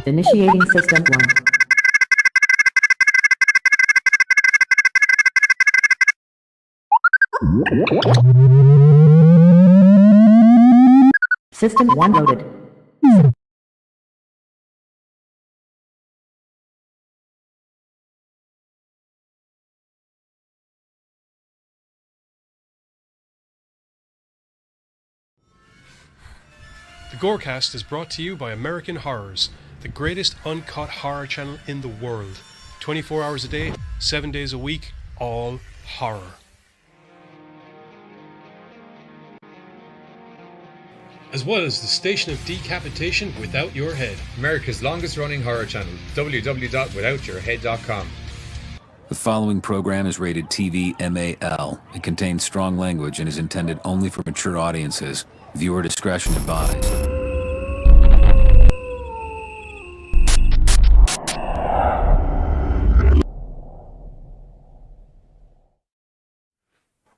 Initiating System 1. System 1 loaded. The GoreCast is brought to you by American Horrors, the greatest uncut horror channel in the world. 24 hours a day, 7 days a week, all horror. As well as the Station of Decapitation Without Your Head. America's longest running horror channel, www.withoutyourhead.com. The following program is rated TV MAL. It contains strong language and is intended only for mature audiences. Viewer discretion advised.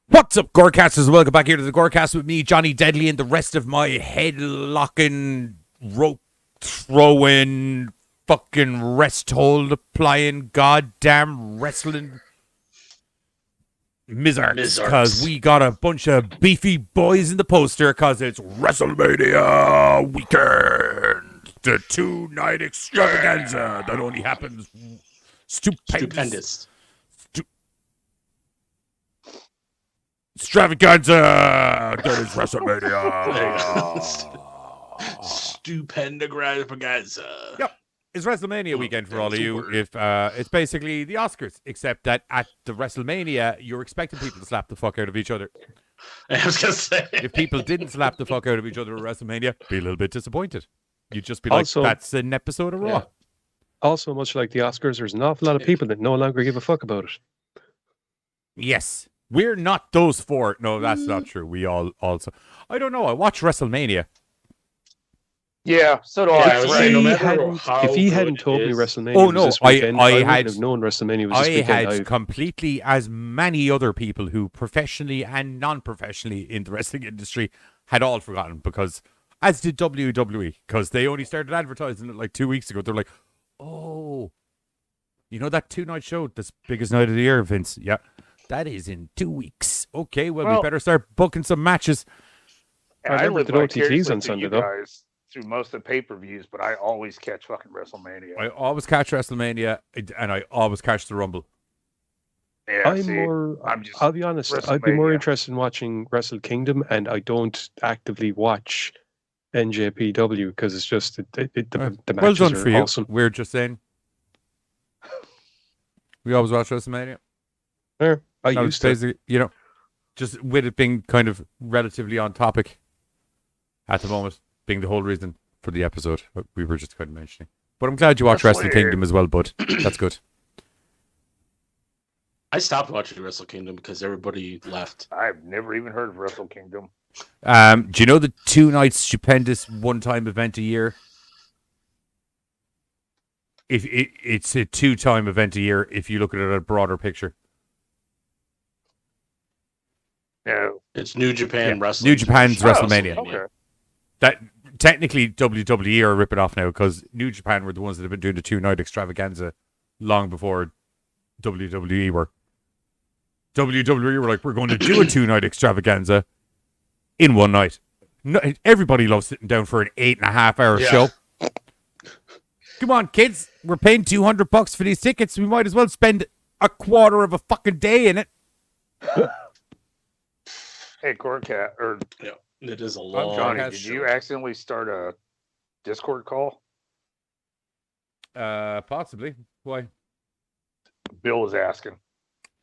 What's up, Gorecasters? Welcome back here to the Gorecast with me, Johnny Deadly, and the rest of my head-locking, rope-throwing, fucking rest-hold-applying, goddamn wrestling Mizarks. Because we got a bunch of beefy boys in the poster because it's WrestleMania weekend. The two-night extravaganza that only happens stupendous. Extravaganza! That is WrestleMania! Stupendagravaganza. Yep. It's WrestleMania weekend for all of you. If it's basically the Oscars, except that at the WrestleMania, you're expecting people to slap the fuck out of each other. I was going to say. If people didn't slap the fuck out of each other at WrestleMania, be a little bit disappointed. You'd just be like, Also, that's an episode of Raw. Yeah. Also, much like the Oscars, there's an awful lot of people that no longer give a fuck about it. Yes. We're not those four. No, that's not true. We all also... I don't know. I watch WrestleMania. Yeah, so do I. If he hadn't told me WrestleMania Oh, no, was this weekend, I had wouldn't have known WrestleMania was this I weekend. had completely as many other people who professionally and non-professionally in the wrestling industry had all forgotten, because as did WWE, because they only started advertising it like 2 weeks ago. They're like, oh, you know that two-night show, this biggest night of the year, Vince? Yeah, that is in 2 weeks. Okay, well, we better start booking some matches. I live live OTTs on Sunday, though. guys through most of the pay-per-views, but I always catch fucking WrestleMania. I always catch WrestleMania, and I always catch the Rumble. Yeah, I'll be honest, I'd be more interested in watching Wrestle Kingdom, and I don't actively watch NJPW because it's just the matches well done for are you. awesome. We're just saying. We always watch WrestleMania. Yeah, I No, used to. basically, you know, just with it being kind of relatively on topic at the moment, being the whole reason for the episode we were just kind of mentioning. But I'm glad you watch Wrestle Kingdom as well, bud. That's good. I stopped watching Wrestle Kingdom because everybody left. I've never even heard of Wrestle Kingdom. Do you know the two-night stupendous one-time event a year? If it's a two-time event a year, if you look at it at a broader picture. No. It's New Japan Wrestling. New Japan's WrestleMania. Okay. That technically WWE are ripping off now, because New Japan were the ones that have been doing the two-night extravaganza long before WWE were. WWE were like, we're going to do a two-night extravaganza in one night. No, everybody loves sitting down for an 8.5-hour show. Come on, kids. We're paying $200 for these tickets. We might as well spend a quarter of a fucking day in it. Hey, GoreCast, or it is a long. Johnny, did you accidentally start a Discord call? Possibly. Why? Bill was asking.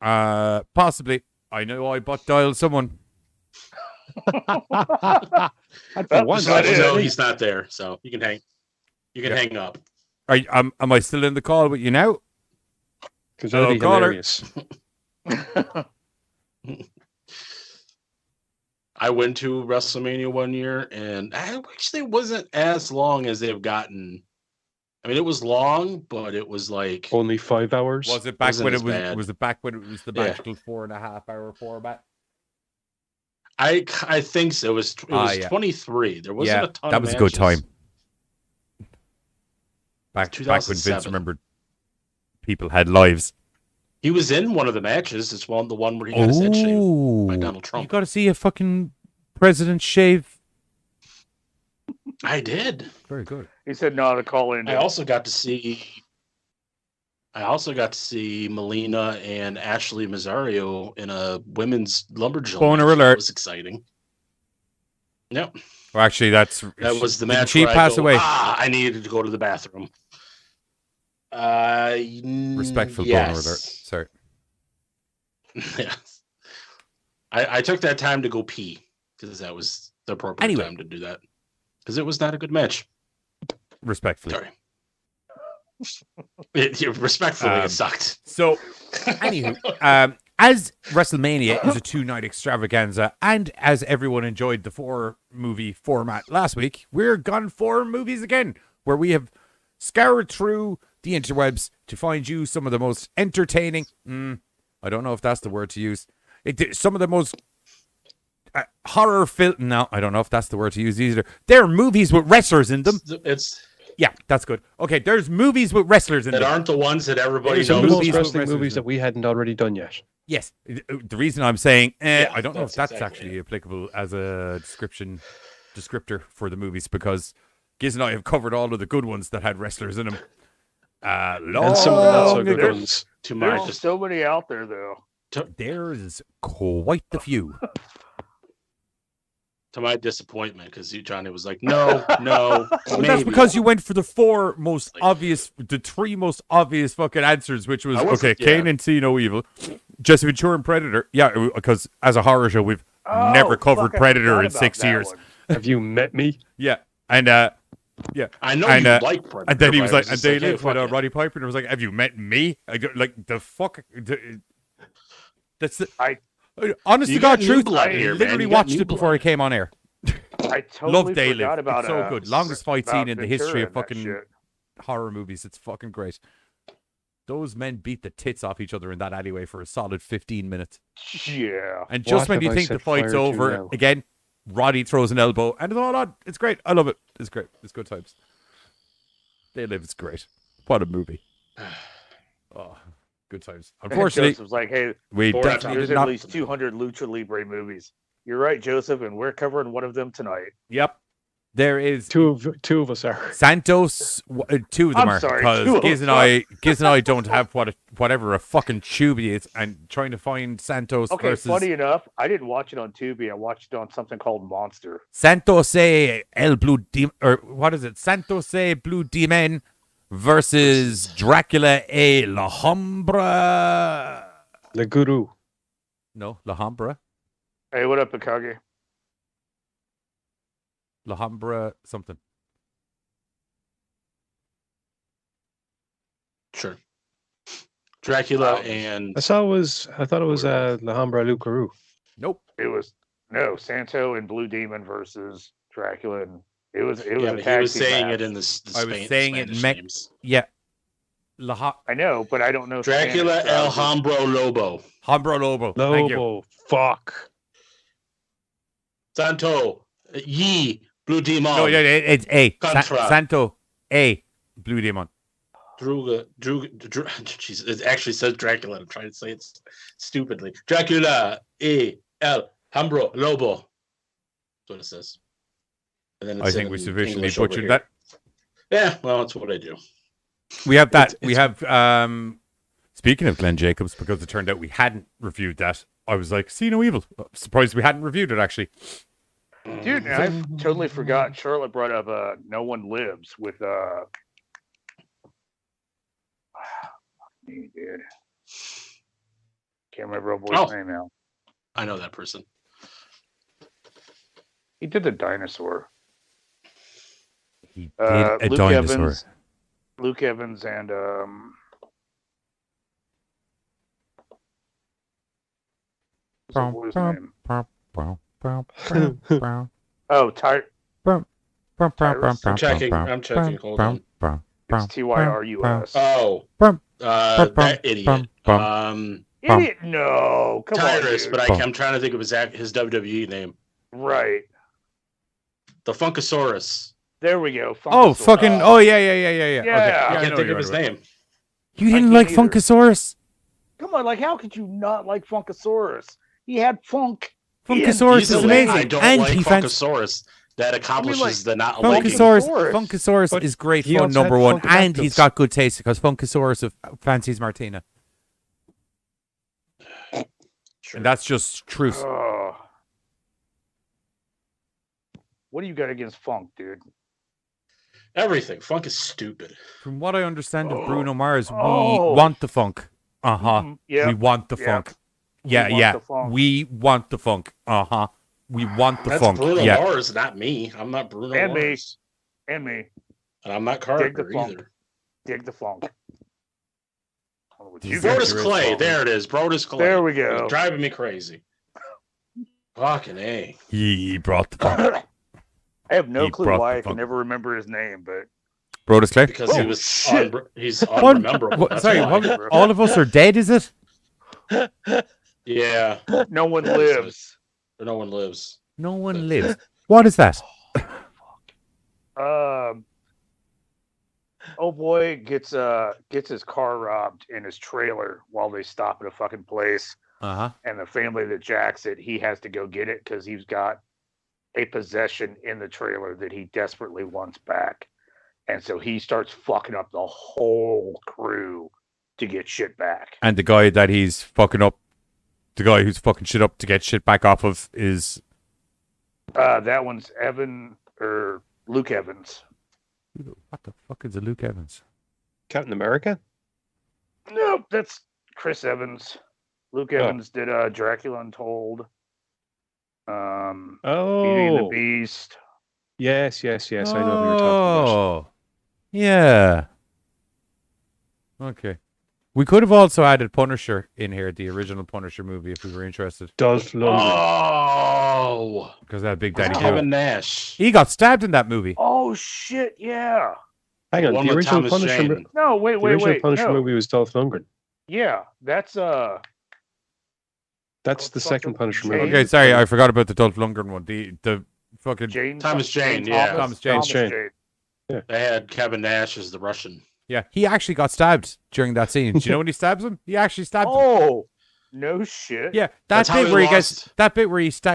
Possibly. I know I butt dialed someone. No, he's not there, so you can hang. You can hang up. Am I still in the call with you now? Because that'd be hilarious. I went to WrestleMania one year, and actually wasn't as long as they've gotten. I mean, it was long, but it was like only 5 hours. Was it back when it was? bad. Was it back when it was the magical 4.5-hour format? I think so. It was 23. There wasn't a ton. That was a good time. Back when 2007. Vince remembered people had lives. He was in one of the matches. It's the one where he got his head shaved by Donald Trump. You got to see a fucking president shave. I did. Very good. He said no to call in. I also got to see Melina and Ashley Mazzario in a women's lumberjill. Boner match. alert. That was exciting. Yep. Well, actually, that was the match. She where passed away. I needed to go to the bathroom. Respectful yes. boner alert. Sorry. Yes. I took that time to go pee because that was the appropriate time to do that. Because it was not a good match. Respectfully. Sorry. Respectfully, it sucked. So, anywho, as WrestleMania is a 2-night extravaganza, and as everyone enjoyed the 4-movie format last week, we're gone 4 movies again, where we have scoured through the interwebs to find you some of the most entertaining. I don't know if that's the word to use. Some of the most horror film. No, I don't know if that's the word to use either. There are movies with wrestlers in them. Yeah, that's good. Okay, there's movies with wrestlers in them. That aren't the ones that everybody Some knows. of those wrestling movies that we hadn't already done yet. Yes. The reason I'm saying, I don't know if that's exactly actually applicable as a descriptor for the movies, because Giz and I have covered all of the good ones that had wrestlers in them. And some of the not so good ones. There's so many out there, though. There's quite the few. To my disappointment, because Johnny was like, no, well, that's because you went for the 3 most obvious fucking answers, which was Kane and See No Evil, Jesse Ventura and Predator. Yeah, because as a horror show, we've never covered Predator in 6 years. Have you met me? Yeah, and yeah, I know you like Predator. And then he was like, and they hey, lived with Roddy Piper, and I was like, have you met me? Like the fuck. That's the. Honest to God, truth. I literally watched it before I came on air. I totally Love Day forgot Live. about It's so good. Longest fight scene in the history of Ventura and fucking that horror movies. It's fucking great. Those men beat the tits off each other in that alleyway for a solid 15 minutes. shit. Yeah. And just when you think the fight's over, again, Roddy throws an elbow, and it's all on. It's great. I love it. It's great. It's good times. They Live. It's great. What a movie. Oh, good times. Unfortunately, Joseph's like, hey, we definitely there's did at not. least 200 Lucha Libre movies. You're right, Joseph, and we're covering one of them tonight. Yep. There is two of us are Santos. 2 of them I'm are, sorry, because 2 of Giz and I don't have whatever a fucking Tubi is, and trying to find Santos. Okay, versus funny enough, I didn't watch it on Tubi. I watched it on something called Monster. Santos El Blue Demon, or what is it? Santos Blue Demon versus Dracula La Hombra. the Guru. No, La Hombra. Hey, what up, Akagi? La Hombra something. Sure. Dracula and I thought it was La Hombra Lucaru. Nope. It was Santo and Blue Demon versus Dracula, and it was yeah, a but he tag was team saying match. it in the I was saying it Spanish in names. Yeah. I know, but I don't know. Dracula Spanish, El Hombro Lobo. Hombra Lobo. Thank you. Lobo. Fuck. Santo Ye Blue Demon. No, it's A. Contra. Santo A. Blue Demon. Druga. Jeez, it actually says Dracula. I'm trying to say it stupidly. Dracula El Hombro Lobo. That's what it says. And then I think we sufficiently English over butchered here. that. Yeah, well, that's what I do. We have that. We have. Speaking of Glenn Jacobs, because it turned out we hadn't reviewed that, I was like, "See No Evil." Surprised we hadn't reviewed it actually. Dude, and I totally forgot. Charlotte brought up "No One Lives" with dude. Can't remember a boy's name now. I know that person. He did the dinosaur. He did a dinosaur. Luke Evans and what's his name? Oh, I'm checking. Hold on. It's Tyrus. Oh, that idiot. Idiot? No, come Tyrus, on, but dude. I'm trying to think of his WWE name. Right. The Funkasaurus. There we go. Oh, Funkasaurus. fucking. Oh, yeah. Yeah. Okay. I Yeah, can't think of his name. You didn't can't like either. Funkasaurus? Come on, like how could you not like Funkasaurus? He had funk. Funkasaurus is Easily, amazing. I don't and like he Funkasaurus. That accomplishes the not liking. Funkasaurus But is great he fun, also number had one, and Funkadactyls. he's got good taste because Funkasaurus fancies Martina. Sure. And that's just truth. What do you got against funk, dude? Everything. Funk is stupid. From what I understand of Bruno Mars, we Oh. want the funk. Yeah. We want the Yep. funk. We Yeah, want yeah. the funk. We want the funk. We want the That's funk. Bruno Yeah. Mars, not me. I'm not Bruno And me. Mars. And me. And I'm not Dig Carter the funk. either. Dig the funk. You Brodus got Clay. your There it is. Brodus Clay. There we go. It's driving me crazy. Fucking A. He brought the funk. I have no He clue brought why the I can funk. never remember his name, but Brodus Clay? Because he was shit. he's unrememberable. That's Sorry, why. all of us are dead, is it? Yeah. no one lives. No one lives. No one lives. What is that? Oh boy gets his car robbed in his trailer while they stop at a fucking place, and the family that jacks it, he has to go get it because he's got a possession in the trailer that he desperately wants back, and so he starts fucking up the whole crew to get shit back. And the guy that he's fucking up, the guy who's fucking shit up to get shit back off of is... That one's Luke Evans. What the fuck is a Luke Evans? Captain America? Nope, that's Chris Evans. Luke Evans did Dracula Untold. Beauty and the Oh, Beast. yes. I know who you're talking about. Yeah. Okay. We could have also added Punisher in here, the original Punisher movie, if we were interested. Dolph Lundgren. Oh. Because that Big Daddy Kevin Joe. Nash. He got stabbed in that movie. Oh shit! Yeah. Hang on, One the with original Thomas Punisher. Jane. No, The original Punisher no. movie was Dolph Lundgren. Yeah, that's That's the second Punisher Jane. movie. Okay, sorry, I forgot about the Dolph Lundgren one. The fucking... Thomas Jane, yeah. Thomas Jane. They had Kevin Nash as the Russian. Yeah, he actually got stabbed during that scene. Do you know when he stabs him? He actually stabbed him. Oh, no shit. Yeah, That's that how bit he where lost.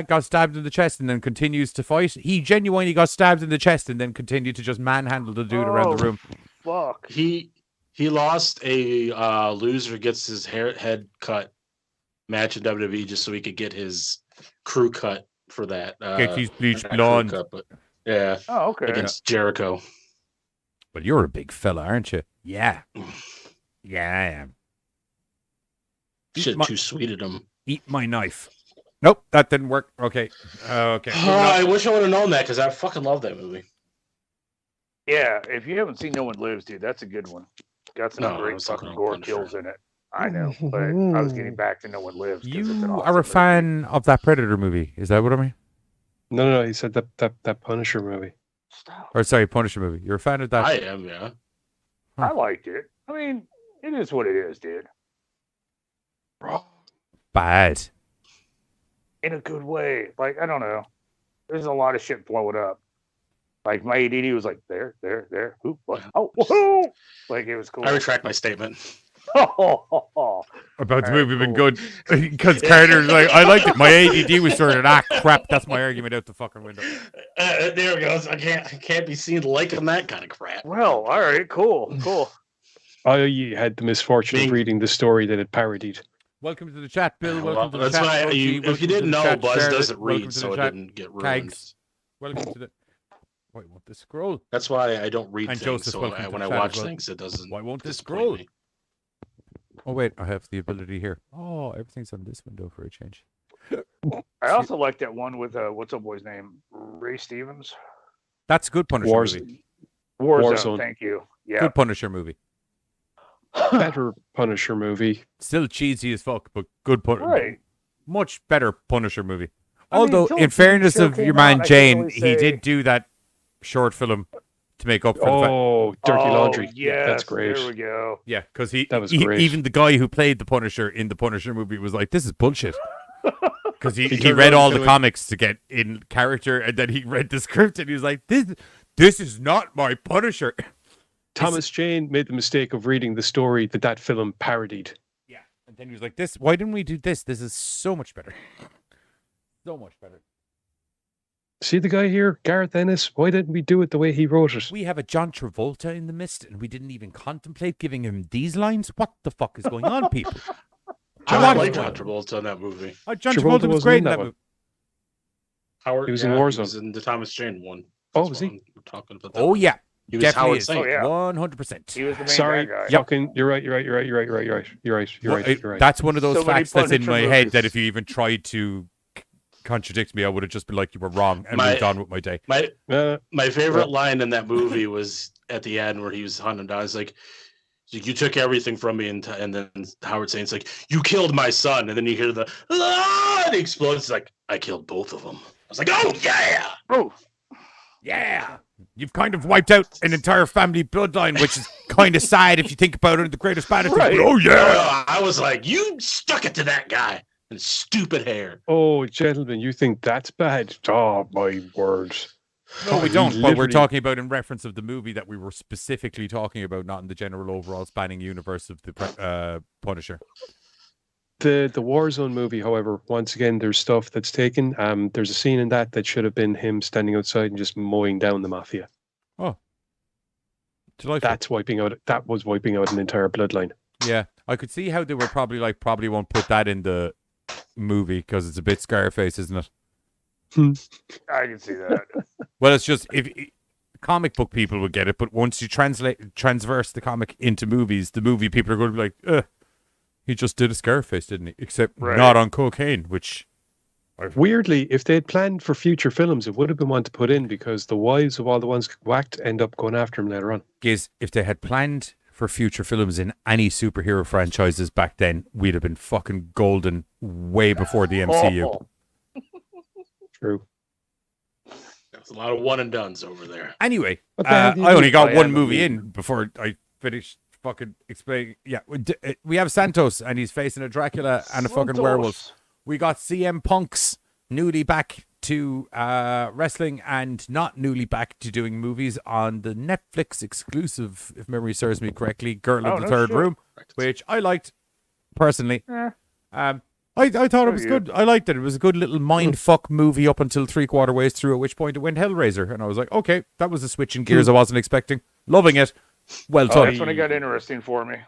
got stabbed in the chest and then continues to fight. He genuinely got stabbed in the chest and then continued to just manhandle the dude around the room. Fuck. He lost a loser gets his head cut match in WWE just so he could get his crew cut for that. Get his bleached not crew blonde. cut, but yeah, Oh, okay. against Jericho. Well, you're a big fella, aren't you? Yeah. Yeah, I am. Shit, my- too sweet at him. Eat my knife. Nope, that didn't work. Okay. Okay. I wish I would have known that because I fucking love that movie. Yeah, if you haven't seen No One Lives, dude, that's a good one. Got some No, I great was talking fucking about gore Punisher. kills in it. I know, but I was getting back to No One Lives. 'cause it's an You awesome are a movie. fan of that Predator movie. Is that what I mean? No, he said that Punisher movie. Stop. Or sorry, Punisher movie. You're a fan of that? I am, yeah. I liked it. I mean, it is what it is, dude. Bad. In a good way. Like, I don't know. There's a lot of shit blowing up. Like, my ADD was like, there, who, what? Oh, woohoo! Like, it was cool. I retract my statement. About the movie been cool. good because Carter's like, I liked it. My ADD was sort of crap. That's my argument out the fucking window. There it goes. I can't be seen liking that kind of crap. Well, all right, cool. I had the misfortune of reading the story that it parodied. Welcome to the chat, Bill. Well, Welcome to the that's chat. why OG. if Welcome you to didn't the know, chat, Buzz Charlotte. doesn't Welcome read, to so the it chat, didn't get ruined. Kags. Welcome to the. Why won't this scroll? That's why I don't read And things. Joseph, So welcome to when the I chat watch as well. things, it doesn't. Why won't this disappoint scroll? me. Oh wait, I have the ability here. Oh, everything's on this window for a change. I also like that one with, what's up boy's name? Ray Stevens? That's a good Punisher movie. Warzone, thank you. Yeah. Good Punisher movie. Better Punisher movie. Still cheesy as fuck, but good Punisher. Right. Much better Punisher movie. I mean, Although, until in the fairness show of came your man out, I Jane, can't he really say- did do that short film to make up for the fact. Oh, Dirty Laundry. Yes, That's great. There we go. Yeah, because That was great. even the guy who played the Punisher in the Punisher movie was like, "This is bullshit." Because he turned read around all to the it. comics to get in character, and then he read the script, and he was like, "This this is not my Punisher. Thomas Jane made the mistake of reading the story that film parodied. Yeah, and then he was like, "This. Why didn't we do this? This is so much better. So much better." See the guy here, Gareth Ennis? Why didn't we do it the way he wrote it? We have a John Travolta in the mist, and we didn't even contemplate giving him these lines. What the fuck is going on, people? I like John Travolta in that movie. John Travolta was great in that movie. Howard, he was in Warzone. He was in the Thomas Jane one. Oh, was he? We're talking about that. Oh yeah, he was definitely Howard is. Saint. Oh, yeah. 100%. He was the main Sorry, bad guy. fucking, you're right. That's one of those So many facts that's in Punisher my head movies. that if you even tried to contradict me, I would have just been like, you were wrong, and moved on with my day. My favorite line in that movie was at the end where he was hunting down. He's like, "You took everything from me," and then Howard Saint's like, "You killed my son," and then you hear the and he explodes. He's like, "I killed both of them." I was like, "Oh yeah, Oh, Yeah, you've kind of wiped out an entire family bloodline, which is kind of sad if you think about it. The greatest bad thing. Right. But, oh yeah, I was like, "You stuck it to that guy and stupid hair." Oh, gentlemen, you think that's bad? Oh, my word. no, we He don't. But we're literally- talking about in reference of the movie that we were specifically talking about, not in the general overall spanning universe of the Punisher. The Warzone movie, however, once again, there's stuff that's taken. There's a scene in that should have been him standing outside and just mowing down the mafia. Delightful. That was wiping out an entire bloodline. Yeah, I could see how they were probably won't put that in the movie because it's a bit Scarface, isn't it? I can see that. Well, it's just if comic book people would get it, but once you transverse the comic into movies, the movie people are going to be like, "Ugh, he just did a Scarface, didn't he? Except Right. not on cocaine," which Weirdly, if they had planned for future films, it would have been one to put in because the wives of all the ones whacked end up going after him later on. is if they had planned for future films in any superhero franchises back then, we'd have been fucking golden way before the MCU. Oh, True. There's a lot of one and dones over there. Anyway, What the hell do you I only do? got I one am movie a- in before I finished fucking explaining. Yeah, we have Santos and he's facing a Dracula and a fucking werewolf. We got CM Punk's newly back to wrestling and not newly back to doing movies on the Netflix exclusive, if memory serves me correctly, Girl in the Third Room, which I liked personally. I thought it was good. I liked it. It was a good little mind fuck movie up until 3/4 ways through, at which point it went Hellraiser, and I was like, okay, that was a switch in gears I wasn't expecting. Loving it. Well done. That's when it got interesting for me.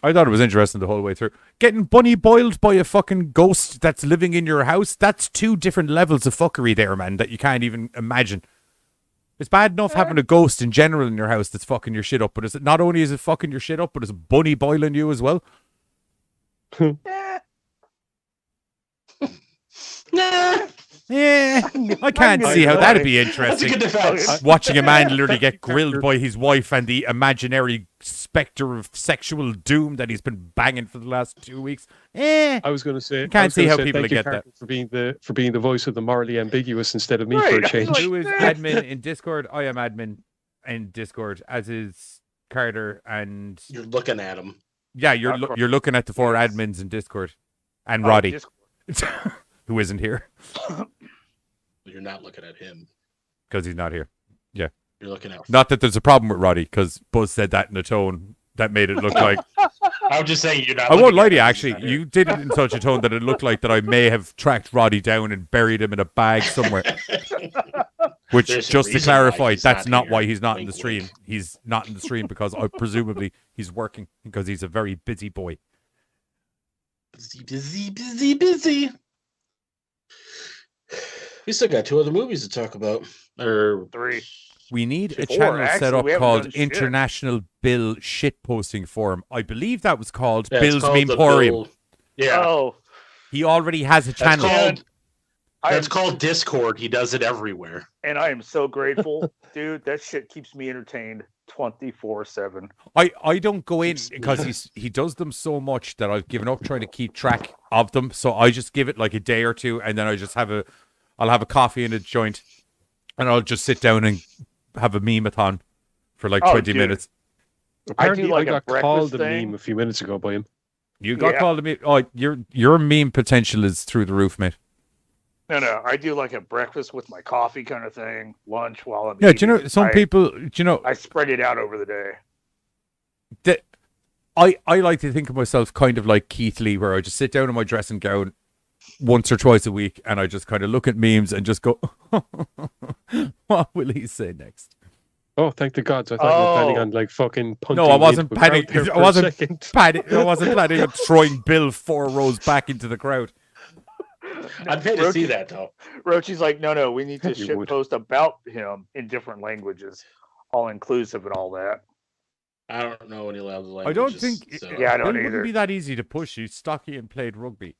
I thought it was interesting the whole way through. Getting bunny boiled by a fucking ghost that's living in your house, that's two different levels of fuckery there, man, that you can't even imagine. It's bad enough having a ghost in general in your house that's fucking your shit up, but not only is it fucking your shit up, but it's bunny boiling you as well. Yeah, I can't see how that'd be That's a interesting. good defense. Watching a man literally get grilled by his wife and the imaginary spectre of sexual doom that he's been banging for the last 2 weeks. I was going to say, can't see how people thank you, get that. Carter, for being the voice of the morally ambiguous instead of me Right, for a I was change. like- Who is admin in Discord? I am admin in Discord, as is Carter, and You're looking at him. yeah, you're looking at the four admins in Discord, and Roddy, Discord. who isn't here You're not looking at him. because he's not here. You're looking at. Not that there's a problem with Roddy, because Buzz said that in a tone that made it look like. I'm just saying you're not. I won't looking lie at to you, him. actually. You did it in such a tone that it looked like that I may have tracked Roddy down and buried him in a bag somewhere. Which, There's a just to reason why clarify, he's that's not not here. why he's not in Wink, the stream. wink. He's not in the stream because presumably he's working, because he's a very busy boy. Busy. We still got 2 other movies to talk about. Or 3. We need a Four, channel set actually, up we haven't called done shit. International Bill Shitposting Forum. I believe that was called yeah, it's Bill's called the Memporium. Bill- Yeah, Oh, He already has a that's channel. called. I That's am, called Discord. He does it everywhere. and I am so grateful, dude. That shit keeps me entertained 24/7. I don't go in because he does them so much that I've given up trying to keep track of them. So I just give it like a day or two, and then I just I'll have a coffee in a joint, and I'll just sit down and have a meme-a-thon for like Oh, 20 dude. minutes. Apparently, like a got breakfast called a thing. meme a few minutes ago by him. You got Yeah. called a meme. Oh, your meme potential is through the roof, mate. No. I do like a breakfast with my coffee kind of thing, lunch while I'm Yeah, eating. do you know some people? Do you know? I spread it out over the day. I like to think of myself kind of like Keith Lee, where I just sit down in my dressing gown once or twice a week, and I just kind of look at memes and just go, "What will he say next?" Oh, thank the gods! I thought you were planning on like fucking punting. No, I wasn't me into a planning. crowd there I for a wasn't second. I wasn't planning on throwing Bill 4 rows back into the crowd. I'd pay to see that though. Rochi's like, no, we need to You shit would. post about him in different languages, all inclusive and all that. I don't know any languages. I don't think. Yeah, I don't Bill either. wouldn't be that easy to push. He's stocky and played rugby,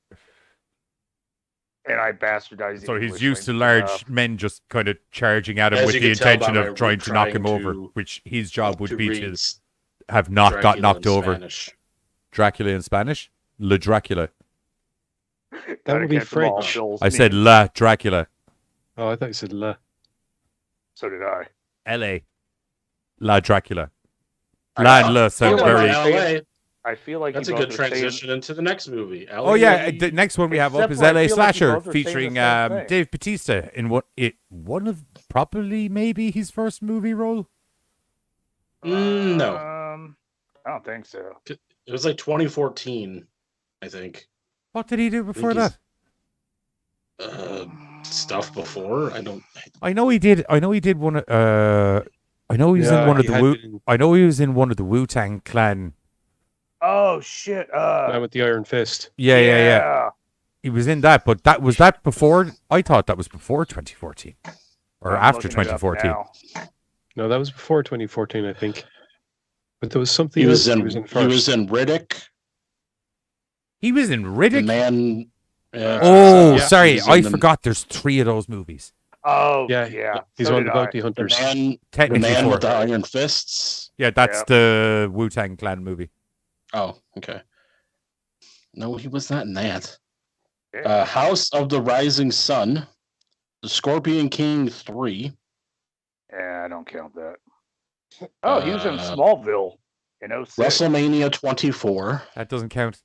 And I bastardized. so he's English used to language large men just kind of charging at him As with you the can tell intention by of my trying to knock him trying over, to- which his job would to be read to have not got Dracula knocked in over. Spanish. Dracula in Spanish, Le Dracula. That would be French. I said La Dracula. Oh, I thought you said la. So did I. L.A. La Dracula. La and La sound Oh, very. LA. I feel like That's you a both good are saying- transition into the next movie. Oh yeah, the next one we have up Except is for I L.A. feel like you Slasher both are saying the featuring same thing. Dave Bautista in one of probably maybe his first movie role. No, I don't think so. it was like 2014, I think. What did he do before he's- that? Stuff before. I know he did one. I know he was in one of he the had Wu. been- I know he was in one of the Wu-Tang Clan. Oh shit! Man with the Iron Fist. Yeah. He was in that, but was that before? I thought that was before 2014, or I'm after looking it up 2014. now. No, that was before 2014, I think. But there was something He else was in. he was in He first. was in Riddick. He was in The Riddick. man. Oh, Yeah, sorry, he was I in the- forgot. There's 3 of those movies. Oh Yeah, yeah. he's so one of did the I. bounty The hunters. man. The Technically man 4. with the iron fists. Yeah, that's Yeah. the Wu-Tang Clan movie. Oh, okay. No, he was not in that. Yeah. House of the Rising Sun, The Scorpion King 3. Yeah, I don't count that. Oh, he was in Uh, Smallville in 06. WrestleMania 24. That doesn't count.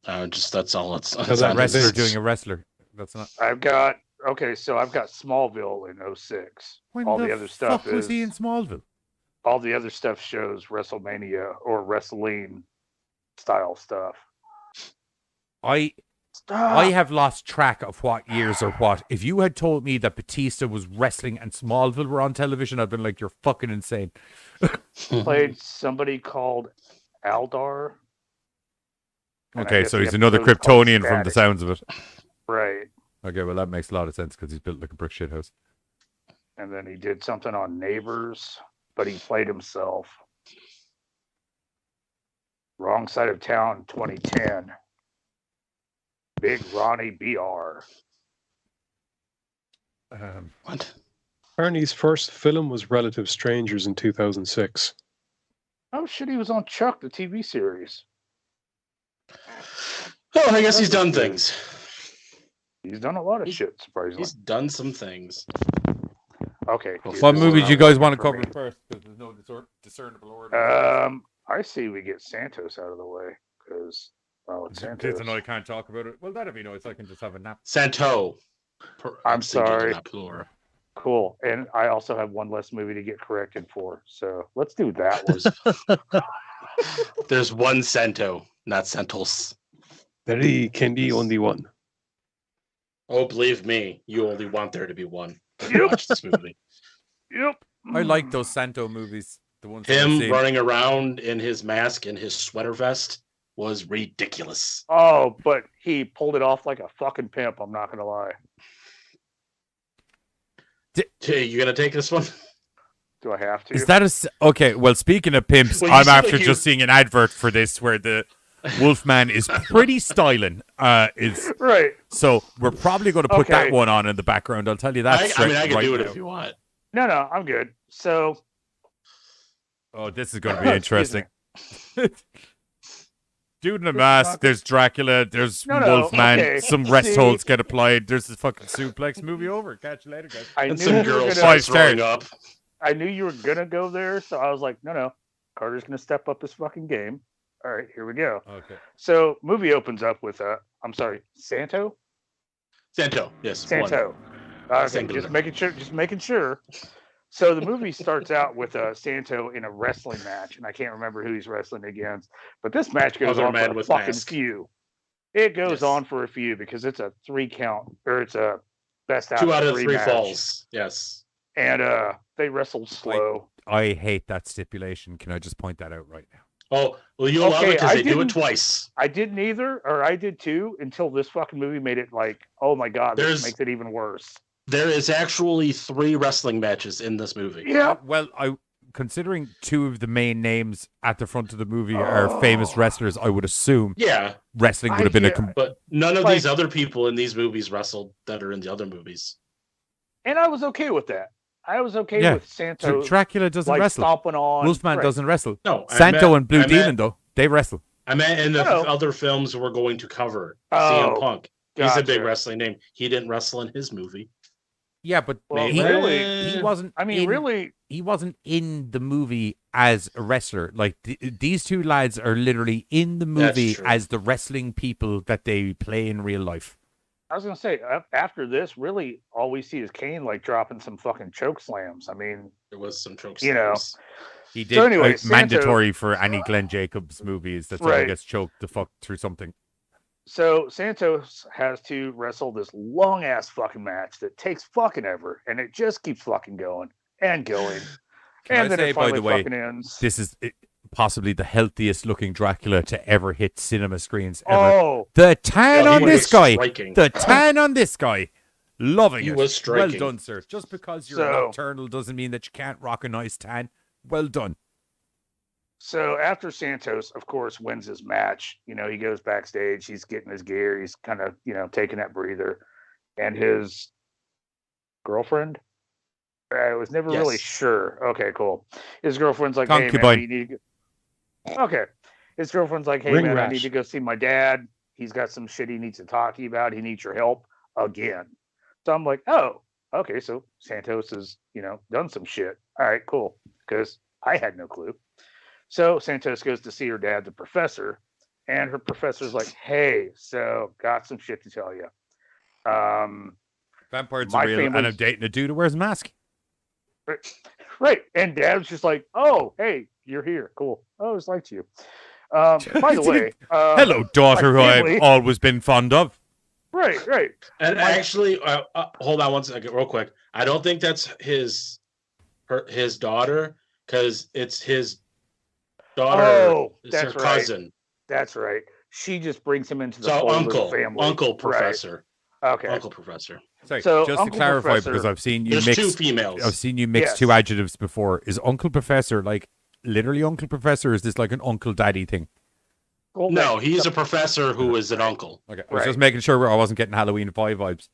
That's all it's. That's it's a on Wrestler his- doing a wrestler. That's not. I've got Smallville in 06. When All the other stuff fuck was is he in Smallville? all the other stuff shows WrestleMania or wrestling style stuff. I have lost track of what years or what. If you had told me that Batista was wrestling and Smallville were on television, I'd been like, "You're fucking insane." played somebody called Aldar. And I Okay, guess so the he's another episode was called Kryptonian from the Static. sounds of it. Right. Okay, well that makes a lot of sense because he's built like a brick shit house. And then he did something on Neighbors, but he played himself. Wrong Side of Town 2010. Big Ronnie BR. What? Arnie's first film was Relative Strangers in 2006. Oh shit, he was on Chuck, the TV series. Oh, I guess he's done things. He's done a lot of shit, surprisingly. He's done some things. Okay. dude, What this movie is do you not guys want to working cover for me. first? Because there's no discernible order. I say we get Santos out of the way because it's Santos. Kids and I can't talk about it. Well, that'd be nice. I can just have a nap. Santo. I'm singular, sorry. not plural. Cool. And I also have one less movie to get corrected for. So let's do that one. There's one Santo, not Santos. Very candy only one. Oh, believe me, you only want there to be one. Yep. Watch this movie. Yep. I like those Santo movies. The ones that I've Him seen. running around in his mask and his sweater vest was ridiculous. Oh, but he pulled it off like a fucking pimp. I'm not gonna lie. Hey, you gonna take this one? Do I have to? Is that okay? Well, speaking of pimps, Well, you I'm see, after like, you- just seeing an advert for this where the Wolfman is pretty styling. Is right? so we're probably going to put that Okay. one on in the background. I'll tell you that. I straight mean, I can right do it now. if you want. No, I'm good. So Oh, this is going to be Excuse interesting. Dude in a mask. There's Dracula. There's No, Wolfman. okay. Some rest See? holds get applied. There's this fucking suplex. Movie over. Catch you later, guys. I And knew some you were girls gonna, start throwing up. I knew you were gonna go there, so I was like, no. Carter's gonna step up his fucking game. All right, here we go. Okay. So movie opens up with I'm sorry, Santo. Santo, yes. Santo. Okay, just making sure. So the movie starts out with Santo in a wrestling match, and I can't remember who he's wrestling against. But this match goes on for a fucking few. It goes on for a few because it's a 3 count, or it's a best out 2 out of 3 match. falls. Yes. And they wrestled slow. I hate that stipulation. Can I just point that out right now? Oh, well, you'll love it because they do it twice. I didn't either, or I did too, until this fucking movie made it like, oh my god, this makes it even worse. There is actually 3 wrestling matches in this movie. Yeah. Well, considering 2 of the main names at the front of the movie are famous wrestlers, I would assume wrestling would have been but none of these other people in these movies wrestled that are in the other movies. And I was okay with that. I was okay with Santo. Dracula doesn't wrestle. Stomping on. Wolfman doesn't wrestle. No, Santo and Blue Demon, though, they wrestle. I meant in the other films we're going to cover. CM Punk. He's a big wrestling name. He didn't wrestle in his movie. Yeah, but he wasn't. I mean, he wasn't in the movie as a wrestler. Like these 2 lads are literally in the movie as the wrestling people that they play in real life. I was gonna say after this, really, all we see is Kane like dropping some fucking choke slams. I mean, there was some choke slams. You know, he did. So anyway, mandatory for any Glenn Jacobs movies that someone gets choked the fuck through something. So Santos has to wrestle this long ass fucking match that takes fucking ever, and it just keeps fucking going and going. Can I say, by the way, this is possibly the healthiest looking Dracula to ever hit cinema screens ever. Oh, the tan on this guy. The tan on this guy. Loving it. He was striking. Well done, sir. Just because you're nocturnal doesn't mean that you can't rock a nice tan. Well done. So after Santos, of course, wins his match, he goes backstage, he's getting his gear, he's kind of, taking that breather. And his girlfriend, I was never really sure. Okay, cool. His girlfriend's like, hey, man, you need to go. Okay. His girlfriend's like, hey, man, I need to go see my dad. He's got some shit he needs to talk to you about. He needs your help again. So I'm like, oh, okay. So Santos has, done some shit. All right, cool. Because I had no clue. So Santos goes to see her dad, the professor, and her professor's like, hey, so got some shit to tell you. Vampires are real, and I'm dating a dude who wears a mask. Right. And dad's just like, oh, hey, you're here. Cool. I always liked you. By the way. Hello, daughter who I've always been fond of. Right. And actually, hold on one second, real quick. I don't think that's his daughter, because it's his daughter. Oh, that's her cousin. That's right. She just brings him into the fold of the family. Uncle Professor. Right. Okay. Uncle Professor. Sorry, so just Uncle to clarify, Professor, because I've seen you mix 2 females. I've seen you mix 2 adjectives before. Is Uncle Professor like literally Uncle Professor? Or is this like an Uncle Daddy thing? No, he's a professor who is an uncle. Okay, I was just making sure I wasn't getting Halloween 5 vibes.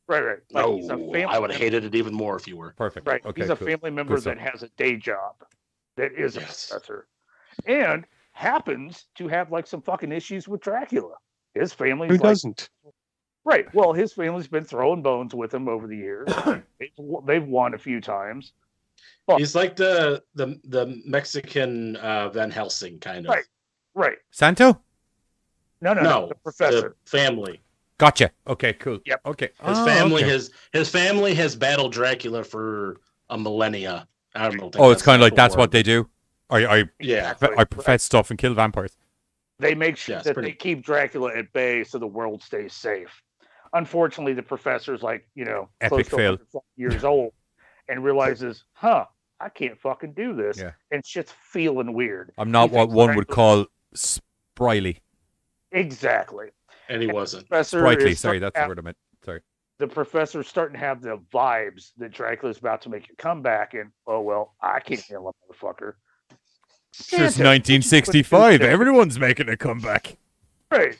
Right. Like he's a family I would have hated it even more if you were. Perfect. Right. Okay, he's a family member that has a day job that is a professor. And happens to have like some fucking issues with Dracula. His family's Who doesn't? Right. Well, his family's been throwing bones with him over the years. They've won a few times. Well, he's like the Mexican Van Helsing kind of. Right. Santo? No. The professor. The family. Gotcha. Okay, cool. Yep. Okay. His family has battled Dracula for a millennia. I don't know. It's kind of like that's what they do. I Exactly. profess stuff and kill vampires. They make sure that they keep Dracula at bay so the world stays safe. Unfortunately, the professor's like, epic fail, years old, and realizes, I can't fucking do this. Yeah. And shit's feeling weird. I'm not what one would call spryly. Exactly. And he wasn't. Sprightly, sorry, that's the word I meant. Sorry. The professor's starting to have the vibes that Dracula's about to make a comeback, and I can't kill a motherfucker. Since 1965, everyone's making a comeback. Right.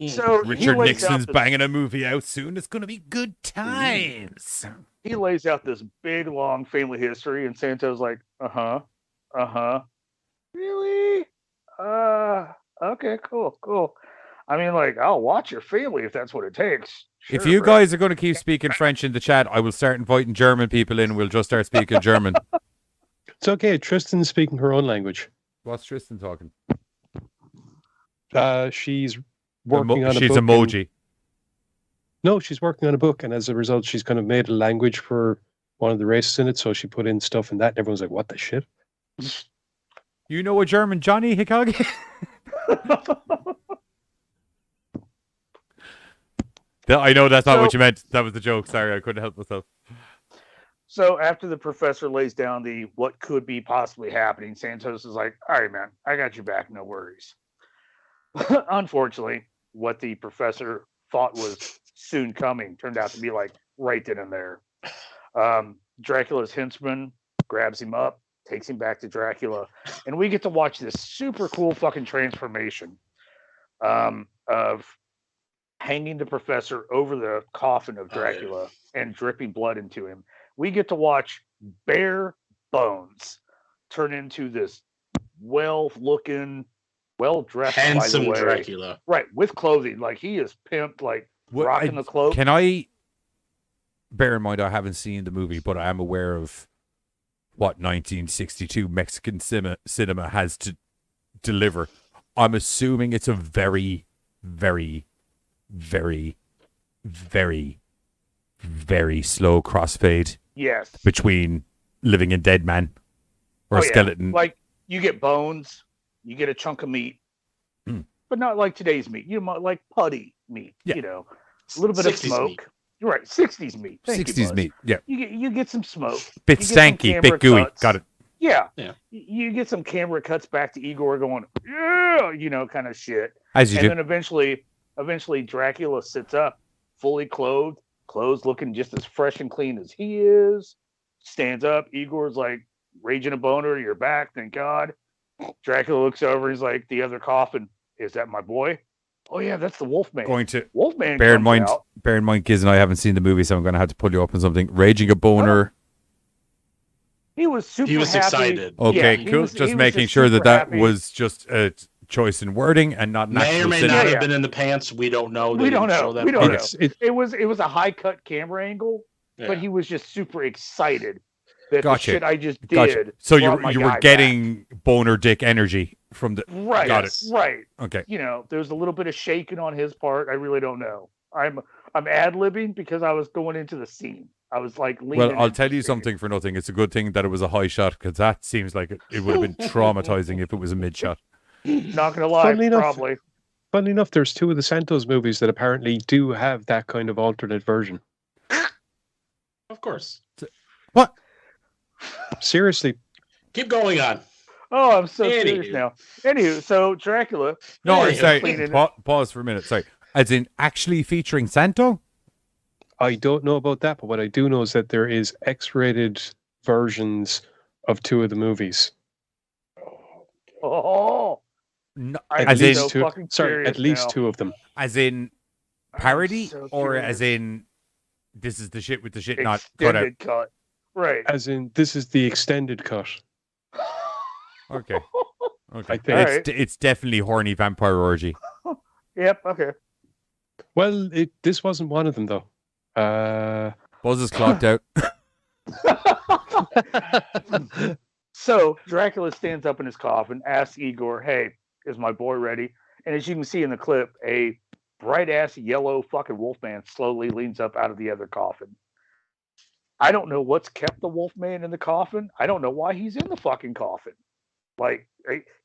So Richard Nixon's banging a movie out soon. It's going to be good times. He lays out this big, long family history, and Santo's like, really? Okay, cool. I mean, like, I'll watch your family if that's what it takes. Sure, if you guys are going to keep speaking French in the chat, I will start inviting German people in. We'll just start speaking German. It's okay. Tristan's speaking her own language. What's Tristan talking? She's working on a She's book emoji. No, she's working on a book, and as a result, she's kind of made a language for one of the races in it. So she put in stuff in that, and everyone's like, "What the shit?" You know a German Johnny Hikage? I know that's not what you meant. That was the joke. Sorry, I couldn't help myself. So after the professor lays down the what could be possibly happening, Santos is like, "All right, man, I got your back. No worries." Unfortunately, what the professor thought was soon coming turned out to be like right then and there. Dracula's henchman grabs him up, takes him back to Dracula, and we get to watch this super cool fucking transformation of hanging the professor over the coffin of Dracula and dripping blood into him. We get to watch bare bones turn into this well-looking, well-dressed, handsome by the way, Dracula, right, with clothing. Like he is pimped, like rocking the cloak. Can I bear in mind I haven't seen the movie, but I am aware of what 1962 Mexican cinema has to deliver. I'm assuming it's a very, very, very, very, very slow crossfade. Yes. Between living and dead man or a skeleton. Like you get bones, you get a chunk of meat, but not like today's meat. You know, like putty meat. Yeah. You know, a little bit of smoke. Meat. You're right, 60s meat. Thank 60s you, meat. Yeah. You get some smoke. Bit stanky, bit gooey. Cuts. Got it. Yeah. Yeah. You get some camera cuts back to Igor going, yeah, you know, kind of shit. As you and do. then eventually Dracula sits up, fully clothed, clothes looking just as fresh and clean as he is. Stands up. Igor's like raging a boner. You're back. Thank God. Dracula looks over. He's like, the other coffin. Is that my boy? Oh yeah, that's the Wolfman. Wolfman. Bear in mind, Giz and I haven't seen the movie, so I'm going to have to pull you up on something. Raging a boner. He was super. He was happy. excited. Okay, yeah, cool. Just making sure that happy. Was just a choice in wording and not may or may not have been in the pants. We don't know. We don't know. We don't know. It was a high cut camera angle, but he was just super excited that the shit I just did. So you were getting boner dick energy from the right. Got it. Right. Okay. You know, there's a little bit of shaking on his part. I really don't know. I'm ad-libbing because I was going into the scene. I was like leaning. Well, I'll tell you something for nothing. It's a good thing that it was a high shot because that seems like it would have been traumatizing if it was a mid shot. Not gonna lie, probably. Funnily enough, there's two of the Santos movies that apparently do have that kind of alternate version. Of course. What? Seriously. Keep going on. Oh, I'm so serious now. Anywho, so Dracula. No, sorry. Pause for a minute. Sorry. As in actually featuring Santo? I don't know about that, but what I do know is that there is X-rated versions of two of the movies. Oh, no, at least two of them. As in parody, or as in this is the shit with the shit not cut out. Cut. Right. As in this is the extended cut. Okay. I think it's definitely horny vampire orgy. Yep. Okay. Well, this wasn't one of them though. Buzz is clocked out. So Dracula stands up in his coffin, asks Igor, "Hey, is my boy ready?" And as you can see in the clip, a bright ass yellow fucking Wolfman slowly leans up out of the other coffin. I don't know what's kept the Wolfman in the coffin. I don't know why he's in the fucking coffin. Like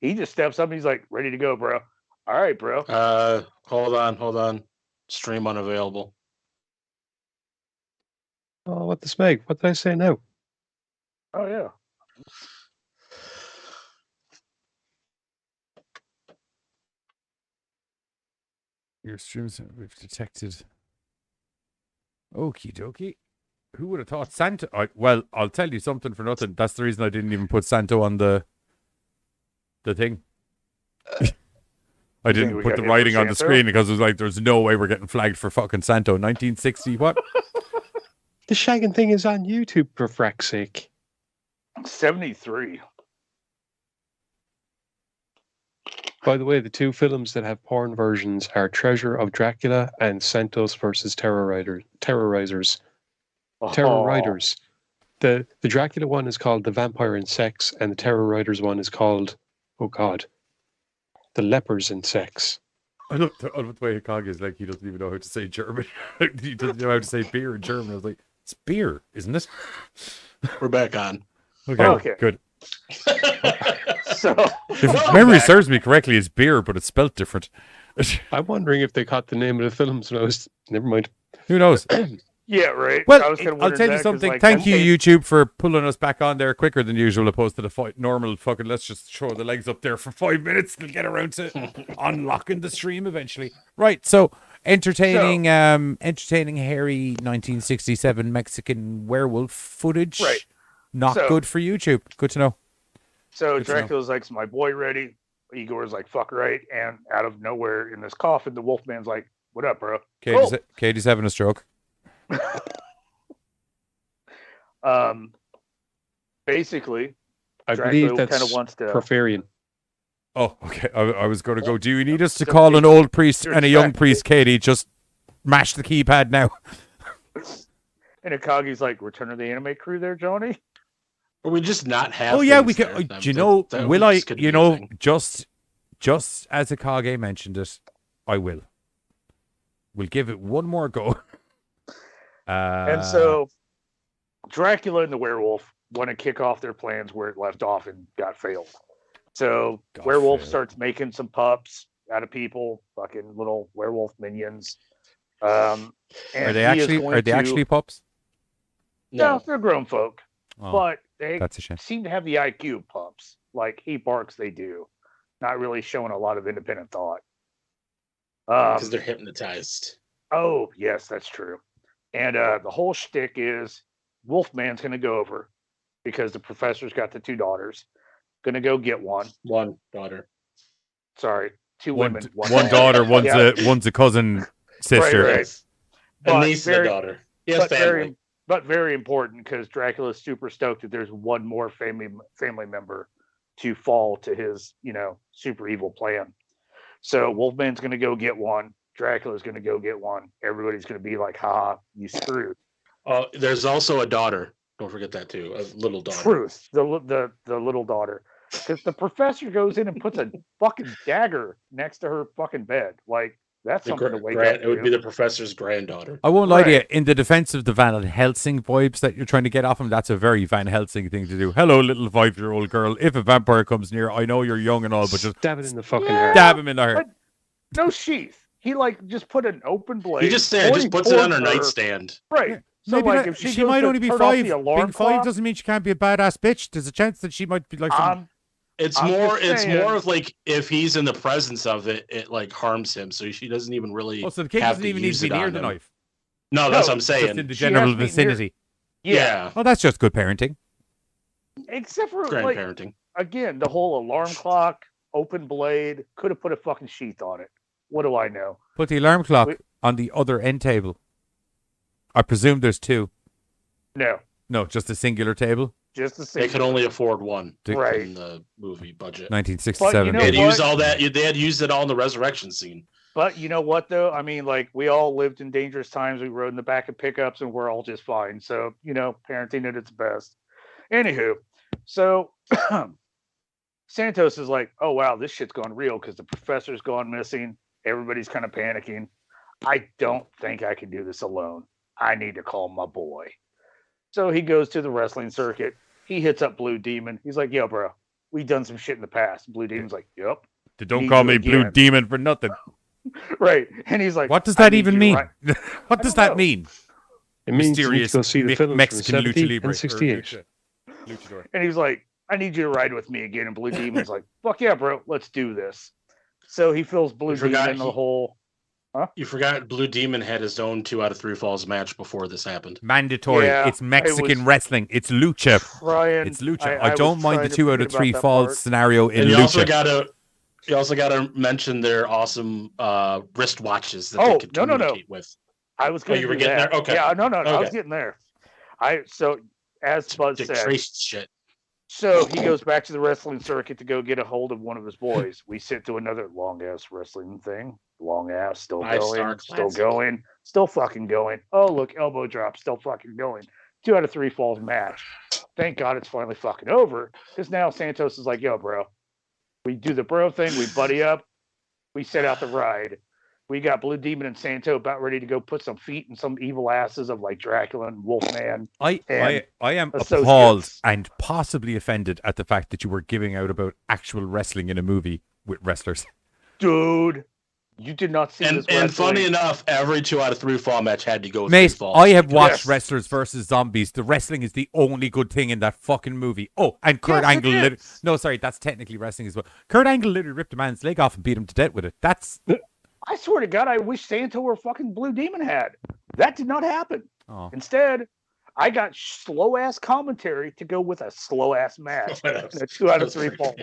he just steps up and he's like, "Ready to go, bro." All right, bro. Hold on. Stream unavailable. Oh, what the smeg? What did I say now? Oh yeah. Your streams we've detected. Okie dokie. Who would have thought Santo? Well, I'll tell you something for nothing. That's the reason I didn't even put Santo on the thing. I didn't put the writing on the screen because it was like, there's no way we're getting flagged for fucking Santo. 1960 what? The shagging thing is on YouTube, for frack's sake. 73. By the way, the two films that have porn versions are Treasure of Dracula and Santos versus Terrorizers. Oh. Terrorizers. The Dracula one is called The Vampire and Sex, and the Terrorizers one is called, oh God, The Lepers and Sex. I love the way Kong is like he doesn't even know how to say German. He doesn't know how to say beer in German. I was like, it's beer, isn't it? We're back on. Okay. Good. So, if memory serves me correctly, it's beer, but it's spelt different. I'm wondering if they caught the name of the films when I was. Never mind. Who knows? yeah, right. Well, I'll tell you something. Thank you, YouTube, for pulling us back on there quicker than usual, opposed to the normal fucking. Let's just throw the legs up there for 5 minutes. We'll get around to unlocking the stream eventually. Right. So entertaining hairy 1967 Mexican werewolf footage. Right. Not good for YouTube. Good to know. So Dracula's like, "Is my boy ready?" Igor's like, "Fuck right." And out of nowhere in this coffin, the Wolfman's like, "What up, bro?" Katie's having a stroke. Basically, I Dracula believe that's kind of wants to. Porphyrian. Oh, okay. I was going to go. Do you need us to call an old priest and a young priest, Katie? Just mash the keypad now. And Akagi's like, "Return of the Anime Crew, there, Johnny." Or we just not have. Oh yeah, we can. There. Do you know? That will I? was You know, confusing. just as Akage mentioned it, I will. We'll give it one more go. And so, Dracula and the werewolf want to kick off their plans where it left off and got failed. So, werewolf starts making some pups out of people, fucking little werewolf minions. And are they actually pups? No, they're grown folk. Oh, but they that's a shame. seem to have the IQ of pups. Like he barks, they do. Not really showing a lot of independent thought. Because they're hypnotized. Oh, yes, that's true. And the whole shtick is Wolfman's going to go over because the professor's got the 2 daughters. Going to go get one. One daughter. Sorry, 2 women. One daughter, one's a cousin sister. Right. A niece and a daughter. Yes, family. But very important because Dracula's super stoked that there's one more family member to fall to his, super evil plan. So Wolfman's going to go get one. Dracula's going to go get one. Everybody's going to be like, "Ha, you screwed." There's also a daughter. Don't forget that too. A little daughter. Truth. The little daughter. Because the professor goes in and puts a fucking dagger next to her fucking bed. Like, that's something to wake up to. It would be the professor's granddaughter. I won't lie to you. In the defense of the Van Helsing vibes that you're trying to get off him, that's a very Van Helsing thing to do. Hello, little 5-year-old girl. If a vampire comes near, I know you're young and all, but just stab it in the fucking heart. Stab him in the heart. No sheath. He just put an open blade. He just puts it on her nightstand. Right. Yeah. So maybe if she might only be 5. Being 5 clock, doesn't mean she can't be a badass bitch. There's a chance that she might be like some... It's more of like if he's in the presence of it, it like harms him. So she doesn't even really. Oh, so the kid doesn't even need to be near the knife. No, that's what I'm saying. Just in the general vicinity. Yeah. Oh, that's just good parenting. Except for grandparenting. Again, the whole alarm clock, open blade, could have put a fucking sheath on it. What do I know? Put the alarm clock on the other end table. I presume there's 2. No, just a singular table. Just the They could only afford one right. in the movie budget. 1967. But they had used all that. They had used it all in the resurrection scene. But you know what, though? I mean, like, we all lived in dangerous times. We rode in the back of pickups, and we're all just fine. So, parenting at its best. Anywho, so Santos is like, "Oh, wow, this shit's gone real because the professor's gone missing. Everybody's kind of panicking. I don't think I can do this alone. I need to call my boy." So he goes to the wrestling circuit. He hits up Blue Demon. He's like, "Yo, bro, we done some shit in the past." Blue Demon's like, "Yep." Don't call me Blue Demon for nothing. Right. And he's like, "What does that even mean? What does that mean?" It means mysterious you go see the film Mexican from 70 lucha libre and 68. And he's like, "I need you to ride with me again." And Blue Demon's like, "Fuck yeah, bro, let's do this." So he fills Blue Demon in the whole. Huh? You forgot Blue Demon had his own 2 out of 3 falls match before this happened. Mandatory. Yeah, it's Mexican wrestling. It's lucha. It's lucha. I don't mind the 2 out of 3 falls scenario in lucha. You also gotta mention their awesome wristwatches that they could communicate with. I was going to. You were getting there. Okay. Yeah, no. Okay. I was getting there. So as Buzz said, traced shit. So he goes back to the wrestling circuit to go get a hold of one of his boys. We sit to another long ass wrestling thing. Long ass, still going, still fucking going. Oh, look, elbow drop, still fucking going. 2 out of 3 falls match. Thank God it's finally fucking over. Because now Santos is like, "Yo, bro, we do the bro thing, we buddy up. We set out the ride. We got Blue Demon and Santo about ready to go put some feet in some evil asses of like Dracula and Wolfman. I am associates. appalled and possibly offended at the fact that you were giving out about actual wrestling in a movie with wrestlers. Dude, you did not see this. And funny enough, every 2 out of 3 fall match had to go. Mate, 3 falls. I have watched Wrestlers versus Zombies. The wrestling is the only good thing in that fucking movie. Oh, and Kurt Angle. No, sorry, that's technically wrestling as well. Kurt Angle literally ripped a man's leg off and beat him to death with it. That's. I swear to God, I wish Santo or fucking Blue Demon had. That did not happen. Oh. Instead, I got slow ass commentary to go with a slow ass match. A 2 out of 3 fall.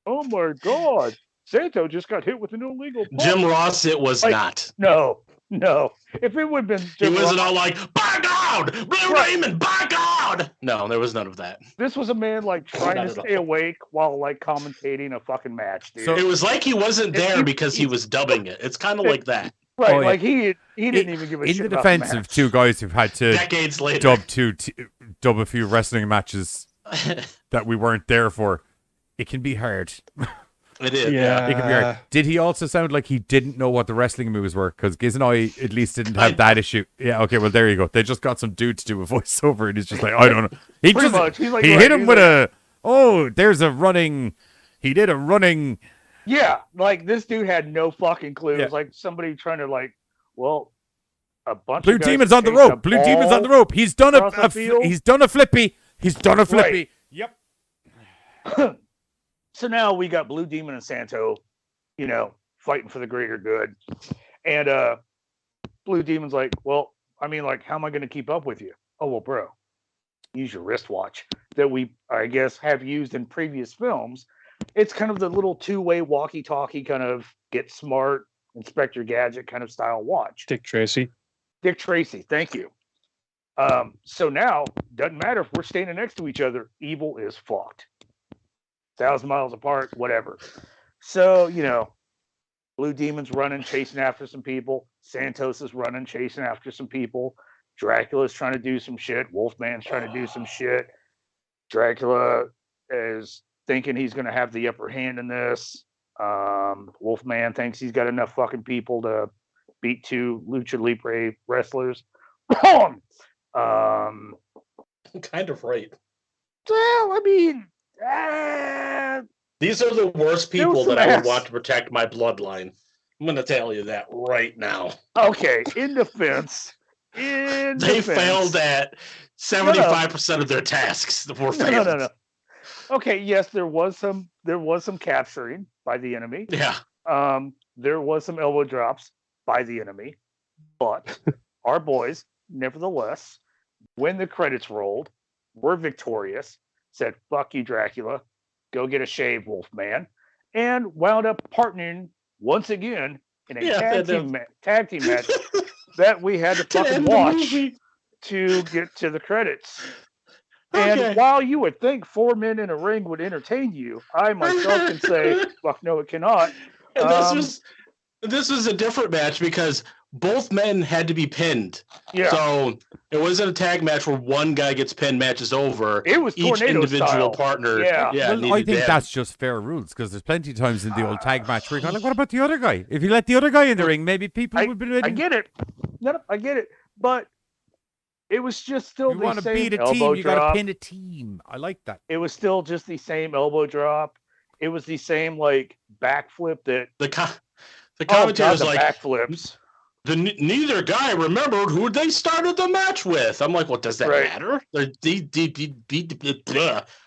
Oh my God. Santo just got hit with an illegal punch. Jim Ross, it was not. No. If it would have been Jim He wasn't Ross, all like, by God, Blue Demon, by God. No, there was none of that. this was a man like trying to stay awake while like commentating a fucking match, dude. So it was like he wasn't there because he was dubbing it. It's kind of like that. Right, Oh, yeah. like he didn't even give a shit In the about defense the of match. two guys who've had to Decades later. dub a few wrestling matches that we weren't there for, it can be hard. It is. Yeah. It can be hard. Did he also sound like he didn't know what the wrestling moves were? Because Giz and I at least didn't have that issue. Yeah, okay, well, there you go. They just got some dude to do a voiceover, and he's just like, I don't know. He Pretty just much. He's like, he right, hit him he's with like- there's a running. He did a running. Yeah, like this dude had no fucking clue. It Yeah. was like somebody trying to a bunch Blue of guys Demon's on the chased rope. a Blue Demon's on the ball rope. He's done across the field. he's done a flippy. He's done a flippy. Right. Yep. So now we got Blue Demon and Santo, fighting for the greater good. And Blue Demon's like, well, I mean, like, how am I going to keep up with you? Oh, well, bro, use your wristwatch that we, I guess, have used in previous films. It's kind of the little two-way walkie-talkie kind of get smart, Inspector Gadget kind of style watch. Dick Tracy. Dick Tracy, thank you. So now, doesn't matter if we're standing next to each other, evil is fucked. 1,000 miles apart, whatever. So, Blue Demon's running, chasing after some people. Santos is running, chasing after some people. Dracula's trying to do some shit. Wolfman's trying to do some shit. Dracula is thinking he's going to have the upper hand in this. Wolfman thinks he's got enough fucking people to beat 2 Lucha Libre wrestlers. Kind of right. Well, I mean, These are the worst There was people some that I would ass. want to protect my bloodline. I'm going to tell you that right now. okay, in defense. They failed at 75% of their tasks. That were failed. No. Okay, yes, there was some capturing by the enemy. Yeah. There was some elbow drops by the enemy, but our boys, nevertheless, when the credits rolled, were victorious. Said, "Fuck you, Dracula. Go get a shave, Wolfman," and wound up partnering once again in a tag team match that we had to fucking end the watch movie. to get to the credits. Okay. And while you would think 4 men in a ring would entertain you, I myself can say, fuck no, it cannot. And this was a different match because both men had to be pinned. Yeah. So it wasn't a tag match where one guy gets pinned, match is over. It was each tornado individual style. partner. Yeah. Well, I needed think to that's just fair rules because there's plenty of times in the old tag match where you're like, what about the other guy? If you let the other guy in the ring, maybe people would be ready. I get it. No, I get it. But it was just still You the want to same beat a elbow team, you got drop. to pin a team. I like that. It was still just the same elbow drop. It was the same like backflip that the commentary was the like backflips. neither guy remembered who they started the match with. I'm like, well, does that Right. matter? I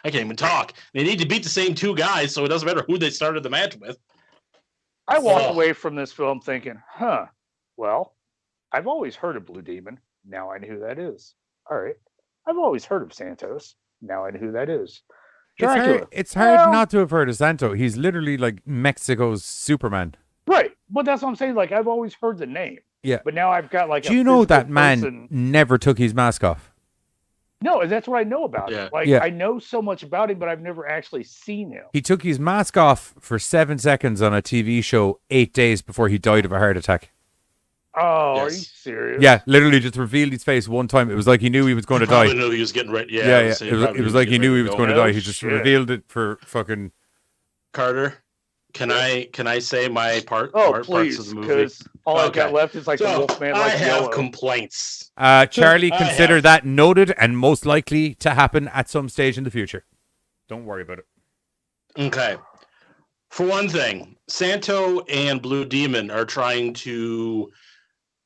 can't even talk. They need to beat the same 2 guys, so it doesn't matter who they started the match with. I walked Oh. away from this film thinking, well, I've always heard of Blue Demon. Now I know who that is. All right. I've always heard of Santos. Now I know who that is. Dracula. It's hard Well- not to have heard of Santo. He's literally like Mexico's Superman. Right. But that's what I'm saying. Like, I've always heard the name. Yeah. But now I've got like Do you know that man person. never took his mask off? No, that's what I know about Yeah. him. Like, Yeah. I know so much about him, but I've never actually seen him. He took his mask off for 7 seconds on a TV show 8 days before he died of a heart attack. Oh, are you Yes. serious? Yeah, literally just revealed his face one time. It was like he knew he was going to die. Probably knew he was getting ready. Yeah. Yeah, It was like he knew he was going to go. die. Oh, He just shit. revealed it for fucking... Carter. Can I say my please, parts of the movie? Because all I've got left is like the Wolfman I like have yellow. complaints. Charlie, consider that noted and most likely to happen at some stage in the future. Don't worry about it. Okay. For one thing, Santo and Blue Demon are trying to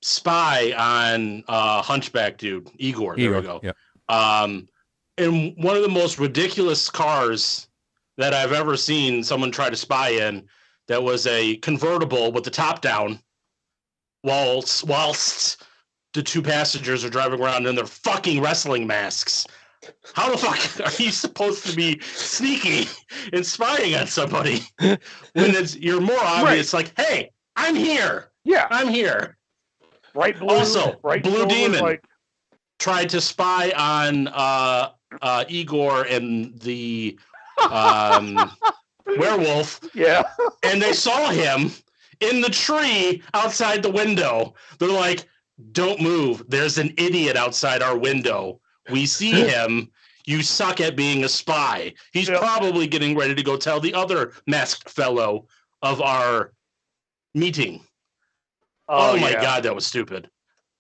spy on Hunchback dude, Igor. There we go. Yeah. In one of the most ridiculous cars that I've ever seen someone try to spy in, that was a convertible with the top down, whilst the two passengers are driving around in their fucking wrestling masks. How the fuck are you supposed to be sneaky and spying on somebody when you're more obvious? Like, hey, I'm here. Yeah, I'm here. Right. Blue Demon tried to spy on Igor and the werewolf. Yeah, and they saw him in the tree outside the window. They're like, "Don't move. There's an idiot outside our window. We see him. You suck at being a spy." He's probably getting ready to go tell the other masked fellow of our meeting. Oh my God, that was stupid.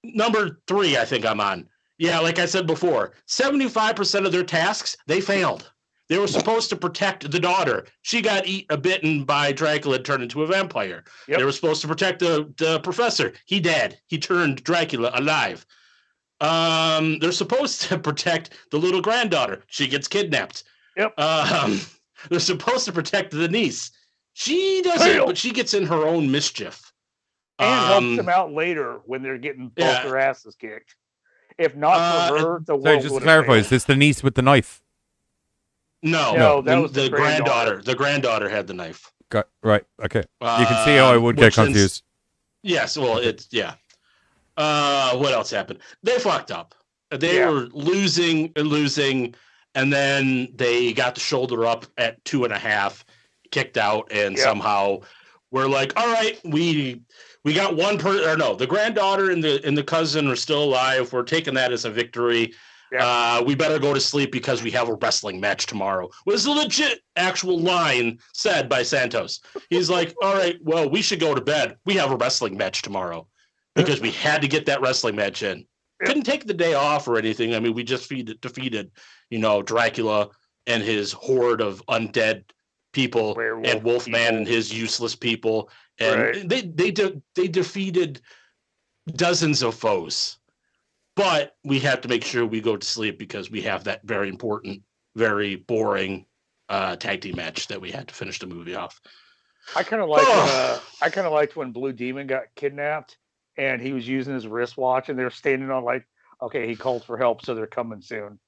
Number 3, I think I'm on. Yeah, like I said before, 75% of their tasks, they failed. They were supposed to protect the daughter. She got bitten by Dracula and turned into a vampire. Yep. They were supposed to protect the professor. He dead. He turned Dracula alive. They're supposed to protect the little granddaughter. She gets kidnapped. Yep. They're supposed to protect the niece. She doesn't, but she gets in her own mischief. And helps them out later when they're getting both their asses kicked. If not for her, the world would have just clarify, is this the niece with the knife? No, that was the granddaughter. The granddaughter had the knife. Right, okay. You can see how I would get confused. Yes, well, what else happened? They fucked up. They were losing, and then they got the shoulder up at 2.5, kicked out, and somehow we're like, all right, we got one the granddaughter and the cousin are still alive. We're taking that as a victory. Yeah. We better go to sleep because we have a wrestling match tomorrow. Was a legit actual line said by Santos. He's like, all right, well, we should go to bed. We have a wrestling match tomorrow because we had to get that wrestling match in. Couldn't take the day off or anything. I mean, we just defeated, Dracula and his horde of undead people, and Wolfman and his useless people. And they defeated dozens of foes. But we have to make sure we go to sleep because we have that very important, very boring tag team match that we had to finish the movie off. I kind of liked when Blue Demon got kidnapped and he was using his wristwatch and they're standing on like, okay, he called for help, so they're coming soon.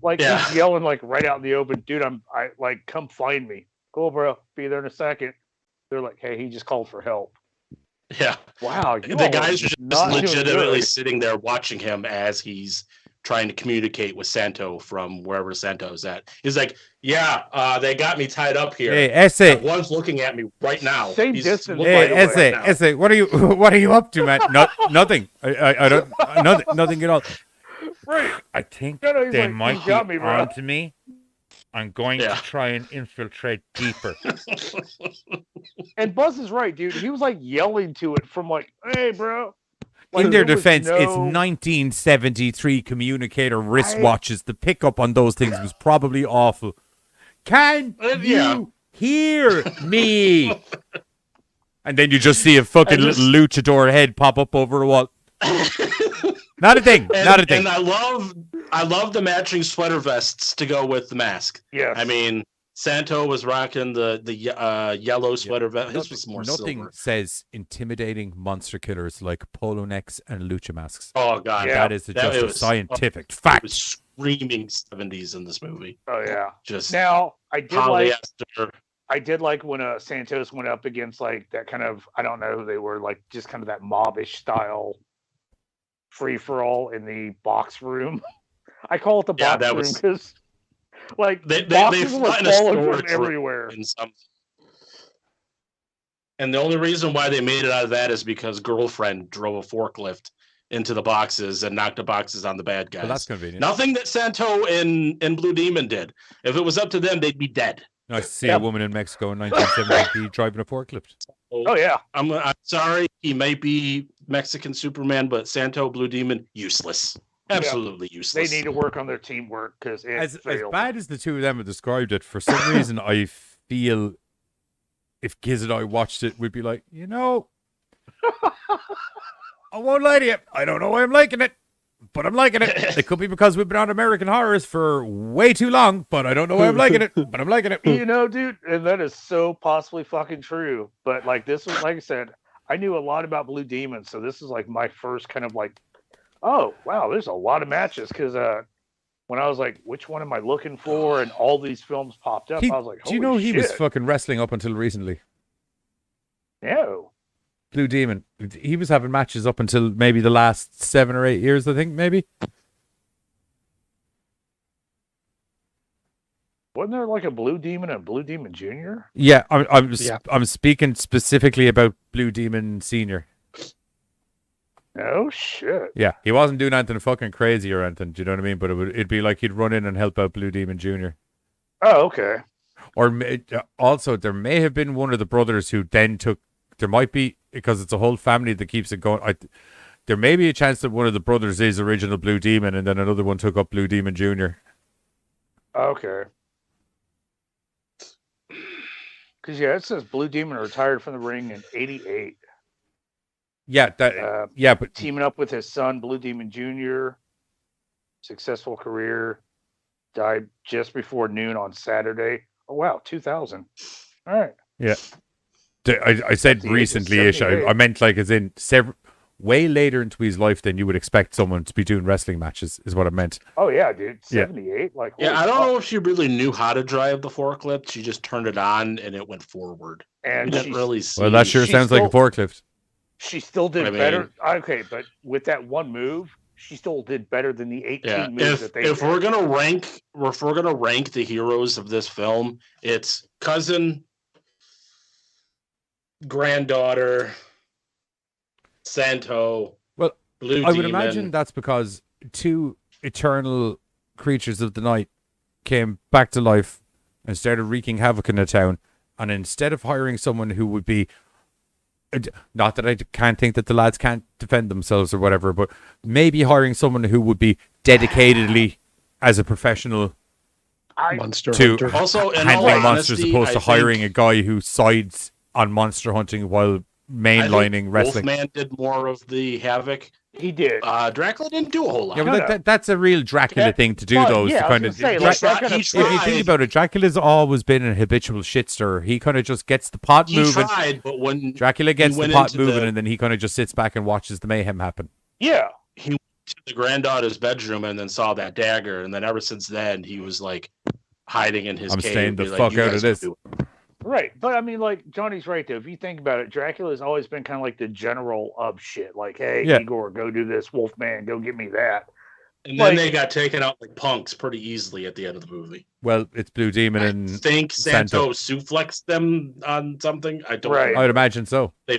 Like he's yelling like right out in the open, dude, I come find me. Cool, bro. Be there in a second. They're like, hey, he just called for help. Yeah. Wow. The guys are just legitimately sitting there watching him as he's trying to communicate with Santo from wherever Santo's at. He's like, they got me tied up here. Hey, Essay. One's looking at me right now. Same distance. Hey, Essay, what are you up to, man? Nothing. I don't nothing at all. Right. I think they might be on to me. I'm going to try and infiltrate deeper. And Buzz is right, dude. He was like yelling to it from like, hey, bro. Like, in their defense, it's 1973 communicator wristwatches. The pickup on those things was probably awful. Can you hear me? And then you just see a fucking little luchador head pop up over a wall. Not a thing. And I love the matching sweater vests to go with the mask. Yeah. I mean, Santo was rocking the yellow sweater vest. His was more nothing silver. says intimidating monster killers like polo necks and lucha masks. Oh God, that is just a scientific fact. It was screaming 70s in this movie. Oh yeah. Just now I did polyester. I did like when Santos went up against like that kind of, I don't know who they were, like just kind of that mobbish style free for all in the box room. I call it the box room because like boxes were falling from everywhere. And the only reason why they made it out of that is because Girlfriend drove a forklift into the boxes and knocked the boxes on the bad guys. Well, that's convenient. Nothing that Santo and Blue Demon did. If it was up to them, they'd be dead. Nice to see a woman in Mexico in 1970 driving a forklift. Oh yeah. I'm sorry. He might be Mexican Superman, but Santo Blue Demon useless. Absolutely useless. They need to work on their teamwork because As bad as the two of them have described it, for some reason I feel if Giz and I watched it, we'd be like, I won't lie to you. I don't know why I'm liking it, but I'm liking it. It could be because we've been on American Horrors for way too long, but I don't know why I'm liking it, but I'm liking it. Dude, and that is so possibly fucking true. But like this was, like I said, I knew a lot about Blue Demon, so this is like my first kind of like, oh wow, there's a lot of matches because when I was like, which one am I looking for, and all these films popped up, I was like, do you know he was fucking wrestling up until recently? No. Blue Demon. He was having matches up until maybe the last 7 or 8 years, I think, maybe. Wasn't there like a Blue Demon and Blue Demon Jr.? Yeah, I'm speaking specifically about Blue Demon Senior. Oh shit. Yeah, he wasn't doing anything fucking crazy or anything. Do you know what I mean? But it'd be like he'd run in and help out Blue Demon Jr. Oh, okay. Or also, there may have been one of the brothers who then took. There might be, because it's a whole family that keeps it going. There may be a chance that one of the brothers is original Blue Demon, and then another one took up Blue Demon Jr. Okay. Because it says Blue Demon retired from the ring in '88. Yeah, but teaming up with his son, Blue Demon Jr. Successful career. Died just before noon on Saturday. Oh wow, 2000. All right. Yeah. I said recently-ish. I meant like as in way later into his life than you would expect someone to be doing wrestling matches is what I meant. Oh yeah, dude. 78. Like I don't know if she really knew how to drive the forklift. She just turned it on and it went forward. And didn't really see. Well, that sure sounds like a forklift. She still did better. Okay, but with that one move, she still did better than the 18 moves that they did. If we're gonna rank the heroes of this film, it's cousin, granddaughter, Santo. Well, Blue I would Demon. imagine that's because two eternal creatures of the night came back to life and started wreaking havoc in the town. And instead of hiring someone who would be, not that I can't think that the lads can't defend themselves or whatever, but maybe hiring someone who would be dedicatedly as a professional monster to hunter. Also, in handling all monsters, honesty, opposed to hiring a guy who sides on monster hunting while mainlining wrestling. Wolfman did more of the havoc. He did. Dracula didn't do a whole lot. Yeah, but that's a real Dracula thing to do, though. Yeah, to kind of, if you think about it, Dracula's always been a habitual shitstirrer. He kind of just gets the pot moving. Tried, but when Dracula gets the pot moving, and then he kind of just sits back and watches the mayhem happen. Yeah. He went to the granddaughter's bedroom and then saw that dagger, and then ever since then, he was like hiding in his cave. I'm staying the fuck out of this. Right, but I mean, like, Johnny's right, though. If you think about it, Dracula's always been kind of like the general of shit. Like, hey, Igor, go do this. Wolfman, go get me that. And then they got taken out like punks pretty easily at the end of the movie. Well, it's Blue Demon and I think Santo suplexed them on something. I don't know. I'd imagine so. They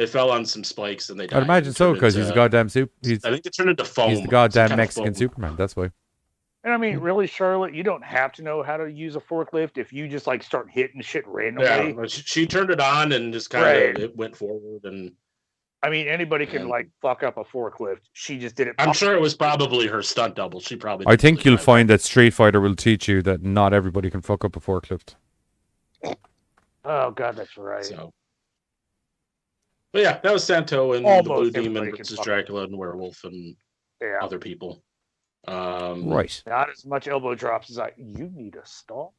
fell on some spikes and they died. I'd imagine so, because he's a goddamn soup. I think they turned into foam. He's the goddamn Mexican Superman, that's why. And I mean, really, Charlotte, you don't have to know how to use a forklift if you just like start hitting shit randomly. Yeah, she turned it on and just kind of it went forward. And I mean, anybody can like fuck up a forklift. She just did it. I'm sure it was probably her stunt double. She probably. I think you'll find that Street Fighter will teach you that not everybody can fuck up a forklift. Oh God, that's right. So, but yeah, that was Santo and the Blue Demon versus Dracula and Werewolf and other people. Right. Not as much elbow drops as you need a stall.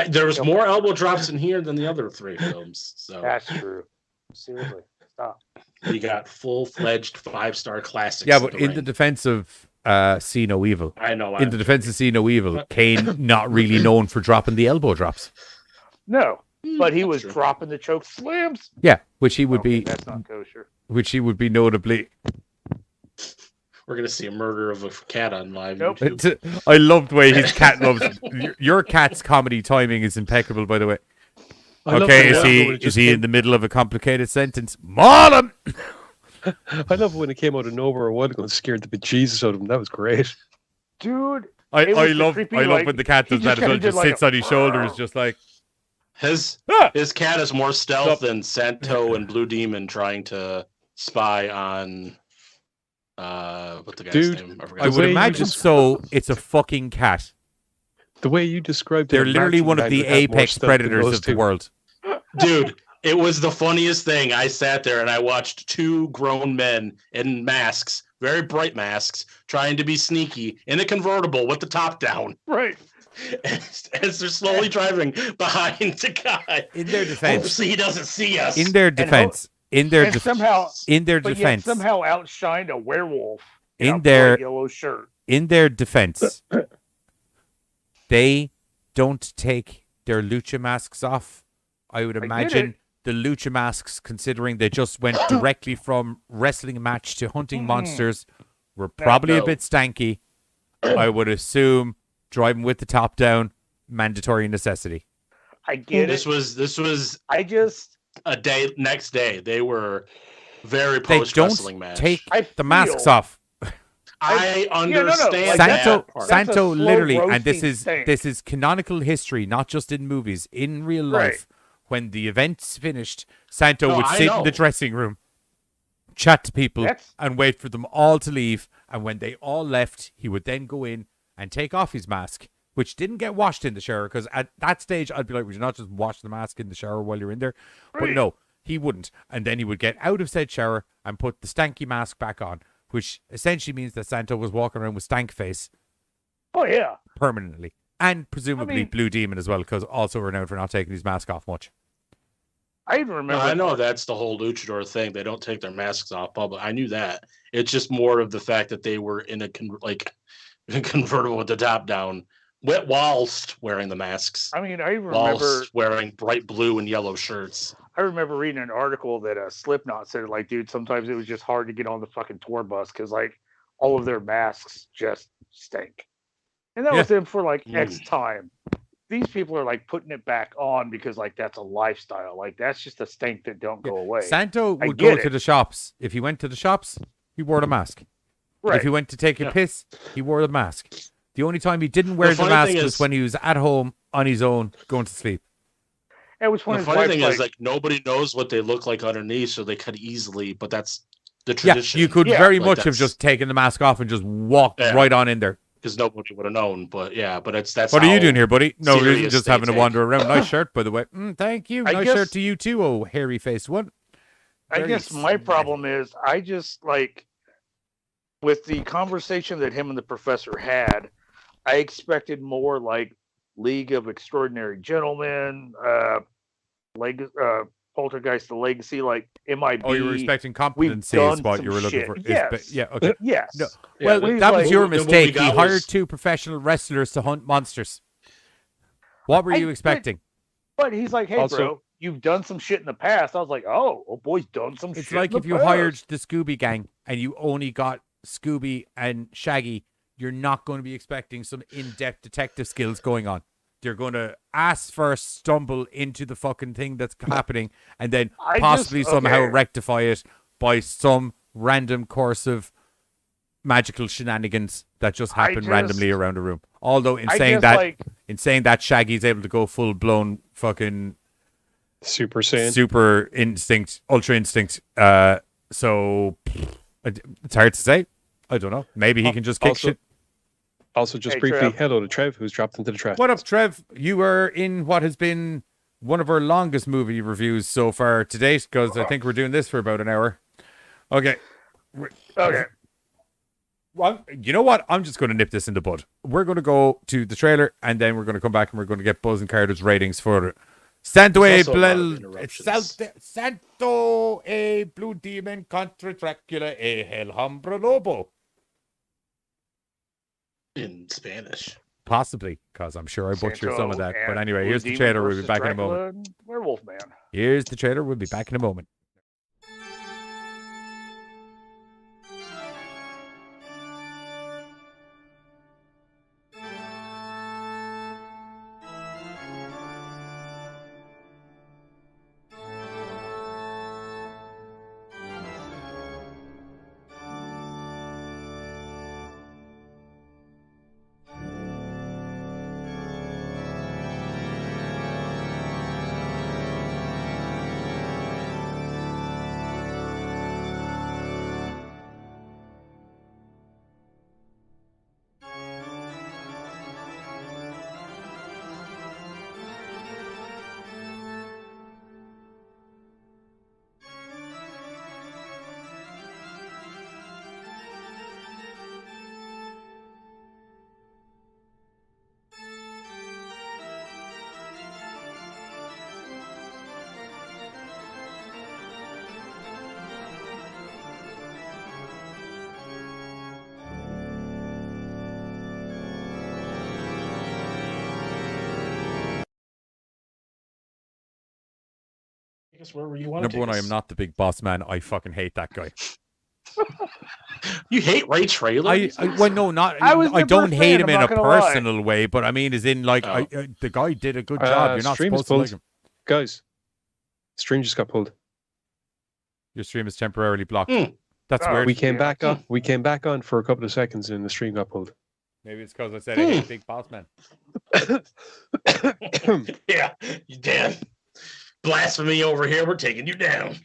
There was more elbow drops in here than the other three films. So that's true. Seriously, stop. We got full-fledged 5-star classics. Yeah, but in the defense of See No Evil, I know. In the defense of See No Evil, Kane not really known for dropping the elbow drops. No, but he was dropping the choke slams. Yeah, which he would be. That's not kosher. Which he would be notably. We're going to see a murder of a cat on live Nope. YouTube. I love the way his cat loves it. Your cat's comedy timing is impeccable, by the way. Okay, is he in the middle of a complicated sentence? Maul him! I love when it came out of nowhere a while ago and scared the bejesus out of him. That was great. Dude, I was love creepy, I love like, when the cat he does that as kinda well. did Just like sits a- on his shoulders, just like His cat is more stealth than Santo and Blue Demon trying to spy on what the guy's Dude, name? I would imagine so. It's a fucking cat. The way you described it, They're literally one of the apex predators of the world. Dude, it was the funniest thing. I sat there and I watched two grown men in masks, very bright masks, trying to be sneaky in a convertible with the top down. Right. As they're slowly driving behind the guy. In their defense. Hopefully he doesn't see us. In their defense. somehow outshined a werewolf in a bright yellow shirt. In their defense, they don't take their lucha masks off. I would imagine the lucha masks, considering they just went directly from wrestling match to hunting monsters, were probably a bit stanky. I would assume driving with the top down, mandatory necessity. I get this it. was next day. They were very post wrestling match. Take the masks off. I understand Santo literally, and this is canonical history, not just in movies, in real life. When the event's finished, Santo would sit in the dressing room, chat to people, and wait for them all to leave. And when they all left, he would then go in and take off his mask, which didn't get washed in the shower, because at that stage, I'd be like, would you not just wash the mask in the shower while you're in there? Right. But no, he wouldn't. And then he would get out of said shower and put the stanky mask back on, which essentially means that Santo was walking around with stank face. Oh, yeah. Permanently. And presumably Blue Demon as well, because also renowned for not taking his mask off much. I even remember. I know that's the whole luchador thing. They don't take their masks off public. I knew that. It's just more of the fact that they were in a convertible with the top down, whilst wearing the masks. I mean, I even remember wearing bright blue and yellow shirts. I remember reading an article that Slipknot said, like, dude, sometimes it was just hard to get on the fucking tour bus because, like, all of their masks just stink. And that was them for, like, X time. These people are, like, putting it back on because, like, that's a lifestyle. Like, that's just a stink that don't go away. Santo would go to the shops. If he went to the shops, he wore the mask. Right. If he went to take a piss, he wore the mask. The only time he didn't wear the mask was when he was at home on his own going to sleep. It was the funny thing is, like, nobody knows what they look like underneath, so they could easily, but that's the tradition. Yeah, you could very much have just taken the mask off and just walked right on in there. Because nobody would have known, but that's. What are you doing here, buddy? No, you're just having to wander around. Nice shirt, by the way. Thank you. Nice shirt to you too, oh hairy faced one. I guess my problem is I just like with the conversation that him and the professor had, I expected more like League of Extraordinary Gentlemen, Poltergeist, The Legacy, like MIB. Oh, you were expecting competency is what you were looking for. Yes. Yeah, okay. Yes. No. Well, that was your mistake. He hired two professional wrestlers to hunt monsters. What were you expecting? But he's like, hey, bro, you've done some shit in the past. I was like, oh boy's done some shit. It's like if you hired the Scooby Gang and you only got Scooby and Shaggy, you're not going to be expecting some in-depth detective skills going on. They're going to ass first stumble into the fucking thing that's happening and then possibly somehow rectify it by some random course of magical shenanigans that just happen randomly around a room. Although in saying that Shaggy's able to go full blown fucking Super Saiyan, super instinct, ultra instinct. So it's hard to say. I don't know. Maybe he can just kick shit. Also, just briefly, Trev. Hello to Trev, who's dropped into the trash. What up, Trev? You were in what has been one of our longest movie reviews so far to date, because I think we're doing this for about an hour. Okay. Well, you know what? I'm just going to nip this in the bud. We're going to go to the trailer, and then we're going to come back and we're going to get Buzz and Carter's ratings for Santo e Blue Demon contra Dracula e El Hombre Lobo. In Spanish. Possibly, because I'm sure I butchered some of that. But anyway, here's the trailer. We'll be back in a moment. Werewolf Man. Here's the trailer. We'll be back in a moment. guess wherever you want. Number one, I am not the big boss man. I fucking hate that guy. You hate Ray Traylor? Well, no, not. I don't hate him in a personal way, but I mean, as in, like, the guy did a good job. You're not supposed to like him. Guys, stream just got pulled. Your stream is temporarily blocked. That's weird. We came back on. We came back on for a couple of seconds, and the stream got pulled. Maybe it's because I said I hate big boss man. Yeah, you damn blasphemy over here. We're taking you down.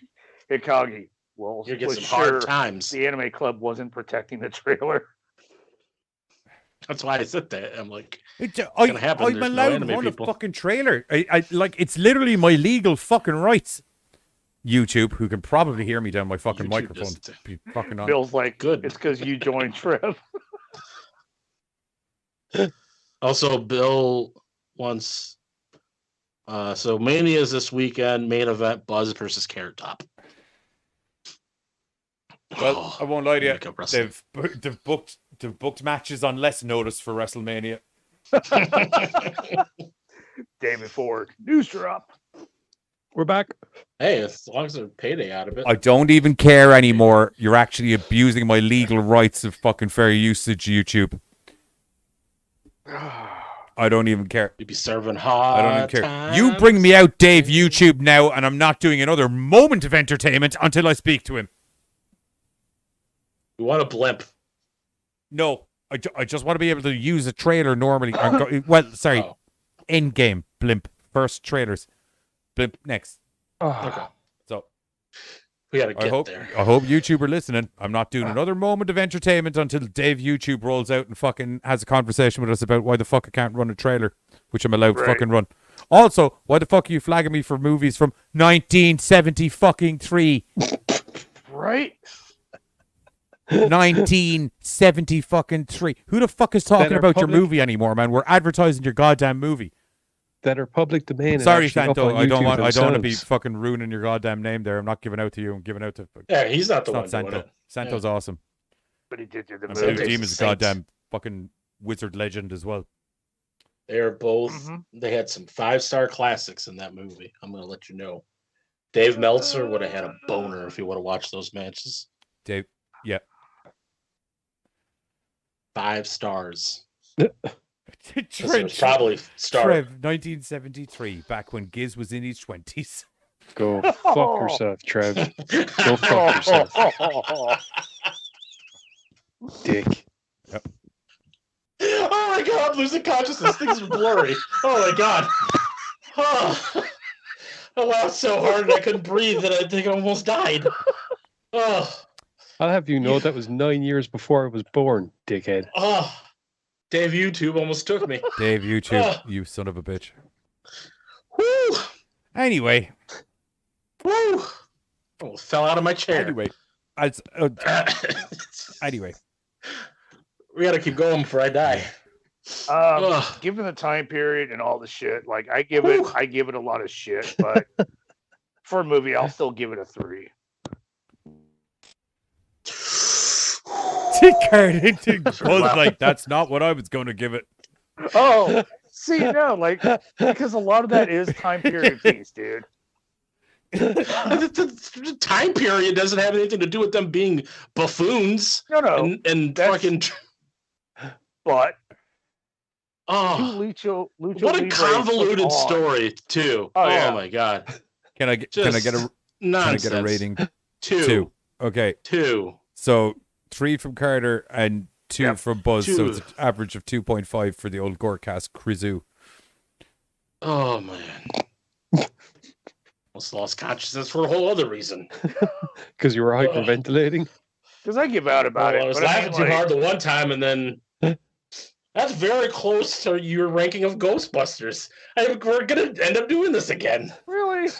Hey, Kagi. Well, you get some hard times. The anime club wasn't protecting the trailer. That's why I said that. I'm like, I'm allowed to run a fucking trailer. I like, it's literally my legal fucking rights. YouTube, who can probably hear me down my fucking microphone. Be fucking on. Bill's like, good. It's because you joined Trev. Also, Bill wants. So Mania is this weekend. Main event: Buzz versus Carrot Top. Well, I won't lie to you. They've booked matches on less notice for WrestleMania. David Ford, news drop. We're back. Hey, as long as there's payday out of it. I don't even care anymore. You're actually abusing my legal rights of fucking fair usage, YouTube. I don't even care. You'd be serving hot. I don't even care. You bring me out Dave YouTube now, and I'm not doing another moment of entertainment until I speak to him. You want a blimp? No, I just want to be able to use a trailer normally. End game blimp. First trailers. Blimp next. Okay. So we gotta get there. I hope YouTube are listening. I'm not doing another moment of entertainment until Dave YouTube rolls out and fucking has a conversation with us about why the fuck I can't run a trailer, which I'm allowed to fucking run. Also, why the fuck are you flagging me for movies from 1973? Right? 1973. Who the fuck is talking about your movie anymore, man? We're advertising your goddamn movie. That are public domain. Sorry, Santo. I don't want to be fucking ruining your goddamn name there. I'm not giving out to you. I'm giving out to. Yeah, he's not the one Santo. doing it. Santo's awesome. But he did do the movie. movie. Demon's a goddamn fucking wizard legend as well. They're both. They had some 5-star classics in that movie. I'm gonna let you know. Dave Meltzer would have had a boner if he would have watched those matches. Dave, yeah. 5 stars. Trev, probably Trev, 1973, back when Giz was in his 20s. Go fuck yourself, Trev. Go fuck yourself. Dick. Yep. Oh my god, I'm losing consciousness. Things are blurry. Oh my god. Oh. I laughed so hard I couldn't breathe that I think I almost died. Oh. I'll have you know that was 9 years before I was born, dickhead. Oh. Dave YouTube almost took me. Dave YouTube, you son of a bitch. Woo! Anyway. Woo! Almost fell out of my chair. Anyway. We gotta keep going before I die. Given the time period and all the shit, like I give it a lot of shit, but for a movie, I'll still give it a 3. Like that's not what I was going to give it. Oh, see, no, like because a lot of that is time period piece, dude. The time period doesn't have anything to do with them being buffoons. No, and fucking. But what a convoluted story too. Oh my god! Can I get a rating? 2. Okay. 2. So 3 from Carter and 2 from Buzz. 2. So it's an average of 2.5 for the old GoreCast Krizu. Oh man. Almost lost consciousness for a whole other reason. Because you were hyperventilating. Because I give out about it. I was laughing too hard the one time, and then that's very close to your ranking of Ghostbusters. We're gonna end up doing this again. Really?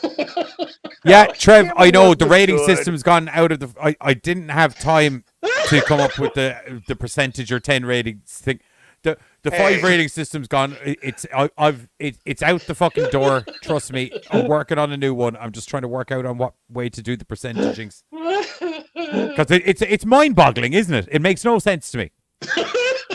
Yeah, Trev. I know the rating system's gone out of the. I didn't have time to come up with the percentage or 10 ratings thing. The 5 rating system's gone. It's out the fucking door. Trust me. I'm working on a new one. I'm just trying to work out on what way to do the percentagings. Because it's mind-boggling, isn't it? It makes no sense to me.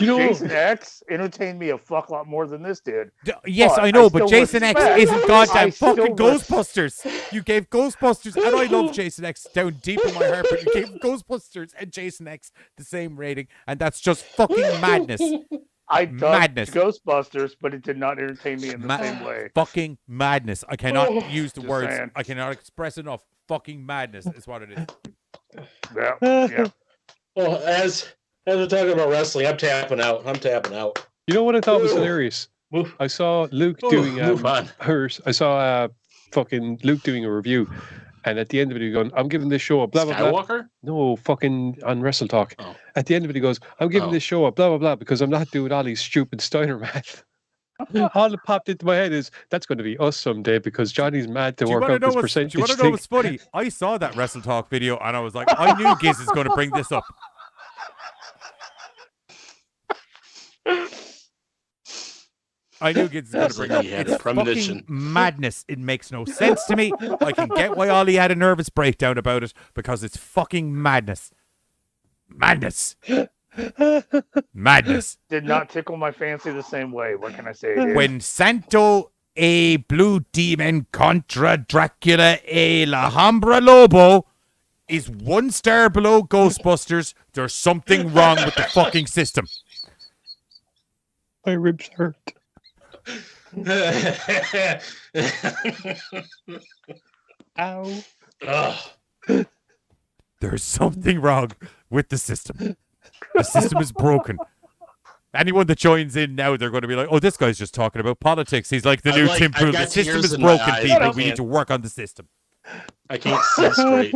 You know, Jason X entertained me a fuck lot more than this did. Yes, But I know, I but still Jason X respect- isn't goddamn I still fucking res- Ghostbusters. You gave Ghostbusters, and I love Jason X down deep in my heart, but you gave Ghostbusters and Jason X the same rating, and that's just fucking madness. I dubbed Madness. Ghostbusters, but it did not entertain me in the same way. Fucking madness. I cannot use the Just words. saying. I cannot express enough. Fucking madness is what it is. Yeah. Well, as we're talking about wrestling, I'm tapping out. You know what I thought was hilarious? Move. I saw Luke Ooh, doing move on. I saw fucking Luke doing a review, and at the end of it, he going, "I'm giving this show a blah blah blah." Skywalker? No, fucking on Wrestle Talk. Oh. At the end of it, he goes, "I'm giving this show a blah blah blah because I'm not doing Ollie's stupid Steiner math." All that popped into my head is that's going to be us someday because Johnny's mad to work out this percentage. Do you want to know what's funny? I saw that Wrestle Talk video, and I was like, I knew Giz is going to bring this up. I knew Giz is going to bring it up. He had It's a premonition. fucking madness. It makes no sense to me. I can get why Ollie had a nervous breakdown about it because it's fucking madness. Madness. Madness. Did not tickle my fancy the same way. What can I say? Dude? When Santo a Blue Demon contra Dracula a La Hambra Lobo is 1 star below Ghostbusters, there's something wrong with the fucking system. My ribs hurt. Ow. Ugh. There's something wrong with the system. The system is broken. Anyone that joins in now, they're going to be like, oh, this guy's just talking about politics. He's like the new Tim Pool. The system is broken, people. We need to work on the system. I can't see straight.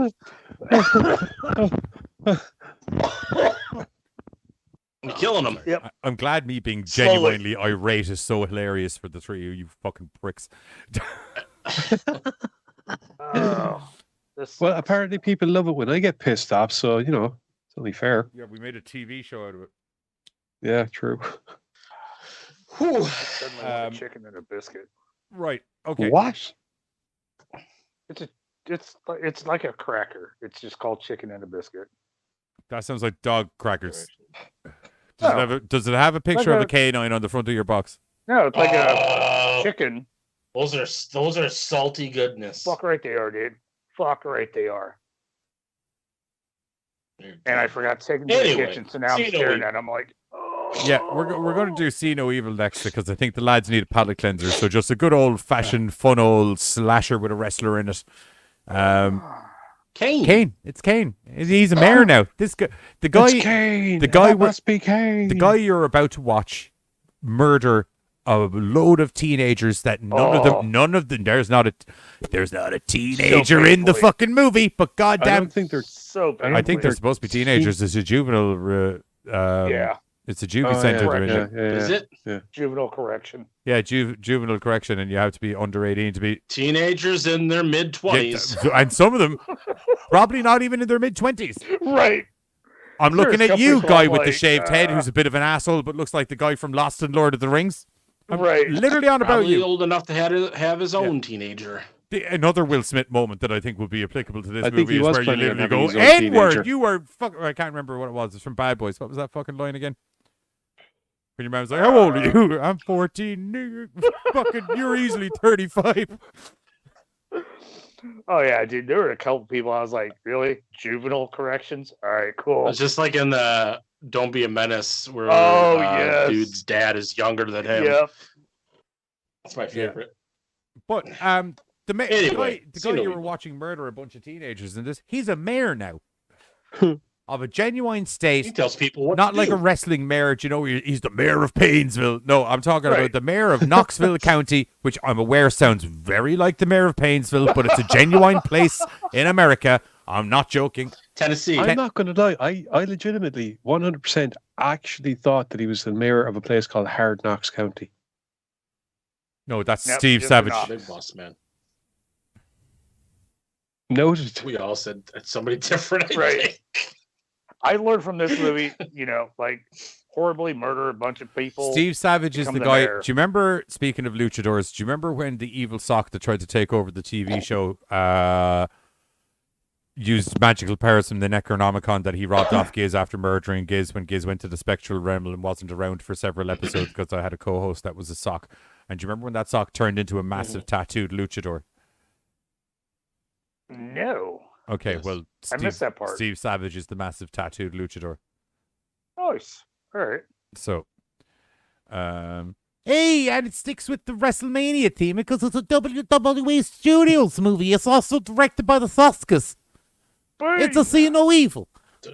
I'm killing him. Yep. I'm glad me being genuinely irate is so hilarious for the three of you fucking pricks. Well, apparently people love it when I get pissed off, so, you know, it's only fair. Yeah, we made a TV show out of it. Yeah, true. Whew. Suddenly want a chicken and a biscuit. Right. Okay. What? It's like a cracker. It's just called chicken and a biscuit. That sounds like dog crackers. Does it have a picture of a canine on the front of your box? No, it's like a chicken. Those are salty goodness. Fuck right they are, dude. Fuck right they are. And I forgot to take them to the kitchen, so now I'm staring at them like, oh. Yeah, we're going to do See No Evil next because I think the lads need a palate cleanser. So just a good old fashioned, fun old slasher with a wrestler in it. Kane. It's Kane. He's a mayor now. This guy, the guy, it's Kane. the guy, must be Kane. The guy you're about to watch murder a load of teenagers that none of them. There's not a teenager in the fucking movie, but goddamn, I don't think they're so. I think they're supposed to be teenagers. It's a juvenile. Yeah. It's a juvie center. Is it? Yeah. Juvenile correction. Yeah, juvenile correction, and you have to be under 18 to be teenagers in their mid-20s, and some of them probably not even in their mid-20s. Right. I'm looking at you, guy with the shaved head, who's a bit of an asshole, but looks like the guy from Lost and Lord of the Rings. I'm literally on about you. Old enough to have his own teenager. Another Will Smith moment that I think will be applicable to this movie is where you literally go, N-word, N-word, you were fucking... I can't remember what it was. It's from Bad Boys. What was that fucking line again? When your man was like, how old are you? I'm 14. Fucking, you're easily 35. Oh, yeah, dude. There were a couple people I was like, really? Juvenile corrections? All right, cool. It's just like in the Don't Be a Menace where dude's dad is younger than him. Yep. That's my favorite. But the guy you were watching murder a bunch of teenagers in this, he's a mayor now. Of a genuine state. He tells people what not to like do. a wrestling mayor, you know, he's the mayor of Painesville. No, I'm talking about the mayor of Knoxville County, which I'm aware sounds very like the mayor of Painesville, but it's a genuine place in America. I'm not joking. Tennessee. I'm not going to lie. I legitimately 100% actually thought that he was the mayor of a place called Hard Knocks County. No, that's Steve Savage. Big boss man. Noted. We all said it's somebody different. Right. I learned from this movie, you know, like horribly murder a bunch of people. Steve Savage is the guy. Do you remember, speaking of luchadors, do you remember when the evil sock that tried to take over the TV show used magical powers from the Necronomicon that he robbed off Giz after murdering Giz when Giz went to the spectral realm and wasn't around for several episodes because I had a co-host that was a sock. And do you remember when that sock turned into a massive tattooed luchador? No. Okay, Yes. well, I missed that part. Steve Savage is the massive tattooed luchador. Nice. All right. So, hey, and it sticks with the WrestleMania theme because it's a WWE Studios movie. It's also directed by the Soskas. It's a See No Evil.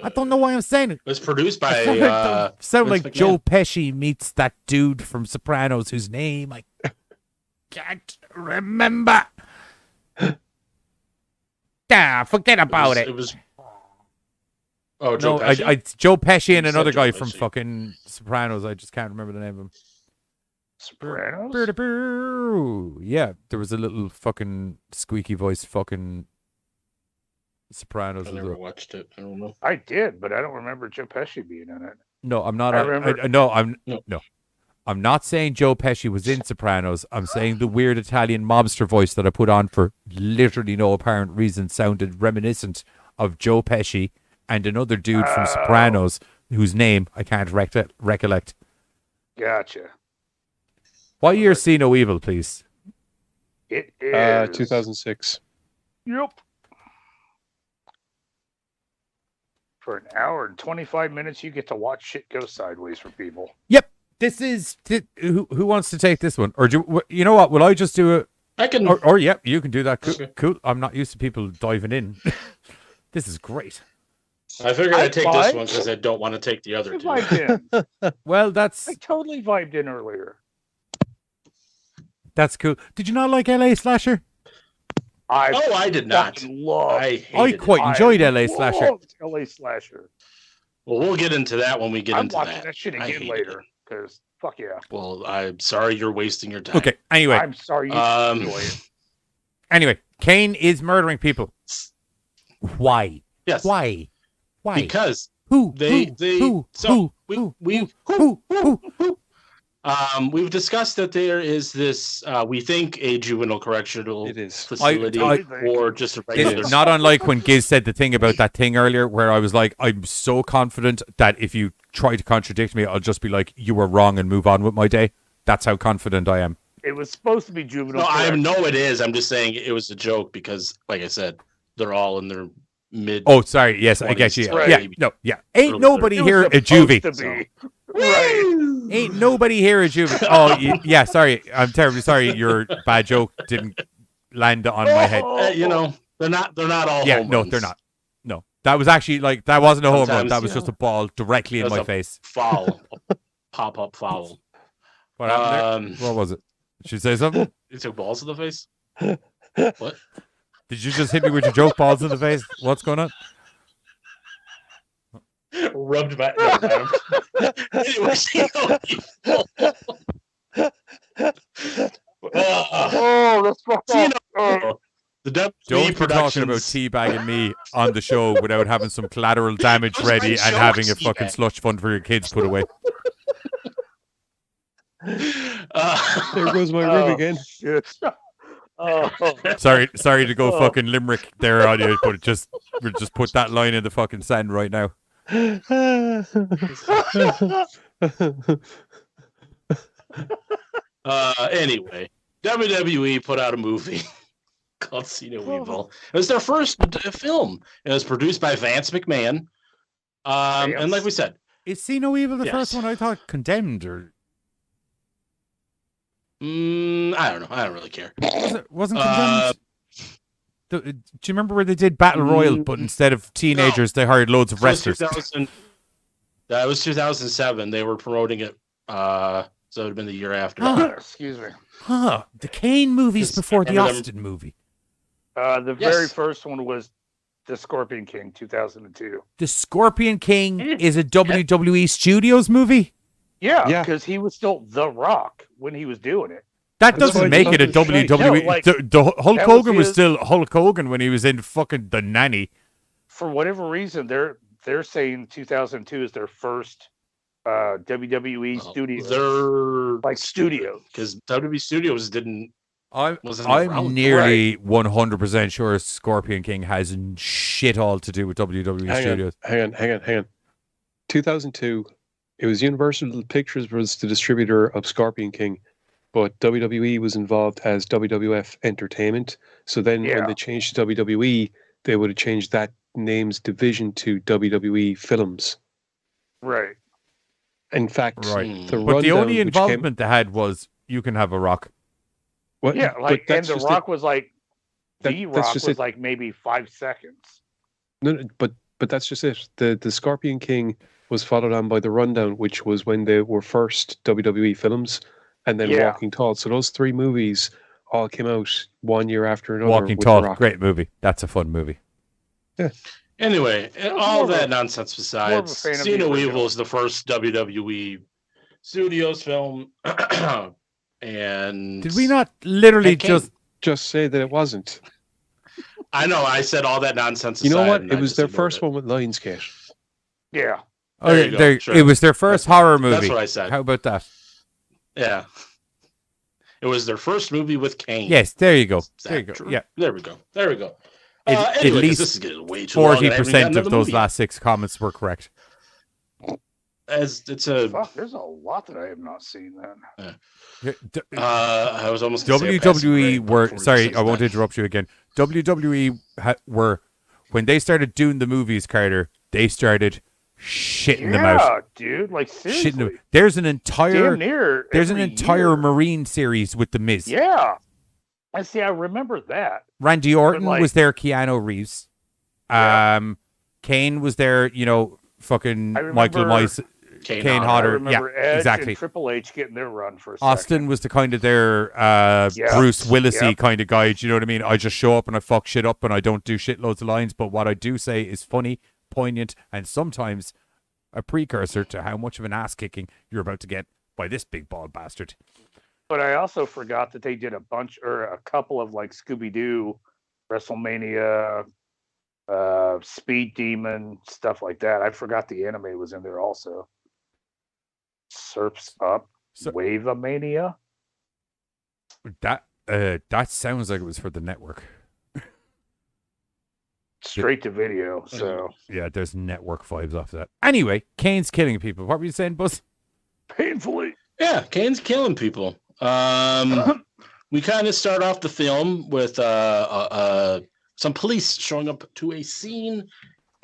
I don't know why I'm saying it. It was produced by sound Vince like McMahon. Joe Pesci meets that dude from Sopranos whose name I can't remember. Forget about it. It was. Oh, Joe No, Pesci? Joe Pesci and You another said Joe guy from Pesci. fucking Sopranos. I just can't remember the name of him. Sopranos? Yeah, there was a little fucking squeaky voice fucking Sopranos. I never watched it. I don't know. I did, but I don't remember Joe Pesci being in it. No, I'm not. I remember- No. I'm not saying Joe Pesci was in Sopranos. I'm saying the weird Italian mobster voice that I put on for literally no apparent reason sounded reminiscent of Joe Pesci and another dude from Sopranos whose name I can't recollect. Gotcha. What year See No Evil, please? It is 2006. Yep. For an hour and 25 minutes, you get to watch shit go sideways for people. Yep. This is who wants to take this one, or you know what? Will I just do it? I can. Or yep, you can do that. Cool. Okay. Cool. I'm not used to people diving in. This is great. I figured I'd take this vibed. one because I don't want to take the other I two. vibed in. Well, that's I totally vibed in earlier. cool. Did you not like LA Slasher? I did not. Love. I I quite enjoyed LA Slasher. LA Slasher. Well, we'll get into that when we get I'm into watching that. that shit I again hated later it. because fuck yeah. Well, I'm sorry you're wasting your time. Okay. Anyway, I'm sorry you enjoy it. anyway, Kane is murdering people. Why? Yes. Why? Because Who? we've discussed that there is this we think a juvenile correctional It is. facility or just a regular. It's not unlike when Giz said the thing about that thing earlier where I was like, I'm so confident that if you try to contradict me, I'll just be like, you were wrong and move on with my day. That's how confident I am. It was supposed to be juvenile. No, I correction. know it is. I'm just saying it was a joke because, like I said, they're all in their mid. Oh, sorry. Yes, I get you. 20s, Yeah, right. no, yeah. Ain't Early nobody 30s. here It a was juvie. supposed to be. Right. Ain't nobody here a juvie. Oh, yeah, sorry. I'm terribly sorry your bad joke didn't land on my head. You know, they're not all. Yeah, home no, runs. they're not. No, that was actually like, that wasn't a home run. Sometimes, That was you just know, a ball directly in That's my a face. Foul, pop up foul. What happened there? What was it? Did you say something? You took balls to the face. What? Did you just hit me with your joke balls in the face? What's going on? Rubbed my. Anyway, Oh, that's fucked up. the WWE Don't be talking Productions- about teabagging me on the show without having some collateral damage Those are ready great and having a jokes, fucking teabag. slush fund for your kids put away. There goes my rib again. Shit. Oh, Sorry to go fucking limerick there on you, but we'll just put that line in the fucking sand right now. Anyway, WWE put out a movie called See No Evil. It was their first film. It was produced by Vance McMahon. And like we said, Is See No Evil the Yes. first one? I thought Condemned or I don't know. I don't really care. wasn't Condemned. Do you remember where they did Battle Royal, but instead of teenagers, they hired loads of wrestlers? That was 2007. They were promoting it. So it would have been the year after. excuse me. Huh? The Kane movie's Just before the one of them- Austin movie. The Yes. very first one was The Scorpion King, 2002. The Scorpion King is a WWE Studios movie. Yeah, Yeah. because he was still The Rock when he was doing it. That That's doesn't why make I it a love the shite. WWE. No, like, the Hulk that Hogan was was his- still Hulk Hogan when he was in fucking The Nanny. For whatever reason, they're saying 2002 is their first WWE studio. They're Like studios. because WWE Studios didn't Wasn't around. I'm nearly 100% sure Scorpion King has shit all to do with WWE Studios. Hang on. 2002, it was Universal Pictures was the distributor of Scorpion King, but WWE was involved as WWF Entertainment. So then when they changed to WWE, they would have changed that name's division to WWE Films. Right. In fact, but the only involvement they had was You Can Have a Rock. What? Yeah, like, and The Rock was like, D-Rock was like maybe 5 seconds. No, but that's just it. The Scorpion King was followed on by The Rundown, which was when they were first WWE Films, and then Walking Tall. So those 3 movies all came out 1 year after another. Walking Tall, great movie. That's a fun movie. Yeah. Anyway, all that nonsense besides, Cena Evil is the first WWE Studios film. And did we not literally just say that it wasn't? I know. I said all that nonsense. You know what? It was their first one with Lionsgate. Yeah. It was their first horror movie. That's what I said. How about that? Yeah. It was their first movie with Kane. Yes, there you go. There you go. True? Yeah. There we go. Anyway, at least this is getting way too 40% of those last 6 comments were correct. As it's a there's a lot that I have not seen then. I was almost WWE were sorry, I won't interrupt you again. WWE were when they started doing the movies, Carter. They started shitting them out. Yeah, dude, like seriously. There's an entire year. Marine series with the Miz. Yeah, I see. I remember that. Randy Orton was there. Keanu Reeves. Kane was there. You know, fucking Michael Myers. Kane Hodder, Edge exactly. And Triple H getting their run for a Austin second. was the kind of their Bruce Willisy kind of guy. Do you know what I mean? I just show up and I fuck shit up and I don't do shitloads of lines, but what I do say is funny, poignant, and sometimes a precursor to how much of an ass kicking you're about to get by this big bald bastard. But I also forgot that they did a couple of like Scooby-Doo, WrestleMania, Speed Demon, stuff like that. I forgot the anime was in there also. Surfs Up, Wave-a-Mania. That sounds like it was for the network. Straight to video, so. Yeah, there's network vibes off that. Anyway, Kane's killing people. What were you saying, Buzz? Painfully. Yeah, Kane's killing people. We kind of start off the film with some police showing up to a scene,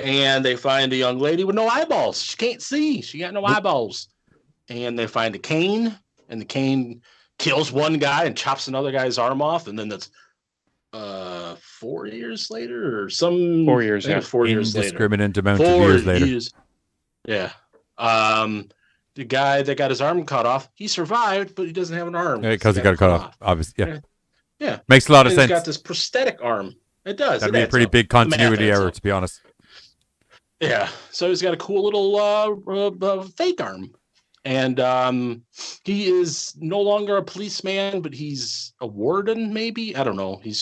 and they find a young lady with no eyeballs. She can't see. She got no eyeballs. And they find a cane, and the cane kills one guy and chops another guy's arm off. And then that's 4 years later or some 4 years, 4 years later. Indiscriminate amount of years later. Yeah. The guy that got his arm cut off, he survived, but he doesn't have an arm. Because he got it cut off, obviously. Yeah. Makes a lot of sense. He's got this prosthetic arm. It does. That'd be a pretty big continuity error, to be honest. Yeah. So he's got a cool little fake arm. And he is no longer a policeman, but he's a warden, maybe? I don't know. I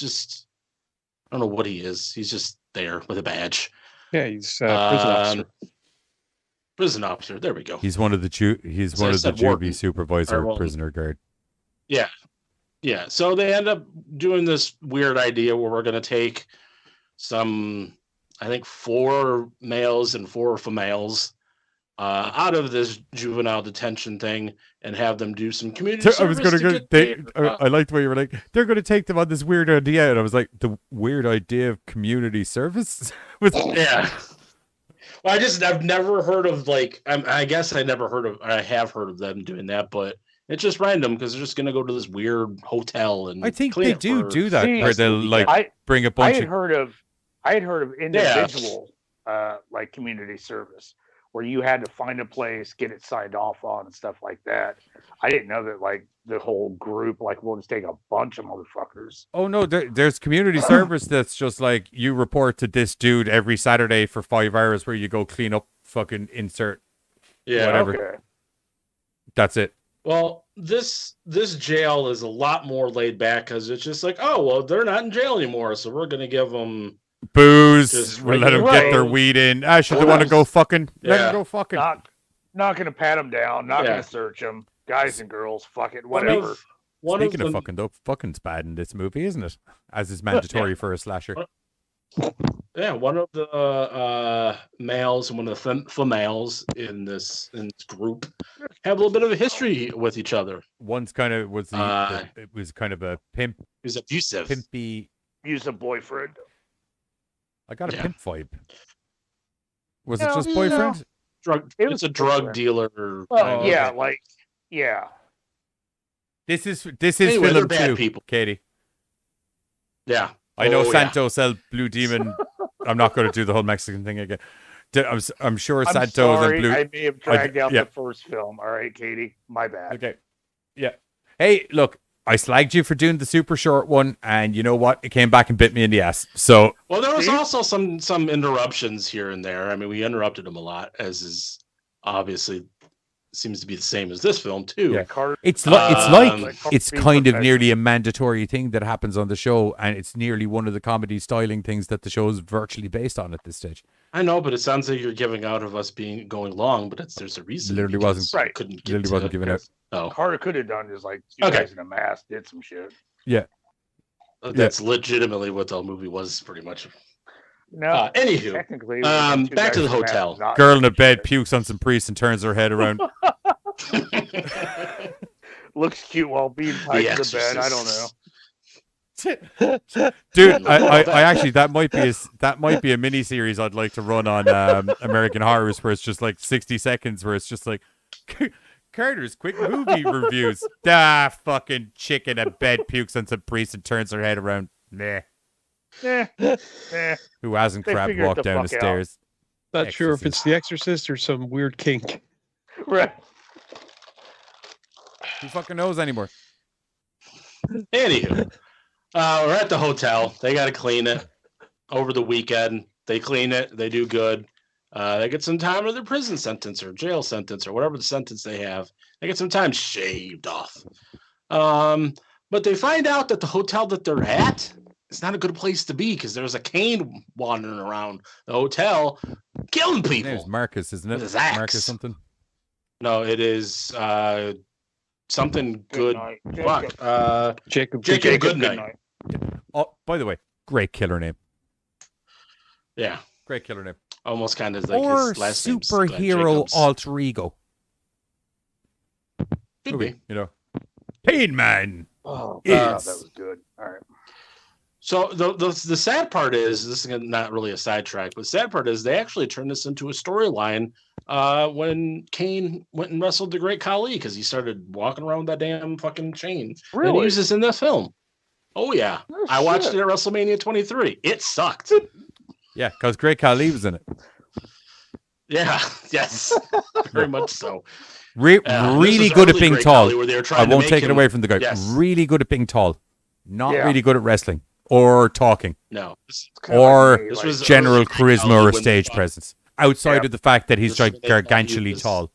don't know what he is. He's just there with a badge. Yeah, he's prison officer. Prison officer. There we go. He's one of the juvie supervisor prisoner guard. Yeah. Yeah. So they end up doing this weird idea where we're going to take some, I think, 4 males and 4 females out of this juvenile detention thing and have them do some community service. I liked the way you were like, they're going to take them on this weird idea. And I was like, the weird idea of community service? Yeah. Well, I've never heard of I have heard of them doing that, but it's just random because they're just going to go to this weird hotel and I think they do that where they'll bring a bunch I had heard of individual like community service where you had to find a place, get it signed off on and stuff like that. I didn't know that like the whole group we'll just take a bunch of motherfuckers. Oh no, there's community service that's just like you report to this dude every Saturday for 5 hours where you go clean up fucking insert. Yeah, whatever. Okay. That's it. Well, this jail is a lot more laid back because it's just like, oh well, they're not in jail anymore, so we're gonna give them booze. We'll let them get their weed in. Should they want to go fucking? Let them go fucking. Not gonna pat them down. Not gonna search them. Guys and girls, fuck it, whatever. Speaking of fucking, though, fucking's bad in this movie, isn't it? As is mandatory for a slasher. Yeah, one of the males and one of the females in this group have a little bit of a history with each other. One's kind of it was kind of a pimp. He was abusive. Pimpy. Abusive boyfriend. I got a pimp vibe. Was it just boyfriend? It's a drug dealer. Yeah. This is anyway, film bad 2, people. Katie. Yeah. I know Santos El Blue Demon. I'm not going to do the whole Mexican thing again. I'm sure Santos sorry, and Blue. I may have dragged out the first film. All right, Katie. My bad. Okay. Yeah. Hey, look, I slagged you for doing the super short one, and you know what? It came back and bit me in the ass. So. Well, there was also some interruptions here and there. I mean, we interrupted him a lot, as is obviously seems to be the same as this film too. Yeah. It's kind of nearly a mandatory thing that happens on the show, and it's nearly one of the comedy styling things that the show is virtually based on at this stage. I know, but it sounds like you're giving out of us going long, but there's a reason. Literally wasn't right. Couldn't literally wasn't giving out. Oh, Carter could have done is like two guys in a mask did some shit. Yeah, that's legitimately what the movie was, pretty much. No, anywho, technically, back to the hotel. Girl in a bed pukes on some priest and turns her head around. Looks cute while being tied to the bed. I don't know. Dude, I actually that might be a mini series I'd like to run on American Horrors, where it's just like 60 seconds, where it's just like Carter's quick movie reviews. Fucking chick in a bed pukes on some priest and turns her head around. Nah. Who hasn't crab walked down the stairs? Not sure if it's The Exorcist or some weird kink. Right. Who fucking knows anymore? Anywho, we're at the hotel. They got to clean it over the weekend. They clean it. They do good. They get some time of their prison sentence or jail sentence or whatever the sentence they have. They get some time shaved off. But they find out that the hotel that they're at, it's not a good place to be because there's a Kane wandering around the hotel, killing people. His name's Marcus, isn't it? With his axe. Marcus something. No, it is something good. Jacob Goodnight. Oh, by the way, great killer name. Yeah, great killer name. Almost kind of like or his last name. Superhero alter ego. Could be. You know, Pain Man. Oh, God, that was good. All right. So the sad part is, this is not really a sidetrack, but the sad part is they actually turned this into a storyline when Kane went and wrestled the Great Khali because he started walking around with that damn fucking chain. Really? And he uses in that film. Oh, yeah. Oh, I watched it at WrestleMania 23. It sucked. Yeah, because Great Khali was in it. Yeah, yes. Very much so. Really good at being tall. I won't take it away from the guy. Yes. Really good at being tall. Not really good at wrestling. Or talking. No. Or This general Great charisma Khali or when stage presence. Outside of the fact that he's gargantually tall.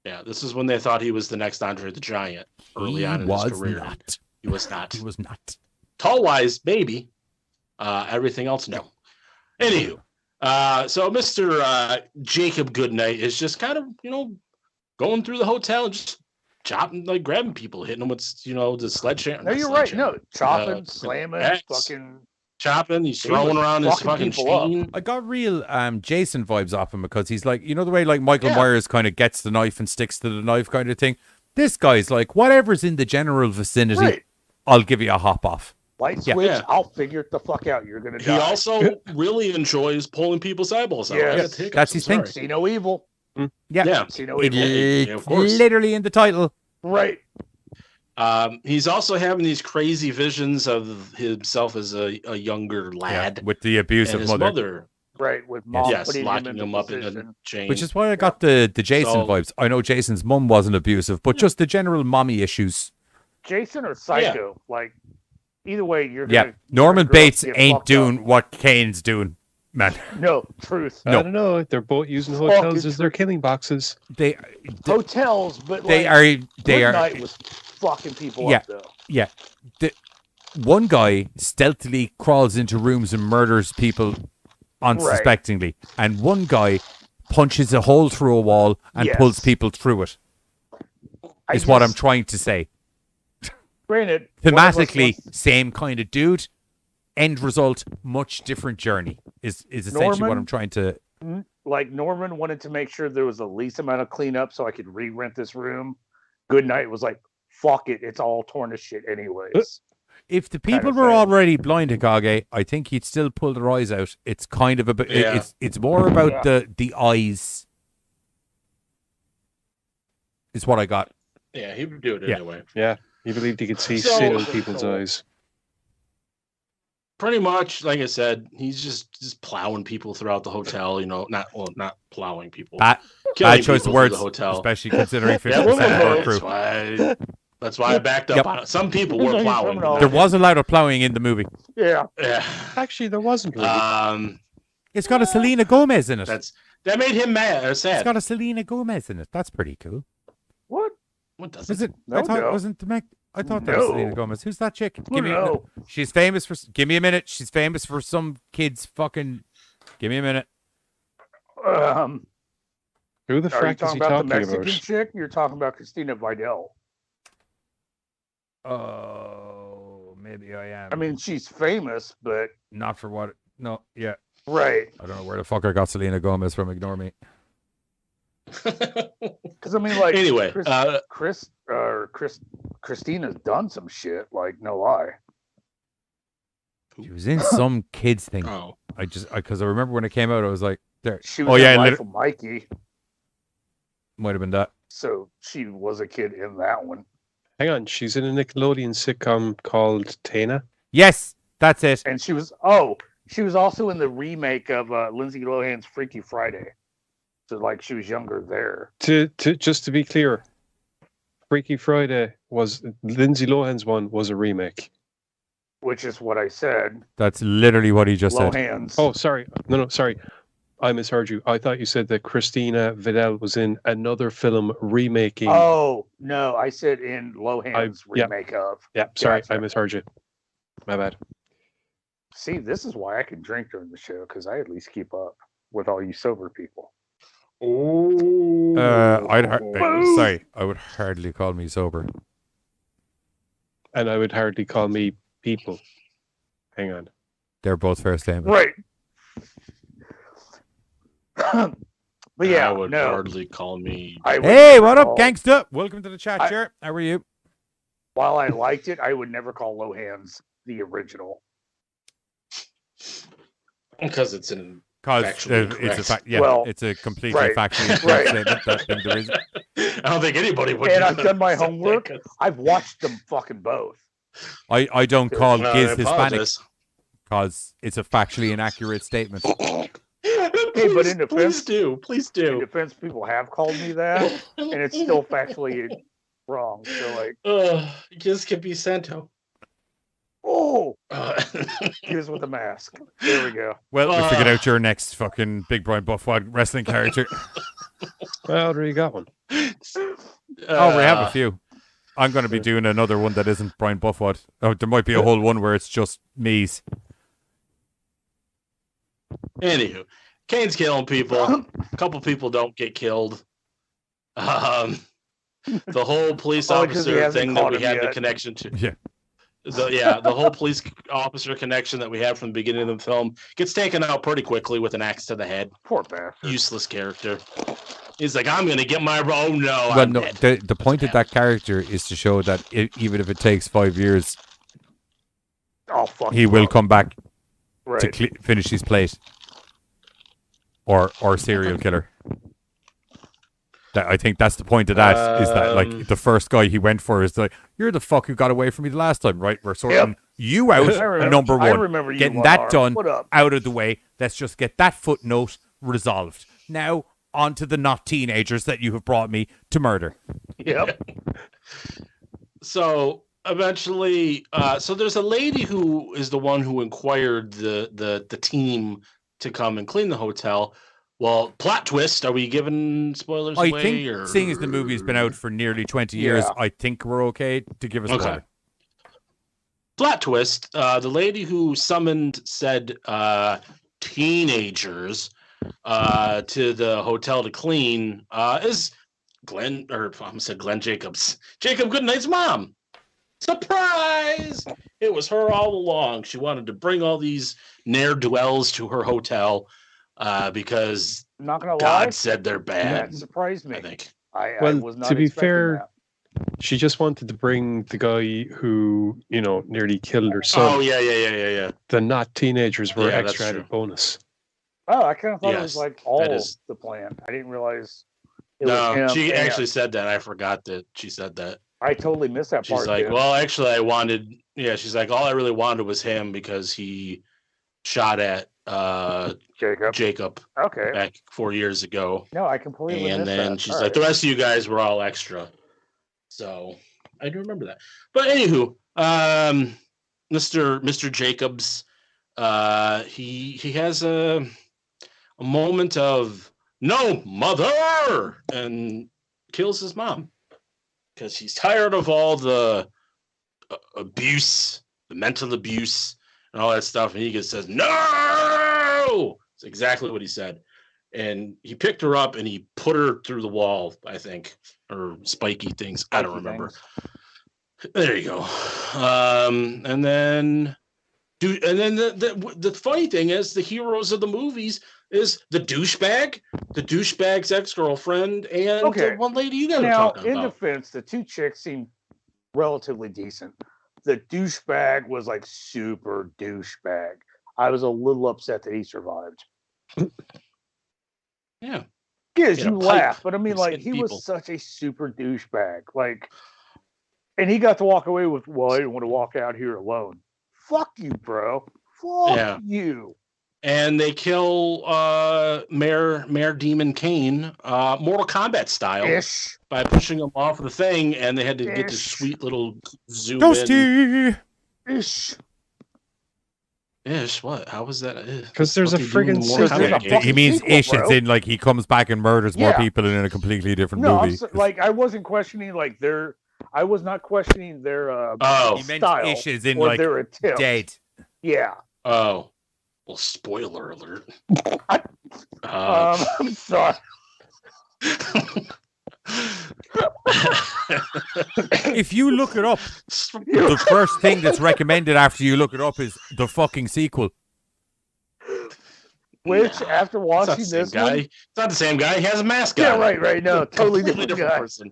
Yeah, this is when they thought he was the next Andre the Giant early on in his career. Not. He was not. He was not. Tall-wise, maybe. Everything else, no. Anywho, so Mr. Jacob Goodnight is just kind of, going through the hotel and just chopping, like grabbing people, hitting them with, the sledgehammer. No, you're right. No, chopping, slamming, fucking chopping. He's throwing around his fucking chain. I got real Jason vibes off him because he's like, the way like Michael Myers kind of gets the knife and sticks to the knife kind of thing. This guy's like, whatever's in the general vicinity, I'll give you a hop off. Light switch, I'll figure it the fuck out. You're gonna die. He also really enjoys pulling people's eyeballs out. Yes. That's his thing. See no evil. Yeah. See no evil. Of course. Literally in the title. Right. He's also having these crazy visions of himself as a younger lad with the abusive and his mother. Right, with mom locking him up in a chain. Which is why I got the Jason vibes. I know Jason's mum wasn't abusive, but just the general mommy issues. Jason or Psycho, like either way, you're gonna. Norman Bates ain't doing what Kane's doing, man. No, truth. I don't know. They're both using hotels as their killing boxes. Hotels, but they Goodnight was fucking people up though. Yeah, one guy stealthily crawls into rooms and murders people unsuspectingly, and one guy punches a hole through a wall and pulls people through it. Is what I'm trying to say. Granted, one of us thematically, wants- same kind of dude. End result, much different journey is essentially what Norman? I'm trying to. like Norman wanted to make sure there was the least amount of cleanup so I could re-rent this room. Goodnight was like, fuck it, it's all torn to shit anyways. If the kind people of were thing. already blind to Kage, I think he'd still pull their eyes out. It's kind of a bit. Yeah. It's more about the eyes. Is what I got. Yeah, he would do it Yeah. anyway. Yeah, he believed he could see So- sin in people's eyes. Pretty much, like I said, he's just plowing people throughout the hotel. You know, not plowing people. Bad killing choice of people through words, the hotel. especially considering 50% Yeah, of our that's crew. That's why I backed up Yep. on it. Some people were plowing. There was a lot of plowing in the movie. Yeah. Yeah. Actually, there wasn't really. It's got a Selena Gomez in it. That made him mad or sad. It's got a Selena Gomez in it. That's pretty cool. What? What does Is it? No, I thought no. it wasn't the Mac. I thought that was No. Selena Gomez. Who's that chick? Give me. No. She's famous for. Give me a minute. She's famous for some kids fucking. Give me a minute. Who the Are you frack is talking he about the talking Mexican about? chick? You're talking about Christina Vidal. Oh, maybe I am. I mean, she's famous, but not for what. No, yeah. right. I don't know where the fuck I got Selena Gomez from. Ignore me. Because I mean, like, Anyway, Christina's done some shit. Like, no lie. She was in some kids thing. Oh. Because I remember when it came out, I was like, there. She was in Life of Mikey, might have been that. so she was a kid in that one. Hang on, she's in a Nickelodeon sitcom called Tana. Yes, that's it. And she was also in the remake of Lindsay Lohan's Freaky Friday. So like she was younger there. To just to be clear, Freaky Friday was Lindsay Lohan's one was a remake. Which is what I said. That's literally what he just said. Lohan's. Oh, sorry. No, sorry. I misheard you. I thought you said that Christina Vidal was in another film remaking. Oh no, I said in Lohan's yeah. remake of. Yeah, sorry, Gotcha. I misheard you. My bad. See, this is why I can drink during the show because I at least keep up with all you sober people. Oh. Sorry, I would hardly call me sober. And I would hardly call me people. Hang on. They're both fair statements. Right. But yeah, I would no. hardly call me. Hey, what up, gangsta? Welcome to the chat, chair. How are you? While I liked it, I would never call Lohan's the original. Because it's an Because factually it's a correct. fact. Yeah, Well, it's a completely right, factually correct right. statement. That's been the reason. I don't think anybody would. And I've done my accept that homework. 'cause- I've watched them fucking both. I don't call No, Giz I Hispanic apologize. because it's a factually inaccurate statement. Hey, but in defense, please in do. defense, people have called me that, and it's still factually wrong. So like, Giz can be Santo. oh, Uh, here's with the mask. There we go. Well, we figured out your next fucking big Brian Buffwad wrestling character. Well, I already got one. Oh, we have a few. I'm going to be doing another one that isn't Brian Buffwad. Oh, there might be a whole one where it's just me's. Anywho, Kane's killing people. A couple people don't get killed. The whole police Only 'cause he officer hasn't thing that caught we him had the yet. connection to. Yeah. The whole police officer connection that we had from the beginning of the film gets taken out pretty quickly with an axe to the head. Poor bastard. Useless character. He's like, I'm gonna get my. Oh no! Well, I'm no, dead. the point of that character is to show that even if it takes 5 years, Oh fuck. he will come back Right. to finish his plate. Or serial killer. I think that's the point of that, is that like the first guy he went for is like, you're the fuck who got away from me the last time, right? We're sorting you out, I remember- number I one. remember you, Getting that Lamar. done, What up? out of the way. Let's just get that footnote resolved. Now, on to the not teenagers that you have brought me to murder. Yep. So eventually, so there's a lady who is the one who inquired the team to come and clean the hotel. Well, plot twist. Are we giving spoilers I away? think, Or... seeing as the movie's been out for nearly 20 years, Yeah. I think we're okay to give a spoiler. Okay. Plot twist. The lady who summoned said teenagers to the hotel to clean is Glenn, or I almost said Glenn Jacobs. Jacob Goodnight's mom. Surprise! It was her all along. She wanted to bring all these ne'er-do-wells to her hotel because I'm not gonna God lie, said they're bad. that surprised me. I think. I Well, was not to be expecting fair, that. she just wanted to bring the guy who, nearly killed her son. Oh, yeah. The not teenagers were Yeah, that's extra added true. bonus. Oh, I kind of thought it Yes, was like that all is- the plan. I didn't realize it was No, him. she and actually said that. I forgot that she said that. I totally missed that part. She's like, dude. well, actually, I wanted. Yeah, she's like, all I really wanted was him because he shot at Jacob Okay. back 4 years ago. No, I completely And missed then that. she's All like, right. the rest of you guys were all extra. So I do remember that. But anywho, Mr. Jacobs, he has a moment of no mother and kills his mom because he's tired of all the abuse, the mental abuse, and all that stuff. And he just says, "No!" It's exactly what he said. And he picked her up and he put her through the wall, I think, or spiky things. I don't remember. There you go. And then, the funny thing is, the heroes of the movies is the douchebag's ex-girlfriend, and the one lady you guys were Now, talking in about. defense, the two chicks seem relatively decent. The douchebag was like super douchebag. I was a little upset that he survived. Yeah. Yes, He had you a pipe. laugh, but I mean, He's like, hitting he people. was such a super douchebag. Like, and he got to walk away with, well, I didn't want to walk out here alone. Fuck you, bro. Fuck Yeah. you. And they kill Mayor Demon Kane, Mortal Kombat style, Ish. by pushing him off the thing, and they had to get this Ish. sweet little zoom in. Toasty! Ish. Ish, what? How was that? Because there's a friggin' Because there's a fucking He means sequel, ish, bro. as in like he comes back and murders more Yeah. people in a completely different No, movie. like, I wasn't questioning, like, I was not questioning their He meant style ish as in or like their attempt. dead. Yeah. Oh. Well, spoiler alert. I'm sorry. If you look it up, the first thing that's recommended after you look it up is the fucking sequel. Which, after It's not watching the same this guy. one, It's not the same guy. He has a mask yeah, on. right. No, totally Completely different guy. person.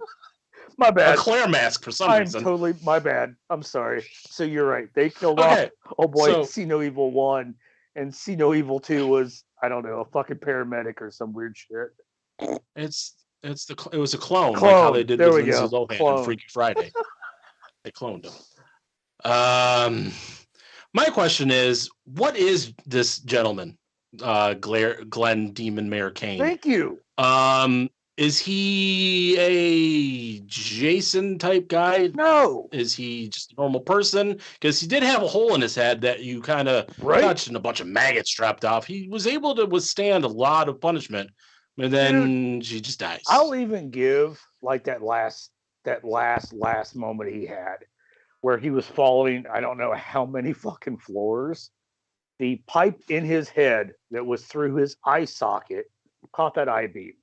My A bad. Claire mask for some I'm reason. totally my bad. I'm sorry. So you're right. They killed Okay, off. Oh boy, so- See No Evil 1 and See No Evil 2 was, I don't know, a fucking paramedic or some weird shit. It was a clone, like Clone. how they did There with we Lindsay go. Lohan Clone. on Freaky Friday. They cloned him. My question is, what is this gentleman, Glenn Demon Mayor Kane? Thank you. Is he a Jason type guy? No. Is he just a normal person? Because he did have a hole in his head that you kind of Right. touched and a bunch of maggots dropped off. He was able to withstand a lot of punishment, and then she just dies. I'll even give like that last moment he had where he was falling, I don't know how many fucking floors. The pipe in his head that was through his eye socket caught that eye beam.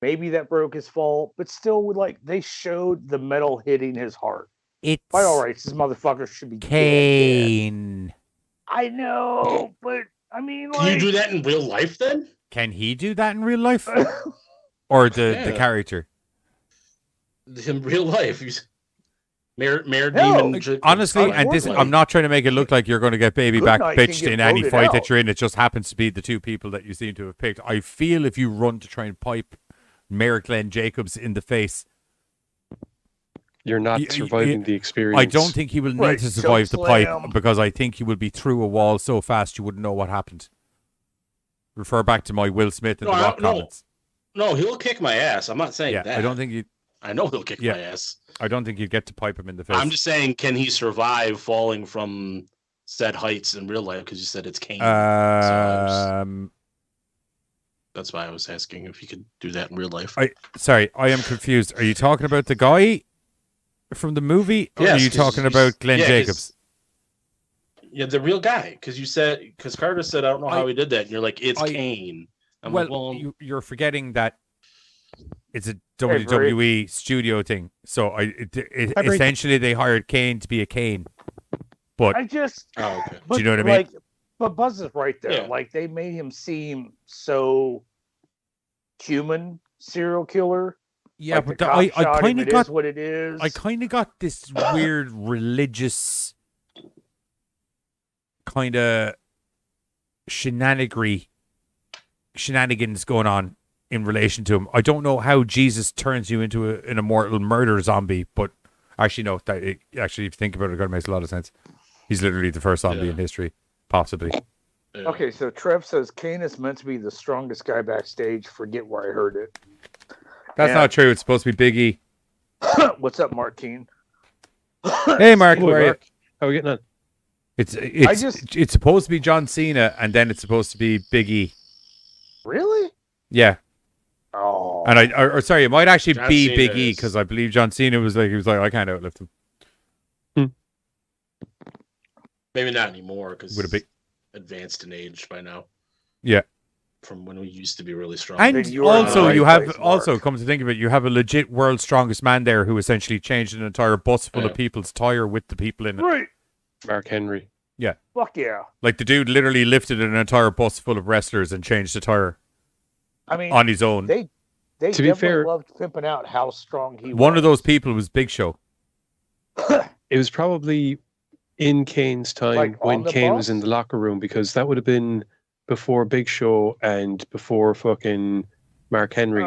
Maybe that broke his fall, but still, like, they showed the metal hitting his heart. It's By all rights, this motherfucker should be dead. Kane. I know, but I mean, Can you like, do that in real life then? Can he do that in real life? Or the Yeah. character? In real life, he's Mayor No, Demon. Honestly, and this, I'm not trying to make it look like you're going to get baby Good back Night can bitched get in any voted fight out. that you're in. It just happens to be the two people that you seem to have picked. I feel if you run to try and pipe Mayor Glenn Jacobs in the face, You're not You- surviving the experience. I don't think he will need Right, to survive the chokeslam. pipe because I think he will be through a wall so fast you wouldn't know what happened. Refer back to my Will Smith and No, the Rock no. comments. No, he'll kick my ass. I'm not saying Yeah, that. I don't think you. I know he'll kick Yeah. my ass. I don't think you'd get to pipe him in the face. I'm just saying, can he survive falling from said heights in real life? Because you said it's Kane. That's why I was asking if he could do that in real life. Sorry, I am confused. Are you talking about the guy from the movie, or Yes, are you 'cause talking you- about Glenn yeah, 'cause- Jacobs? Yeah, the real guy. Because you said, because Carter said, I don't know how he did that. And you're like, it's I- Kane. I'm Well, like, well, you're forgetting that It's a agree. WWE studio thing. So essentially they hired Kane to be a Kane. But I just. Oh, okay. But, do you know what I mean? But Buzz is right there. Yeah. Like they made him seem so human, serial killer. yeah, Like, but the cop I shot him, kind of it got is what it is. I kind of got this weird religious kind of shenanigans going on in relation to him. I don't know how Jesus turns you into an immortal murder zombie, but actually, no. Actually, if you think about it, it makes a lot of sense. He's literally the first zombie in history, possibly. Yeah. Okay, so Trev says Kane is meant to be the strongest guy backstage. Forget where I heard it. That's not true. It's supposed to be Big E. What's up, Mark Keane? Hey, Mark, Hey, where are you? Mark. How are we getting on? It's supposed to be John Cena, and then it's supposed to be Big E. Really? Yeah. Oh. And sorry, it might actually John be Cena Big E is- because I believe John Cena was like I can't outlift him. Maybe not anymore because With a big- advanced in age by now. Yeah. From when we used to be really strong. And Then you are also, in the you right have place, also Mark. come to think of it, you have a legit world's strongest man there who essentially changed an entire bus full of Yeah. people's tire with the people in it. Right. Mark Henry. Fuck yeah. Like the dude literally lifted an entire bus full of wrestlers and changed the tire I mean, on his own. they To be definitely fair- loved pimping out how strong he was. One of those people was Big Show. It was probably in Kane's time Like, when on the Kane was bus? in the locker room because that would have been before Big Show and before fucking Mark Henry.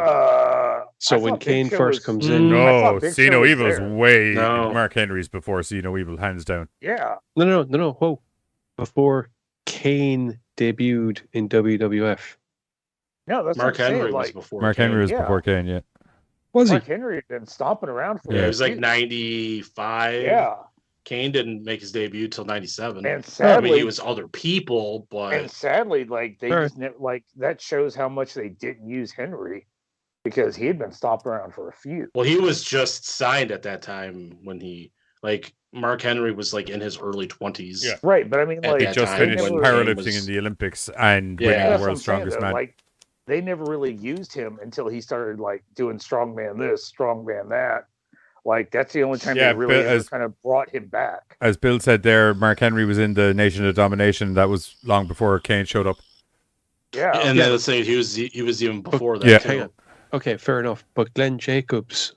So I when thought Big Kane Show first was- comes I in, thought Big Show was Evil's there. way No. Mark Henry's before See No Evil, hands down. Yeah. no, whoa, before Kane debuted in WWF, No, that's Mark what I'm saying. Henry was Like, before. Mark Kane. Henry was Yeah. before Kane, yeah. was he? Mark Henry had been stomping around for Yeah, a it was like few- 95. Yeah. Kane didn't make his debut till 97. And I mean, sadly, he was other people, but like they Sure. just like that shows how much they didn't use Henry because he had been stomping around for a few. well, he was just signed at that time when he like Mark Henry was like in his early 20s. Yeah. Right, but I mean, At like He that just time finished when powerlifting Kane was- in the Olympics and Yeah. winning that's the what I'm world's saying, strongest though, man. like they never really used him until he started like doing strongman this, strongman that. Like that's the only time Yeah, they really but ever as- kind of brought him back. As Bill said there, Mark Henry was in the Nation of Domination. That was long before Kane showed up. Yeah. And Yeah. then let's say he was even before that. Yeah. too. Hang on. Okay, fair enough. But Glenn Jacobs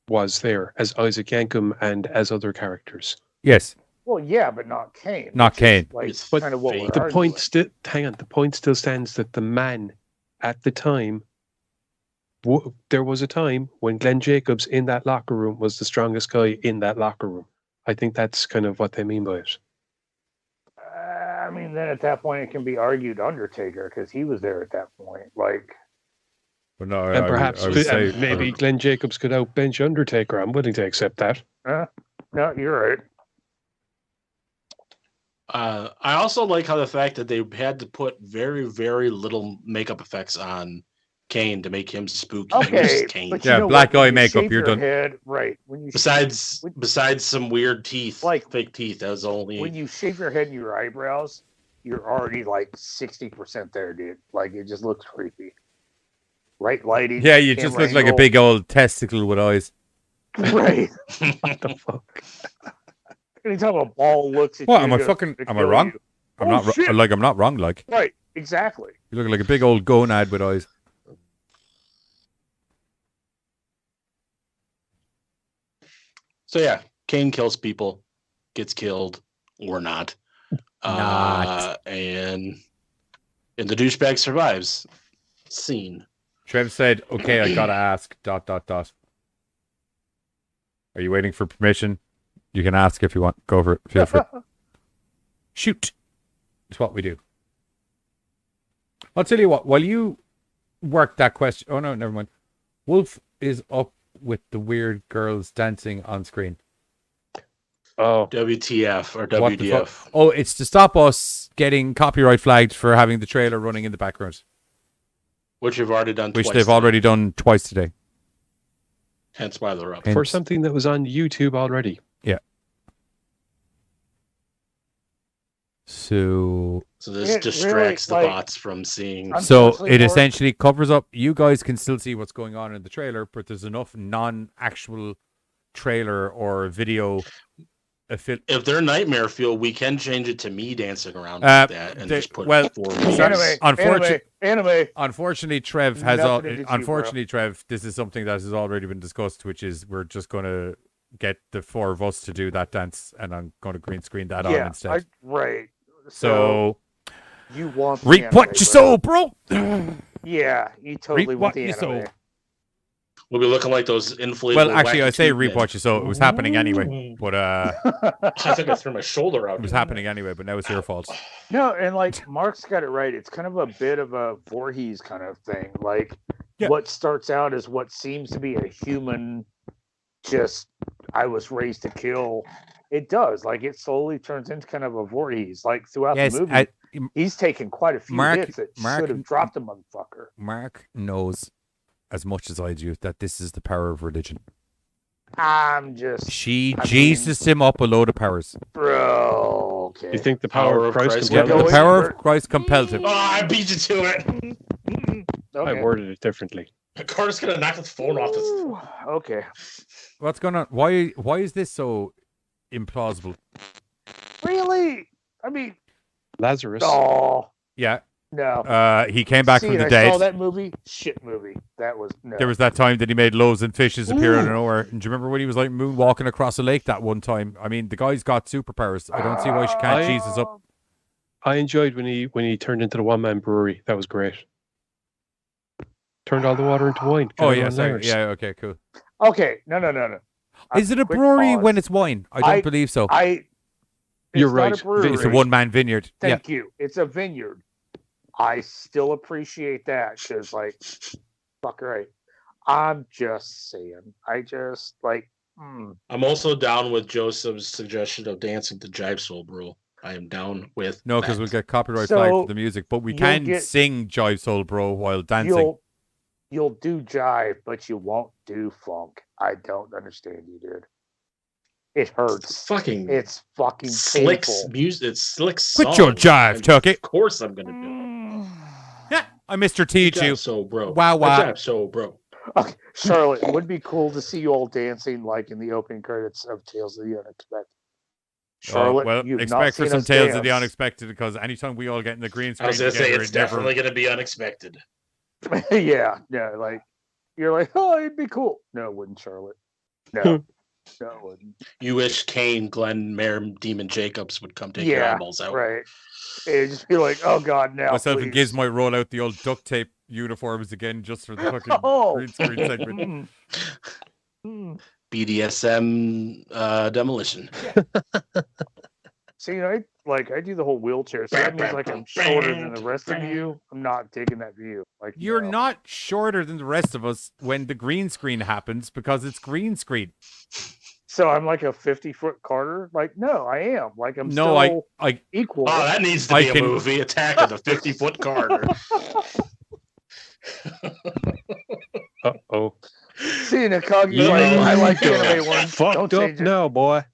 was there as Isaac Yankem and as other characters. Yes. Well, yeah, but not Kane. Not which is, Kane. Like It's But kind of what fake. we're The arguing. point still, hang on. The point still stands that the man at the time, there was a time when Glenn Jacobs in that locker room was the strongest guy in that locker room. I think that's kind of what they mean by it. I mean, then at that point it can be argued Undertaker because he was there at that point. Like, But no, And perhaps I would say, maybe Glenn Jacobs could outbench Undertaker. I'm willing to accept that. no, you're right. I also like how the fact that they had to put very, very little makeup effects on Kane to make him spooky. He was Okay, just Kane. but Yeah, you know black what? When eye you makeup, shave you're your done. Head, right? When you Besides some weird teeth, Like, fake teeth, that was only. when you shave your head and your eyebrows, you're already like 60% there, dude. Like it just looks creepy. Right lighting. yeah, you just camera look like a angle. big old testicle with eyes. Right. What the fuck? Anytime a ball looks at What you, am I it's fucking? gonna Am I kill wrong? you. I'm Oh, not. shit. Like I'm not wrong. Like Right. Exactly. you look like a big old gonad with eyes. So yeah, Kane kills people, gets killed or not. And the douchebag survives. Scene. Trev said, "Okay, I gotta ask." ... Are you waiting for permission? You can ask if you want. Go for it. Feel free. Shoot. It's what we do. I'll tell you what. While you work that question. Oh no, never mind. Wolf is up with the weird girls dancing on screen. Oh, WTF or What the fuck? WDF. Oh, it's to stop us getting copyright flagged for having the trailer running in the background, Which you've already done which twice they've today. already done twice today. Hence why they're up. Hence- for something that was on YouTube already. So So this It distracts really, the like, bots from seeing. So Unfortunately, it Mark- essentially covers up. You guys can still see what's going on in the trailer, but there's enough non-actual trailer or video. If they're Nightmare Fuel, we can change it to me dancing around like that and just put 4 movies. Anime. Unfortunately, Trev has Nothing to do, unfortunately, Trev, this is something that has already been discussed, which is we're just going to get the 4 of us to do that dance, and I'm going to green screen that on instead. Right. So you want the reap anime, what you sow, bro. Yeah, you totally Reap want what the you anime. sow. We'll be looking like those inflatable. Well, actually, I wacky say tube reap men. what you sow. It was happening anyway, but I think I threw my shoulder out. it was happening anyway. But now it's your fault. No, and like Mark's got it right. It's kind of a bit of a Voorhees kind of thing. Like Yeah. what starts out as what seems to be a human, just I was raised to kill. It does. Like it slowly turns into kind of a Voorhees. Like throughout the movie, he's taken quite a few hits that should have dropped the motherfucker. Mark knows as much as I do that this is the power of religion. I'm just Jesus him up a load of powers. bro. Okay. You think the power of Christ Yeah, compelled the him? power of Christ compelled him. Oh, I beat you to it. I Okay. worded it differently. Carter's gonna knock his phone off his. Ooh, okay. What's going on? Why is this so implausible? Really? I mean, Lazarus. oh Yeah. no. He came back See, from the I dead. saw that movie. Shit movie. That was no. There was that time that he made loaves and fishes appear out of Ooh. nowhere. And do you remember when he was like moonwalking across a lake that one time? I mean, the guy's got superpowers. I don't see why she can't Jesus up. I enjoyed when he turned into the one-man brewery. That was great. Turned all the water into wine. Oh Got it yeah, on sorry. theirs. Yeah, okay, cool. Okay, no. Is it a Quick brewery pause. when it's wine? I don't believe so. You're It's not right. a brewery. It's a one-man vineyard. Thank you. It's a vineyard. I still appreciate that because, like, fuck right. I'm just saying. I just like. I'm also down with Joseph's suggestion of dancing to Jive Soul Bro. I am down with. No, because we'll get copyright So, flag for the music, but we you'll can get- sing Jive Soul Bro while dancing. You'll do jive, but you won't do funk. I don't understand you, dude. It hurts. Fucking. It's fucking Slick painful. music. It's slick. Quit your songs. jive, And Tucky. Of course, I'm gonna do it. Yeah, I Mr. Teach you. Jive Soul Bro. Wow, wow. Jive Soul Bro. Okay, Charlotte, it would be cool to see you all dancing like in the opening credits of Tales of the Unexpected. Charlotte, well, you've expect not for seen some us tales of the dance. unexpected because anytime we all get in the green I screen was gonna say together, it's it never. definitely gonna be unexpected. Yeah, like you're like, oh, it'd be cool. No, it wouldn't, Charlotte. No, no, it wouldn't. You wish Kane, Glenn, Mare, Demon Jacobs would come take your Yeah, eyeballs out. right. It'd just be like, oh god, now. Myself please. and Giz might roll out the old duct tape uniforms again just for the fucking Oh. green screen segment. BDSM demolition. So I do the whole wheelchair. So that means like I'm shorter than the rest of you. I'm not taking that view. Like You're no. not shorter than the rest of us when the green screen happens because it's green screen. So I'm like a 50-foot Carter. Like no, I am. Like I'm No, still I equal. Oh, that needs to I be can- a movie. Attack of the 50-Foot Carter. Uh-oh. See, Nakagi's like, I like the anime one. Fucked Don't up change it. now, boy.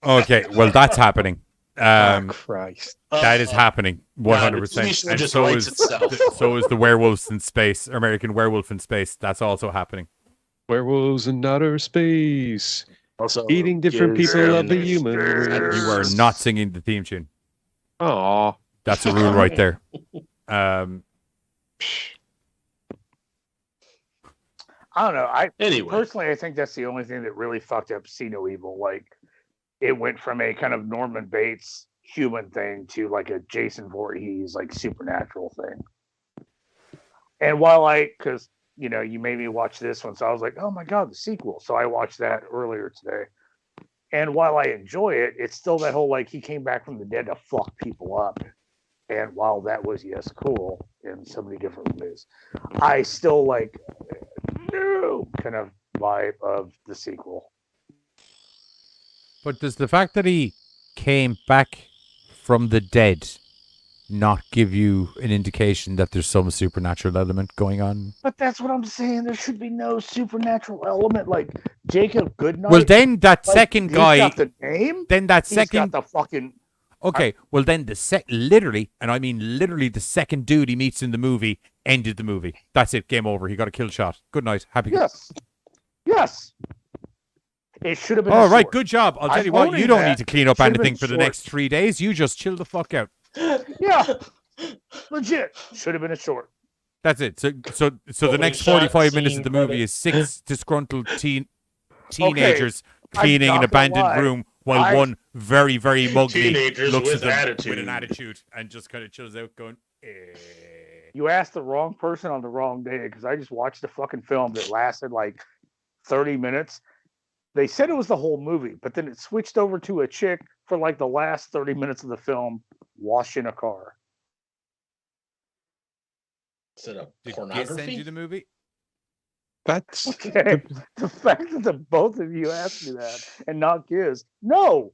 okay. Well, that's happening. Christ. That is happening, 100%. TV show And just so writes is itself. so is the werewolves in space, American Werewolf in Space. That's also happening. Werewolves in outer space. Also, Eating different Giz people of and- the human You race. are not singing the theme tune. Aw. That's a rule right there. I don't know. Anyway, Personally, I think that's the only thing that really fucked up See No Evil. Like, it went from a kind of Norman Bates human thing to like a Jason Voorhees like supernatural thing. And while because you made me watch this one, so I was like, oh my god, the sequel. So I watched that earlier today. And while I enjoy it, it's still that whole like he came back from the dead to fuck people up. And while that was cool in so many different ways, I still like no kind of vibe of the sequel. But does the fact that he came back from the dead not give you an indication that there's some supernatural element going on? But that's what I'm saying. There should be no supernatural element like Jacob Goodnight. Well, then that like, second he's guy, got the name. then that He's second, got the fucking. Okay, well then literally, and I mean literally, the second dude he meets in the movie ended the movie. That's it. Game over. He got a kill shot. Good night. Happy. Yes. It should have been. All right. short. Good job. I'll tell I'm you what. You owning don't that. need to clean up Should've been anything for the short. next 3 days. You just chill the fuck out. Yeah. Legit. Should have been a short. That's it. So the Opening next shot, 45 minutes of scene, the movie credit. is 6 disgruntled teenagers cleaning I'm an not gonna abandoned lie. room while one very, very mugly Teenagers looks with at them attitude. with an attitude and just kind of chills out going, You asked the wrong person on the wrong day because I just watched a fucking film that lasted like 30 minutes. They said it was the whole movie, but then it switched over to a chick for like the last 30 minutes of the film washing a car. Is it a Did Giz pornography? send you the movie? That's Okay. The fact that the both of you asked me that and not Giz. No.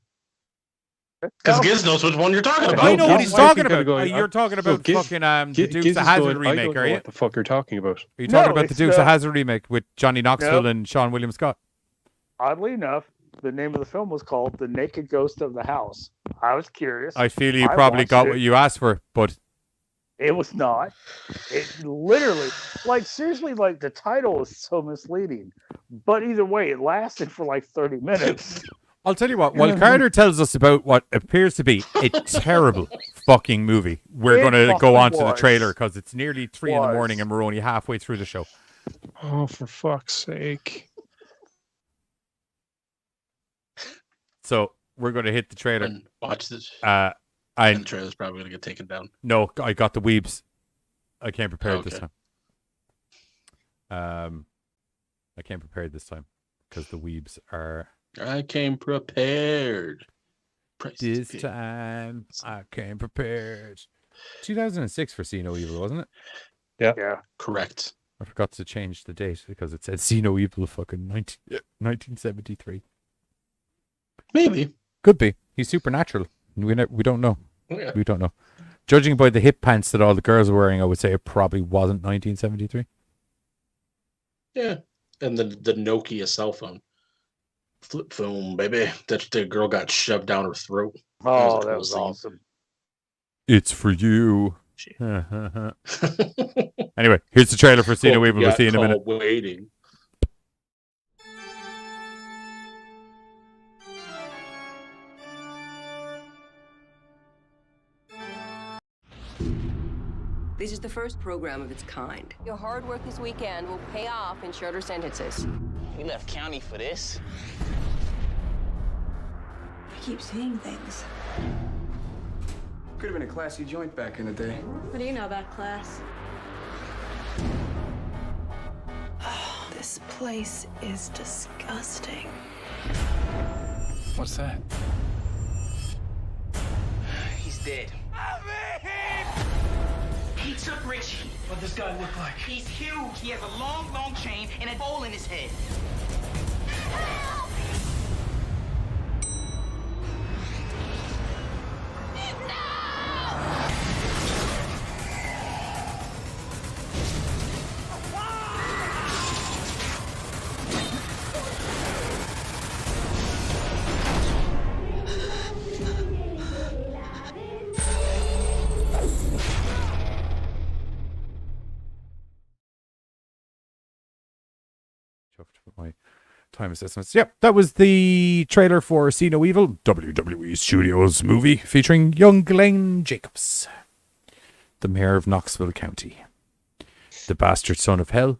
Because Giz knows which one you're talking about. I know what he's Giz might talking be kinda about. going, You're talking about Giz- fucking the Giz Dukes is of Hazzard going, I remake, don't are know you? what the fuck you're talking about. Are you talking No, about the it's Dukes the- of Hazzard remake with Johnny Knoxville Nope. and Sean William Scott? Oddly enough, the name of the film was called The Naked Ghost of the House. I was curious. I feel you I probably watched got it. what you asked for, but It was not. It literally, like, seriously, like, the title is so misleading. But either way, it lasted for like 30 minutes. I'll tell you what, while Carter tells us about what appears to be a terrible fucking movie, we're It going to go fucking on to the was. trailer because it's nearly 3 in the Was. morning and we're only halfway through the show. Oh, for fuck's sake. So we're going to hit the trailer. And watch this. And And the trailer's probably going to get taken down. no, I got the weebs. I came prepared this Okay. time. I came prepared this time because the weebs are I came prepared. Praise this be. time. I came prepared. 2006 for See No Evil, wasn't it? Yeah. Correct. I forgot to change the date because it said See No Evil fucking 1973. Maybe. Could be. He's supernatural. We don't know. Yeah. We don't know. Judging by the hip pants that all the girls were wearing, I would say it probably wasn't 1973. Yeah. And the Nokia cell phone. Flip phone, baby. That the girl got shoved down her throat. Oh, a that cool was scene. awesome. It's for you. Shit. Anyway, here's the trailer for See No Well, Evil. We'll got see you in a minute. called Waiting. This is the first program of its kind. Your hard work this weekend will pay off in shorter sentences. We left county for this. I keep seeing things. Could have been a classy joint back in the day. What do you know about class? This place is disgusting. What's that? He's dead. He took Richie. What does this guy look like? He's huge. He has a long, long chain and a bowl in his head. My time assessments. Yep, that was the trailer for See No Evil, WWE Studios movie featuring young Glenn Jacobs, the mayor of Knoxville County, the bastard son of hell,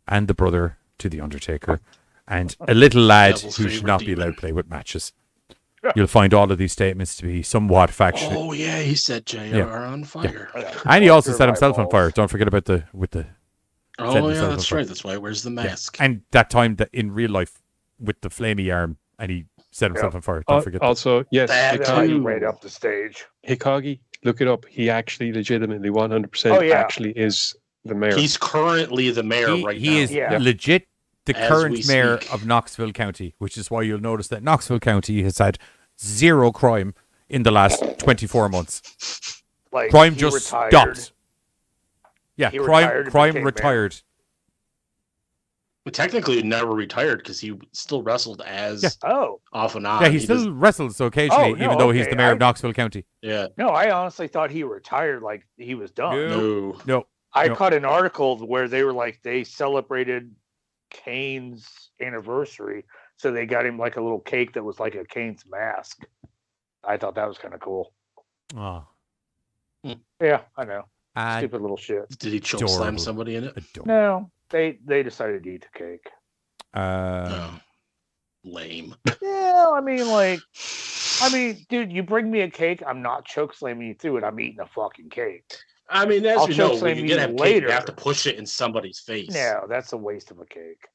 and the brother to the Undertaker, and a little lad Devil's who should favorite not be demon. allowed to play with matches. You'll find all of these statements to be somewhat factual. Oh yeah, he set JR on fire. And he also set himself on fire. Don't forget about the Oh setting yeah, himself on that's fire. right. That's why he wears the mask. And that time that in real life with the flamey arm and he set himself on fire. Don't forget that. Also, yes, That Hikagi, Right up the stage. Hikagi, look it up. He actually legitimately 100% Oh, yeah. actually is the mayor. He's currently the mayor right now. He is Yeah. legit the As current we mayor speak. of Knoxville County, which is why you'll notice that Knoxville County has had zero crime in the last 24 months. Like, Crime he just retired. stopped. Yeah, He retired and crime became retired. But technically, he never retired because he still wrestled as off and on. Yeah, he still wrestles so occasionally, even though he's the mayor of Knoxville County. Yeah. No, I honestly thought he retired, like he was done. No. I caught an article where they were like they celebrated Kane's anniversary, so they got him like a little cake that was like a Kane's mask. I thought that was kind of cool. Oh. Yeah, I know. Stupid little shit. Did he choke slam somebody in it? No, they decided to eat the cake. Lame. Yeah, I mean, dude, you bring me a cake, I'm not choke slamming you through it. I'm eating a fucking cake. I mean, as I'll you know, choke when slam you get a later. cake, you have to push it in somebody's face. No, that's a waste of a cake.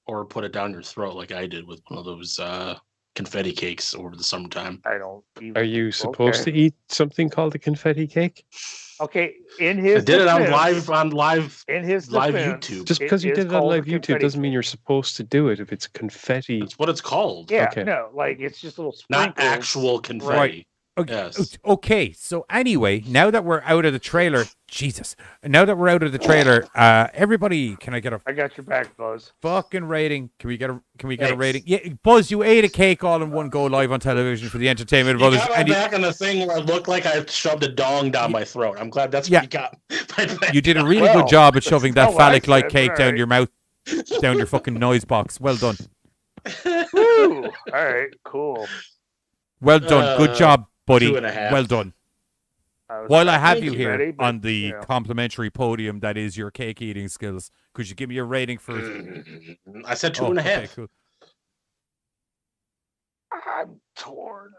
Or put it down your throat like I did with one of those confetti cakes over the summertime. I don't even... Are you supposed to eat something called a confetti cake? Okay, in his I did it defense, on live in his live defense, YouTube. Just because you is did it on called a live YouTube confetti doesn't mean you're supposed to do it if it's confetti. That's what it's called. Yeah, Okay. no, like it's just little Not sprinkles. actual confetti. Right. Okay. Yes. Okay, so anyway, now that we're out of the trailer, Jesus. Now that we're out of the trailer, everybody, can I get a I got your back, Buzz. fucking rating? Can we get a Thanks. rating? Yeah, Buzz, you ate a cake all in one go live on television for the entertainment of You others. got And me back on the thing where it looked like I shoved a dong down my throat. I'm glad that's Yeah. what you got. you did a really Well, good job at shoving that that's what I phallic-like said, cake all down right. your mouth, down your fucking noise box. Well done. Woo! All right, cool. Well done. Good job, buddy. 2.5. Well done. was While I not have thinking you here ready, but, on the you know. complimentary podium that is your cake eating skills, could you give me a rating for I said 2.5. Okay, cool. I'm torn.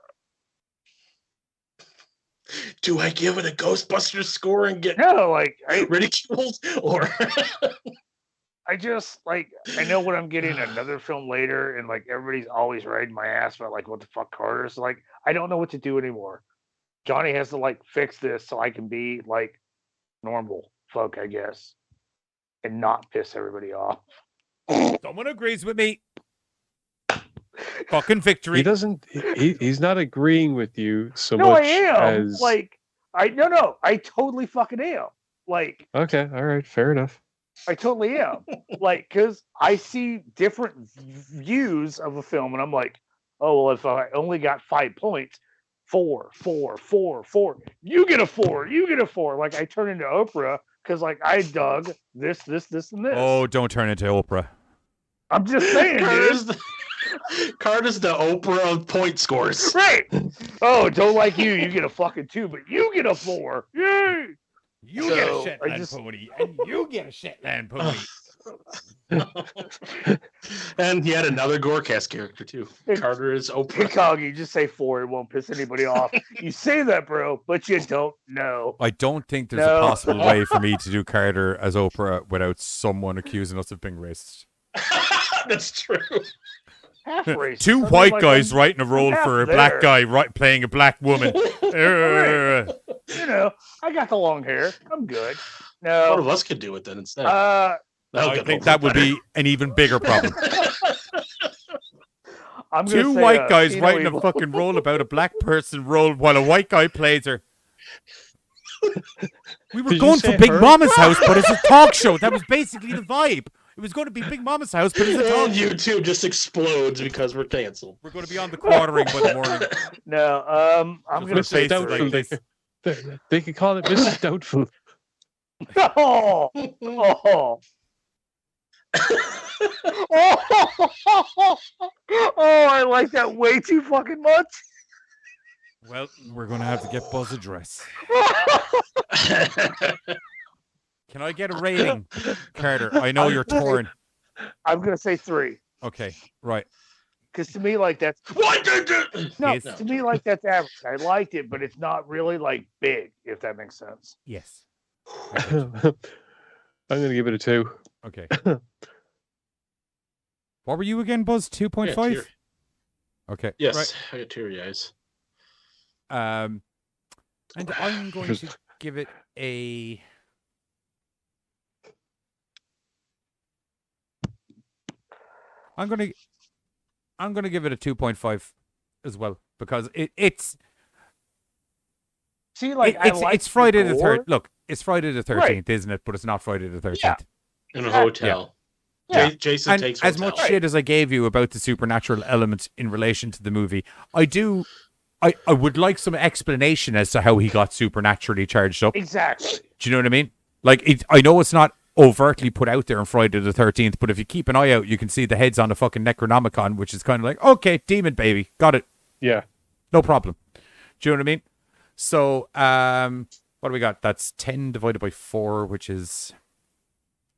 Do I give it a Ghostbusters score and get No, like ridiculed, or I just like I know when I'm getting another film later, and like everybody's always riding my ass about like what the fuck Carter is like. I don't know what to do anymore. Johnny has to like fix this so I can be like normal folk, I guess, and not piss everybody off. Someone agrees with me. Fucking victory. He doesn't. He's not agreeing with you so No, much I am. as. Like I totally fucking am. Like Okay, all right, fair enough. I totally am. Like, because I see different views of a film, and I'm like, oh, well, if I only got 5 points, 4, 4, 4, 4, you get a 4, you get a 4. Like, I turn into Oprah because, like, I dug this, and this. Oh, don't turn into Oprah. I'm just saying, dude. Carter's the Oprah of point scores. Right. Oh, don't like you. You get a fucking 2, but you get a 4. Yay. You get a Shetland pony, and you get a Shetland pony. And he had another GoreCast character too. Carter is Oprah. Hikagi, just say 4. It won't piss anybody off. You say that, bro, but you don't know. I don't think there's a possible way for me to do Carter as Oprah without someone accusing us of being racist. That's true. Half racist. Two I mean, white like, guys I'm writing a role half for a there. black guy playing a black woman. Right. You know, I got the long hair. I'm good. One No. of us could do it then instead. I think that would be an even bigger problem. I'm gonna Two say, white guys see no writing a evil. fucking role about a black person role while a white guy plays her. We were Did you going say for Big her? Mama's house, but it's a talk show. That was basically the vibe. It was going to be Big Mama's house, but it's a talk And show. YouTube just explodes because we're canceled. We're going to be on the quartering by the morning. No, I'm gonna With say faces Doubtful. like three. this. They could call it Mrs. Doubtful. Oh, oh. Oh, I like that way too fucking much. Well, we're going to have to get Buzz a dress. Can I get a rating, Carter? I know you're torn. I'm gonna say 3. Okay, right. Because to me, like that's What did you? no. Yes. To me, like that's average. I liked it, but it's not really like big. If that makes sense. Yes. I'm going to give it a 2. Okay. What were you again, Buzz? 2.5? tear. Okay. Yes, Right. I got teary eyes. And I'm going to give it a. I'm gonna give it a 2.5 as well because it's See, like it's Friday the gore. 3rd. Look, it's Friday the 13th, isn't it? But it's not Friday the 13th. Yeah. In a hotel. Yeah. Jason and takes as hotel. much shit as I gave you about the supernatural element in relation to the movie, I would like some explanation as to how he got supernaturally charged up. Exactly. Do you know what I mean? Like, I know it's not overtly put out there on Friday the 13th, but if you keep an eye out, you can see the heads on the fucking Necronomicon, which is kind of like, okay, demon baby, got it. Yeah. No problem. Do you know what I mean? So, what do we got? That's 10 divided by 4, which is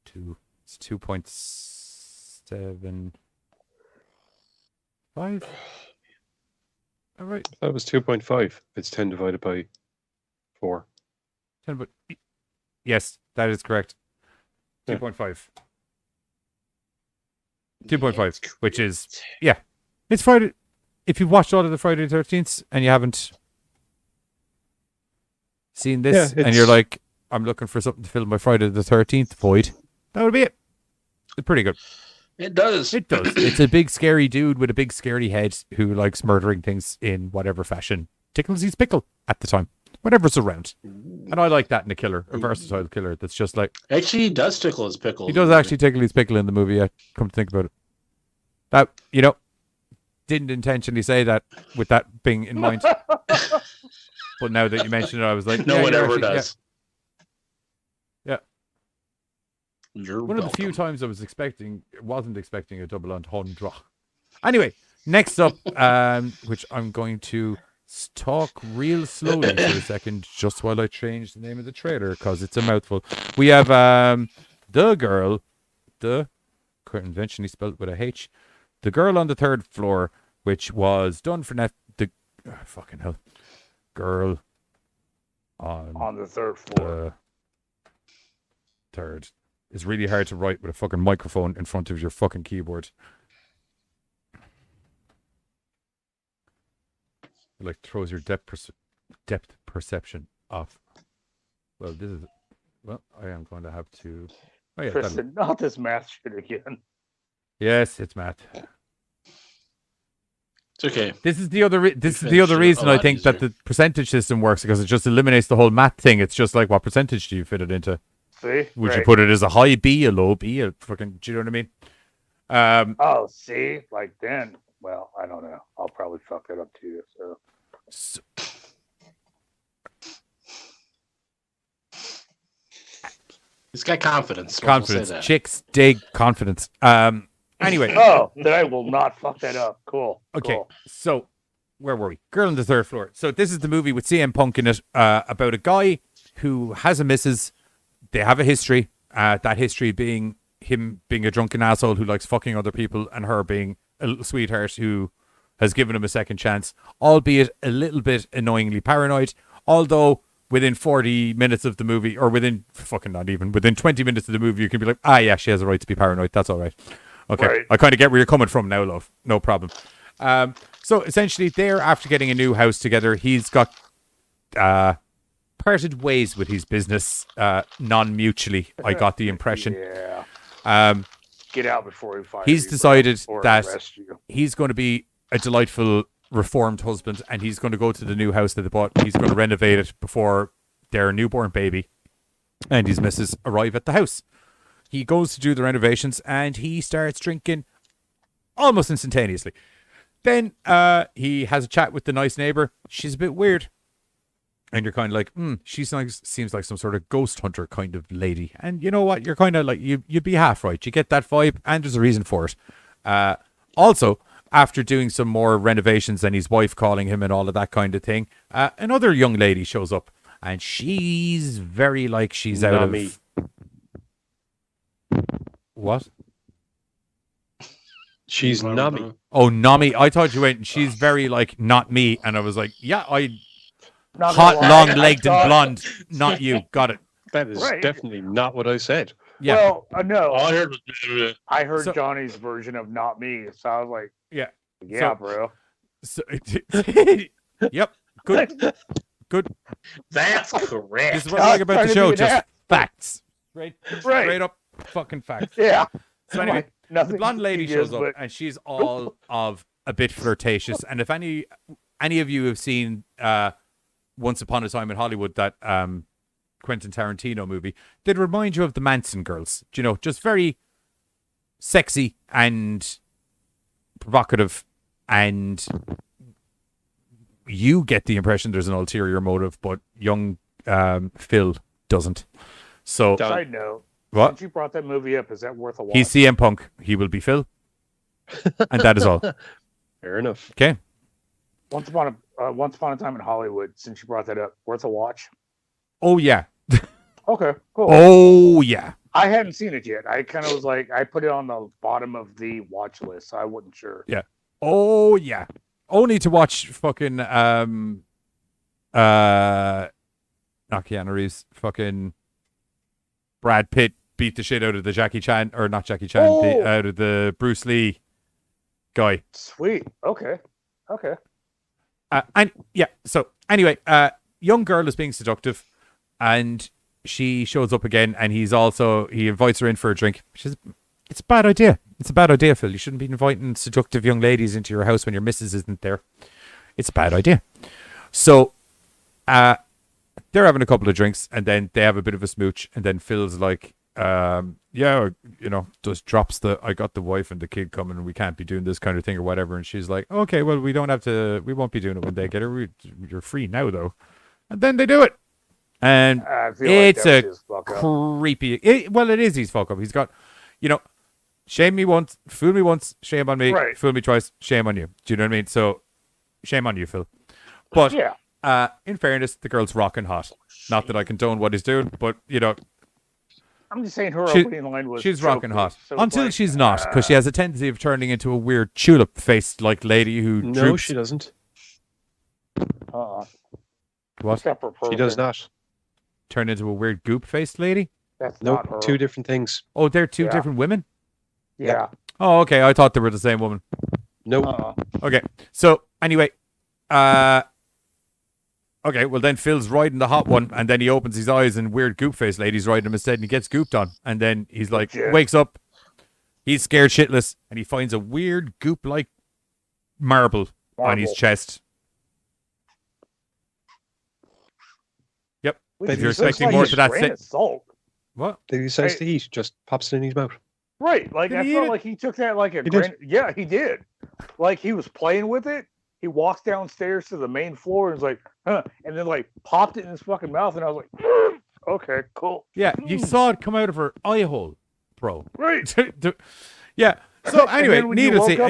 2. It's 2.75. All right. That was 2.5. It's 10 divided by 4. 10, but yes, that is correct. 2.5. 2.5, which is, yeah. It's Friday. If you've watched all of the Friday the 13th and you haven't seen this, and you're like, I'm looking for something to fill my Friday the 13th void, that would be it. It's pretty good. It does. It does. It's a big, scary dude with a big, scary head who likes murdering things in whatever fashion tickles his pickle at the time. Whatever's around. And I like that in a killer, a versatile killer that's just like... Actually, he does tickle his pickle. He does actually tickle his pickle in the movie, yeah, come to think about it. That, you know, didn't intentionally say that with that being in mind. But now that you mention it, I was like... No yeah, one you're ever actually- does. Yeah. You're One of the welcome. few times I wasn't expecting a double entendre. Anyway, next up, which I'm going to talk real slowly for a second, just while I change the name of the trailer, because it's a mouthful. We have The Girl, conventionally spelled with a H, The Girl on the Third Floor, which was done for fucking hell. Girl on the third floor. Third. It's really hard to write with a fucking microphone in front of your fucking keyboard. It like throws your depth perception off. Well, I am going to have to. Oh yeah, Tristan, not this math shit again. yes, it's math. It's okay. This is the other. This is the other reason I think that the percentage system works, because it just eliminates the whole math thing. It's just like, what percentage do you fit it into? See, Would you put it as a high B, a low B, a fucking? Do you know what I mean? Oh, see, like then. Well, I don't know. I'll probably fuck that up too. So. He's got confidence. Confidence. We'll say that. Chicks dig confidence. Anyway. Oh, then I will not fuck that up. Cool. Okay. Cool. So, where were we? Girl on the Third Floor. So this is the movie with CM Punk in it, about a guy who has a missus. They have a history. That history being him being a drunken asshole who likes fucking other people, and her being a little sweetheart who has given him a second chance, albeit a little bit annoyingly paranoid. Although within 40 minutes of the movie, or within 20 minutes of the movie, you can be like, yeah, she has a right to be paranoid. That's all right. Okay, right. I kind of get where you're coming from now, love. No problem. So essentially, they're after getting a new house together. He's got parted ways with his business non-mutually. I got the impression. Yeah. Get out before he finds. He's decided that he's going to be a delightful reformed husband, and he's going to go to the new house that they bought. He's going to renovate it before their newborn baby and his missus arrive at the house. He goes to do the renovations, and he starts drinking almost instantaneously. Then he has a chat with the nice neighbor. She's a bit weird. And you're kind of like, she seems like some sort of ghost hunter kind of lady. And you know what? You're kind of like, you'd be half right. You get that vibe, and there's a reason for it. Also, after doing some more renovations and his wife calling him and all of that kind of thing, another young lady shows up. And she's very like she's out of... What? She's Nami. Oh, Nami. I thought you went, she's very like, not me. And I was like, yeah, Not hot, long-legged and blonde. Not you. Got it. That is definitely not what I said. Yeah. Well, no. All I heard was Johnny's version of not me. So I was like, yeah, bro. So, yep. Good. Good. That's correct. This is what I like about the show. Just facts. Straight up fucking facts. Yeah. So anyway, the blonde lady shows up, but... and she's all of a bit flirtatious. And if any of you have seen Once Upon a Time in Hollywood, that Quentin Tarantino movie, they'd remind you of the Manson girls. You know, just very sexy and provocative, and you get the impression there's an ulterior motive, but young Phil doesn't. So, side note, what? Since you brought that movie up, is that worth a watch? He's CM Punk. He will be Phil. And that is all. Fair enough. Okay. Once Upon a Time in Hollywood, since you brought that up, worth a watch? Oh, yeah. Okay, cool. Oh, yeah. I hadn't seen it yet. I kind of was like, I put it on the bottom of the watch list, so I wasn't sure. Yeah. Oh, yeah. Only to watch fucking, not Keanu Reeves, fucking Brad Pitt beat the shit out of the Jackie Chan, or not Jackie Chan, out of the Bruce Lee guy. Sweet. Okay. And yeah, so anyway, young girl is being seductive, and she shows up again, and he invites her in for a drink. It's a bad idea. It's a bad idea, Phil. You shouldn't be inviting seductive young ladies into your house when your missus isn't there. It's a bad idea. So, they're having a couple of drinks, and then they have a bit of a smooch, and then Phil's like, just drops I got the wife and the kid coming, and we can't be doing this kind of thing or whatever. And she's like, okay, well, we won't be doing it when they get her. You're free now, though. And then they do it. And it's a creepy. It is his fuck up. He's got, shame me once, fool me once, shame on me, right. Fool me twice, shame on you. Do you know what I mean? So, shame on you, Phil. But in fairness, the girl's rocking hot. Not that I condone what he's doing, but I'm just saying her opening line was she's rocking hot. So until she's not, because she has a tendency of turning into a weird tulip-faced like lady who droops. She doesn't. What? She does not. Turn into a weird goop-faced lady? That's not her. Two different things. Oh, they're two different women? Yeah. Oh, okay. I thought they were the same woman. Nope. Okay. So, anyway, okay, well then Phil's riding the hot one, and then he opens his eyes and weird goop-faced lady's riding him instead, and he gets gooped on. And then he's like, wakes up, he's scared shitless, and he finds a weird goop-like marble on his chest. Yep. If you're expecting more to that set. What? He decides to eat, just pops it in his mouth. Right. Like, I felt like he took that like a grand... Yeah, he did. Like, he was playing with it. He walks downstairs to the main floor and is like, huh, and then like popped it in his fucking mouth, and I was like, okay, cool. Yeah, you saw it come out of her eye hole, bro. Right. Yeah. So anyway, needless to say,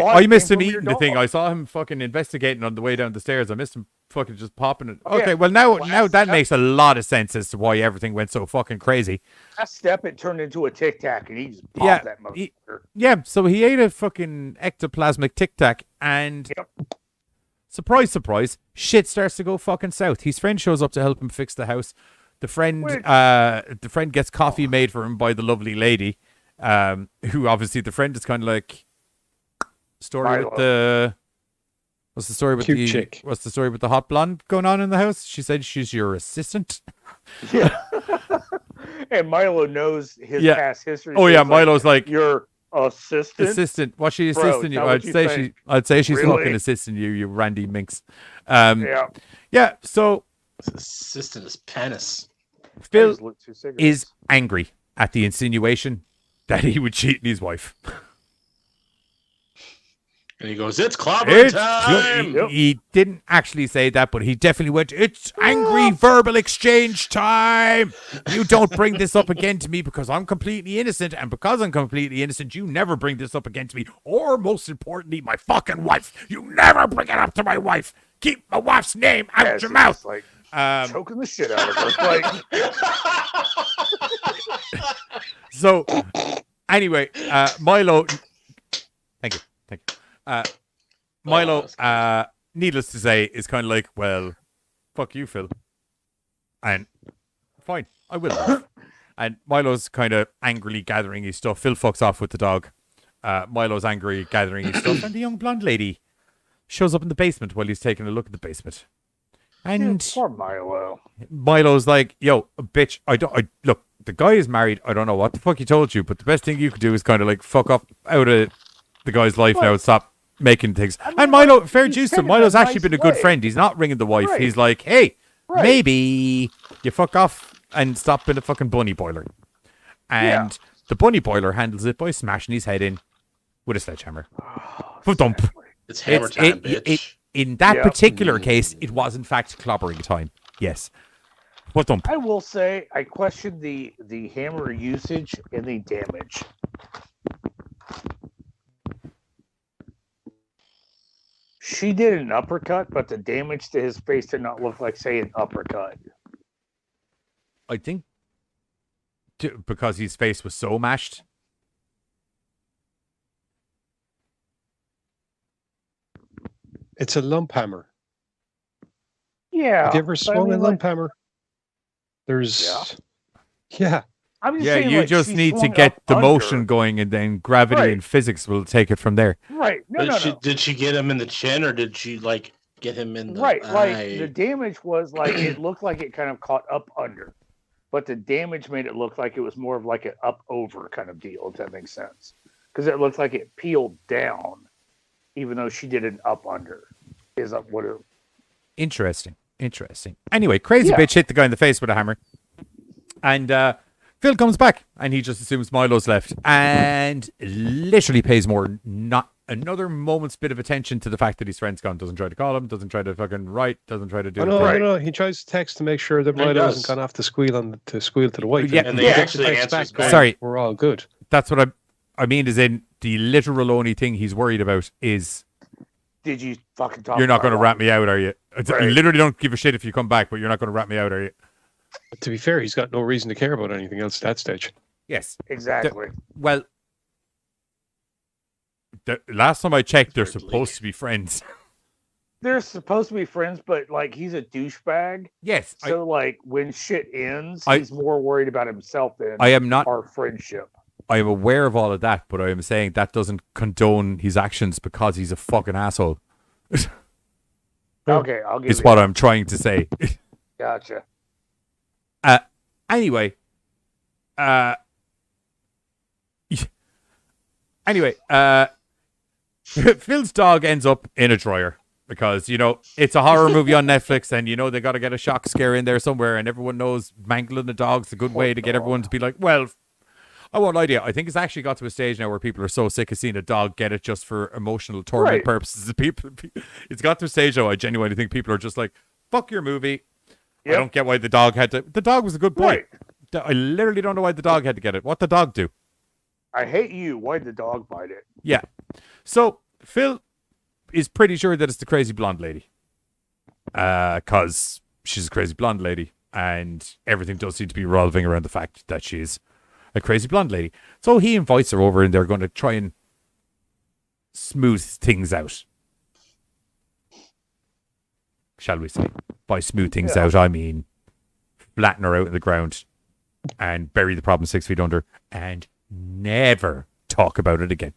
I missed him eating the thing. I saw him fucking investigating on the way down the stairs. I missed him fucking just popping it. Okay, well now that makes a lot of sense as to why everything went so fucking crazy. That step, it turned into a Tic Tac, and he just popped that motherfucker. Yeah, so he ate a fucking ectoplasmic Tic Tac, and surprise, surprise, shit starts to go fucking south. His friend shows up to help him fix the house. The friend gets coffee made for him by the lovely lady. Who obviously the friend is kind of like what's the story with cute chick? What's the story with the hot blonde going on in the house? She said she's your assistant. Yeah. And Milo knows his past history. Oh yeah, Milo's like your assistant. What's she assisting you? I'd say she's really? fucking assisting you Randy Minks. Yeah. So his assistant is penis. Phil is angry at the insinuation that he would cheat on his wife. And he goes, it's clobbering time! He didn't actually say that, but he definitely went, it's angry verbal exchange time! You don't bring this up again to me because I'm completely innocent, and because I'm completely innocent, you never bring this up again to me, or most importantly, my fucking wife! You never bring it up to my wife! Keep my wife's name out your mouth! Like, choking the shit out of her. So, anyway, Milo... Thank you. Milo, needless to say, is kind of like, well, fuck you, Phil. And fine, I will. And Milo's kind of angrily gathering his stuff. Phil fucks off with the dog. Milo's angry, gathering his stuff. And the young blonde lady shows up in the basement while he's taking a look at the basement. And poor Milo. Milo's like, yo, bitch, look, the guy is married. I don't know what the fuck he told you, but the best thing you could do is kind of like fuck up out of the guy's life now and stop making things. And Milo, fair dues to him, Milo's actually been a good friend. He's not ringing the wife. He's like, hey, maybe you fuck off and stop being a fucking bunny boiler. And the bunny boiler handles it by smashing his head in with a sledgehammer. Dump. It's hammer time, bitch. In that particular case, it was in fact clobbering time. Yes. Dump. I will say I question the hammer usage and the damage. She did an uppercut, but the damage to his face did not look like, say, an uppercut. I think because his face was so mashed. It's a lump hammer. Yeah. Have you ever swung a lump hammer? There's... Yeah. I'm just Yeah, saying, you like, just she need to swung get up the under. motion going, and then gravity and physics will take it from there. Right. Did she get him in the chin, or did she like get him in the Right. eye? Like, the damage was like, it looked like it kind of caught up under. But the damage made it look like it was more of like an up over kind of deal, if that makes sense. Because it looked like it peeled down, even though she did an up under. Is up what it. Interesting. Anyway, crazy bitch hit the guy in the face with a hammer. And Phil comes back, and he just assumes Milo's left. And literally pays not another moment's bit of attention to the fact that his friend's gone. Doesn't try to call him, doesn't try to fucking write, doesn't try to do anything. No. He tries to text to make sure that He Milo does. hasn't gone off to squeal to the wife. Yeah, And they actually answers back. Sorry. We're all good. That's what I mean, is in the literal only thing he's worried about is... Did you fucking talk You're not about going to it? rat me out, are you? I Right. literally don't give a shit if you come back, but you're not going to rat me out, are you? But to be fair, he's got no reason to care about anything else at that stage. Yes. Exactly. Well, the last time I checked, they're supposed to be friends. They're supposed to be friends, but like he's a douchebag. Yes. So like when shit ends, I- he's more worried about himself than I am not- our friendship. I am aware of all of that, but I am saying that doesn't condone his actions because he's a fucking asshole. Okay, I'll give Is you what that. I'm trying to say. Gotcha. Anyway, Phil's dog ends up in a dryer because, it's a horror movie on Netflix, and, they got to get a shock scare in there somewhere, and everyone knows mangling the dog's a good way to get everyone to be like, well, I won't lie to you. I think it's actually got to a stage now where people are so sick of seeing a dog get it just for emotional torment purposes. It's got to a stage now I genuinely think people are just like, fuck your movie. I don't get why the dog had to. The dog was a good boy. I literally don't know why the dog had to get it. What'd the dog do? I hate you. Why'd the dog bite it? Yeah. So Phil is pretty sure that it's the crazy blonde lady. Because she's a crazy blonde lady. And everything does seem to be revolving around the fact that she's a crazy blonde lady. So he invites her over, and they're going to try and smooth things out. Shall we say? By smooth things out, I mean flatten her out in the ground and bury the problem 6 feet under and never talk about it again.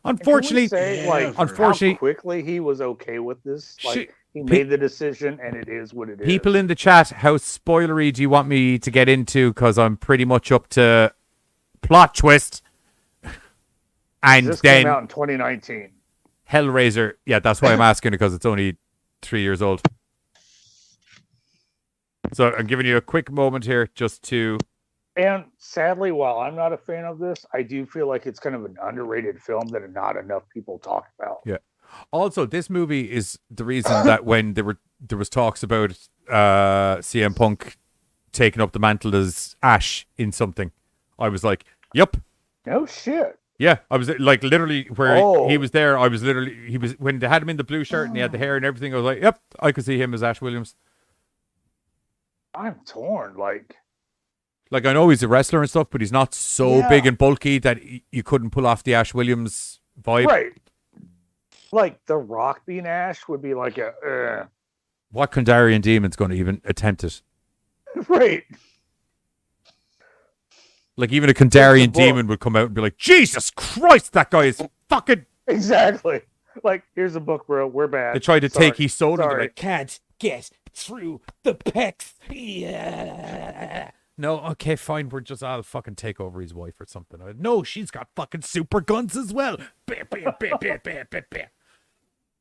Unfortunately, how quickly he was okay with this. Like he made the decision, and it is what it is. People in the chat, how spoilery do you want me to get into? Because I'm pretty much up to plot twist. And this then came out in 2019. Hellraiser. Yeah, that's why I'm asking, because it's only 3 years old. So I'm giving you a quick moment here just to... And sadly, while I'm not a fan of this, I do feel like it's kind of an underrated film that not enough people talk about. Yeah. Also, this movie is the reason that when there was talks about CM Punk taking up the mantle as Ash in something, I was like, "Yep." No shit. Yeah, I was like literally where he was there. He was when they had him in the blue shirt and he had the hair and everything. I was like, "Yep, I could see him as Ash Williams." I'm torn. Like I know he's a wrestler and stuff, but he's not so big and bulky that you couldn't pull off the Ash Williams vibe. Right. Like The Rock being Ash would be like a. What Kandarian demon's going to even attempt it? Right. Like even a Kandarian demon would come out and be like, "Jesus Christ, that guy is fucking." Exactly. Like, here's a book, bro. We're bad. They tried to take his soul and they're Sorry. like, "Can't get through the pecs." Yeah. No, okay, fine. We're just, I'll fucking take over his wife or something. No, she's got fucking super guns as well.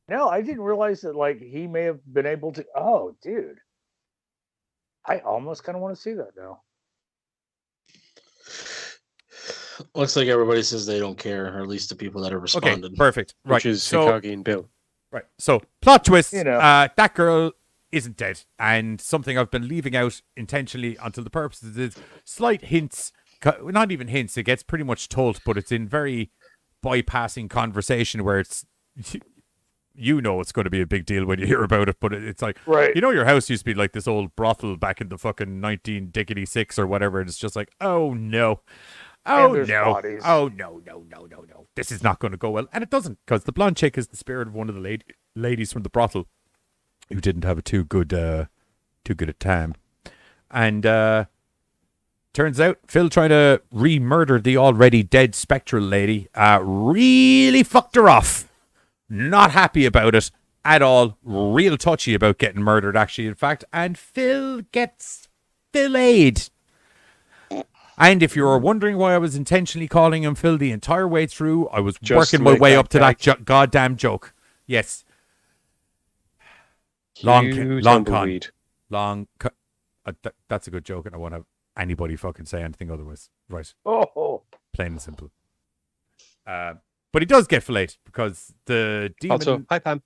No, I didn't realize that, like, he may have been able to. Oh, dude. I almost kind of want to see that now. Looks like everybody says they don't care, or at least the people that are responding. Okay, perfect. Right. Which is so, Hikage and Bill. Right. So, plot twist. You know. That girl isn't dead. And something I've been leaving out intentionally until the purposes is slight hints. Not even hints. It gets pretty much told, but it's in very bypassing conversation where it's... You know it's going to be a big deal when you hear about it, but it's like, right. You know, your house used to be like this old brothel back in the fucking 1966 or whatever, and it's just like, oh no. Oh no. Bodies. Oh no. This is not going to go well. And it doesn't, because the blonde chick is the spirit of one of the ladies from the brothel who didn't have a too good a time. And turns out Phil trying to re-murder the already dead spectral lady really fucked her off. Not happy about it at all. Real touchy about getting murdered, actually, in fact. And Phil gets filleted. And if you were wondering why I was intentionally calling him Phil the entire way through, I was Just working my way up to that that goddamn joke. Yes. Long con. That's a good joke, and I won't have anybody fucking say anything otherwise. Right. Oh. Plain and simple. But he does get filleted because the demon... Also, hi, Pam.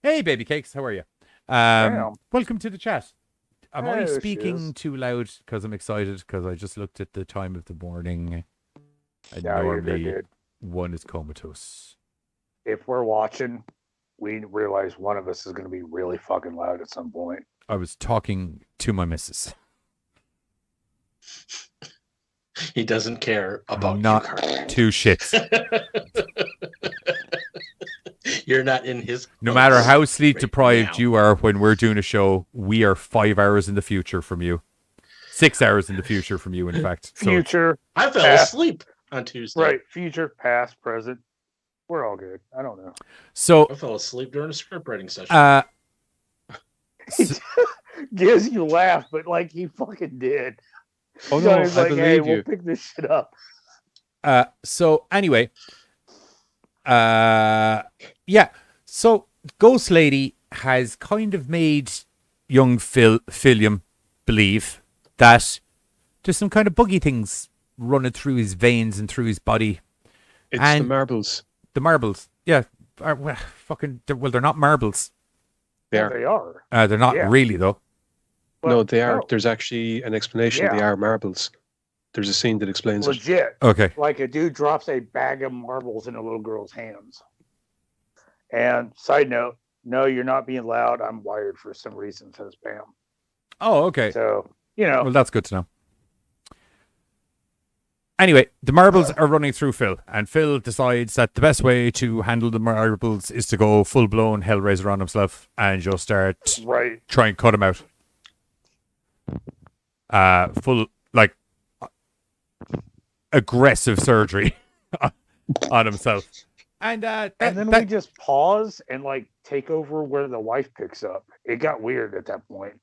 Hey, baby cakes. How are you? Welcome to the chat. Am I speaking too loud because I'm excited? Because I just looked at the time of the morning. And normally one is comatose. If we're watching, we realize one of us is going to be really fucking loud at some point. I was talking to my missus. He doesn't care about not you, two shits. You're not in his... No matter how sleep deprived you are when we're doing a show, we are 5 hours in the future from you. 6 hours in the future from you, in fact. Future. I fell asleep on Tuesday. Right. Future, past, present. We're all good. I don't know. So I fell asleep during a script writing session. Gives you laugh, but like he fucking did. Oh no, he's I like, believe hey, you. we'll pick this shit up. So anyway, yeah. So Ghost Lady has kind of made young Philium believe that there's some kind of buggy things running through his veins and through his body. It's and the marbles. The marbles, yeah. Well, they're not marbles. They are. They are. They're not really though. No, they are. There's actually an explanation. Yeah. They are marbles. There's a scene that explains Legit. it. Okay. Like a dude drops a bag of marbles in a little girl's hands. And side note, no, you're not being loud. I'm wired for some reason, says Pam. Oh, okay. So, you know. Well, that's good to know. Anyway, the marbles are running through Phil, and Phil decides that the best way to handle the marbles is to go full-blown Hellraiser on himself and just start try and cut him out. Aggressive surgery on himself. And then we just pause and like take over where the wife picks up. It got weird at that point.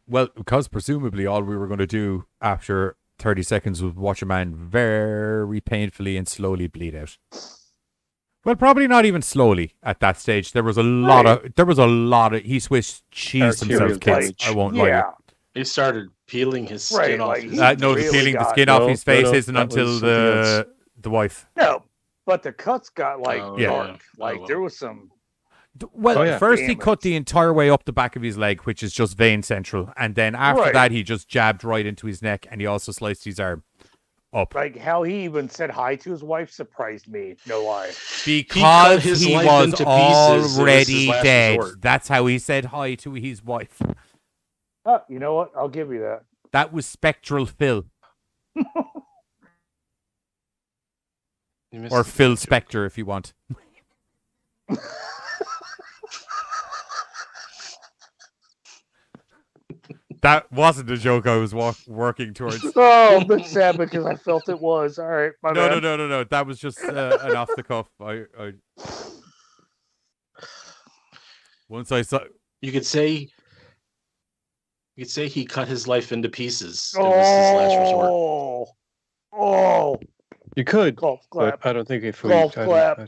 Well, because presumably all we were going to do after 30 seconds was watch a man very painfully and slowly bleed out. Well, probably not even slowly at that stage. There was a lot of he switched cheese himself, kids. I won't lie to you. He started peeling his skin off. Peeling the skin off his face isn't until the wife. No, but the cuts got dark. There was some. Well, first he cut the entire way up the back of his leg, which is just vein central, and then after that he just jabbed right into his neck, and he also sliced his arm up. Like how he even said hi to his wife surprised me. No lie. Because he was already dead. That's how he said hi to his wife. Oh, you know what? I'll give you that. That was Spectral Phil. Or Phil Spector, if you want. That wasn't a joke I was working towards. Oh, I'm sad because I felt it was. All right, my bad. No. That was just an off the cuff. Once I saw, you could say he cut his life into pieces. It was his last resort. Oh, you could, golf clap. But I don't think if we golf clap.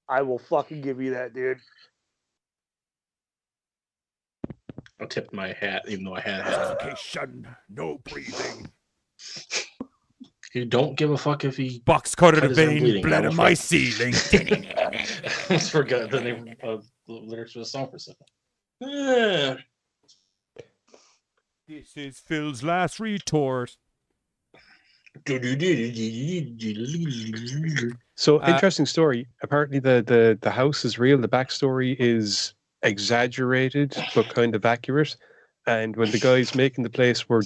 I will fucking give you that, dude. I tipped my hat, even though I had a hat on. Suffocation, no breathing. You don't give a fuck if he box cutter cut the his arm vein, bleeding. blood in my ceiling. I almost forgot the name of the lyrics for the song for a second. Yeah. This is Phil's last retort. So interesting story. Apparently, the house is real. The backstory is exaggerated but kind of accurate. And when the guys making the place were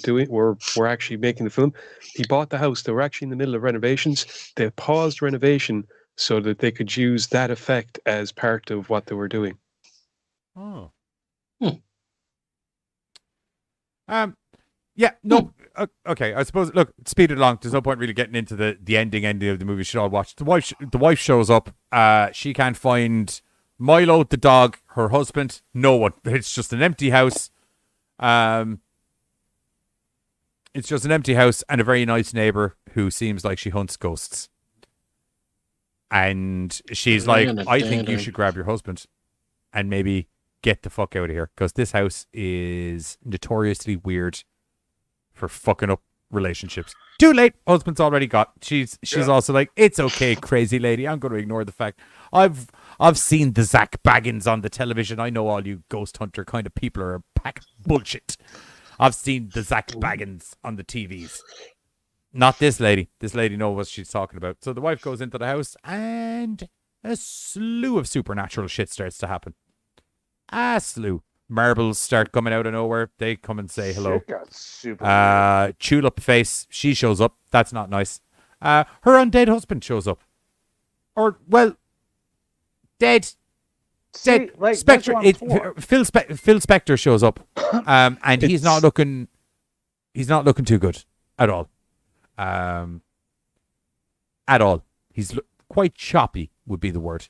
actually making the film, he bought the house. They were actually in the middle of renovations. They paused renovation so that they could use that effect as part of what they were doing. Oh. Yeah, no, okay. I suppose. Look, speed it along. There's no point really getting into the ending of the movie. You should all watch. The wife shows up. She can't find Milo, the dog, her husband, no one. It's just an empty house. It's just an empty house and a very nice neighbor who seems like she hunts ghosts. And she's like, I think you should grab your husband and maybe get the fuck out of here, because this house is notoriously weird for fucking up relationships. Too late. Husband's already got. She's also like, it's okay, crazy lady. I'm going to ignore the fact I've seen the Zach Baggins on the television. I know all you ghost hunter kind of people are a pack of bullshit. I've seen the Zach Baggins on the TVs. Not this lady. This lady knows what she's talking about. So the wife goes into the house and a slew of supernatural shit starts to happen. A slew. Marbles start coming out of nowhere. They come and say hello. Shit got super Tulip face. She shows up. That's not nice. Her undead husband shows up. Or, well, dead. Dead. Like, Spectre. Phil Spector shows up. And he's not looking too good at all. At all. He's quite choppy would be the word.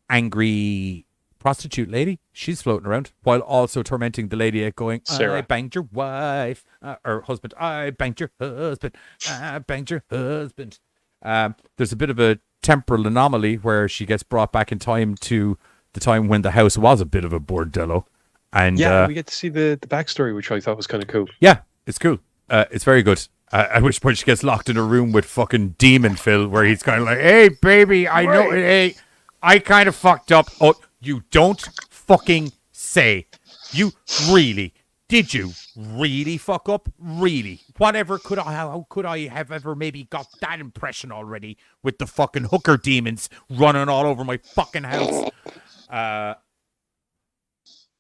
Angry prostitute lady, she's floating around while also tormenting the lady going, Sarah. I banged your wife, or husband, I banged your husband, I banged your husband. There's a bit of a temporal anomaly where she gets brought back in time to the time when the house was a bit of a bordello. And we get to see the backstory, which I thought was kind of cool. Yeah, it's cool. It's very good. At which point she gets locked in a room with fucking Demon Phil, where he's kind of like, hey, baby, I know, hey, I kind of fucked up. Oh, you don't fucking say. You really, did you really fuck up? Really? Whatever how could I have ever maybe got that impression already with the fucking hooker demons running all over my fucking house?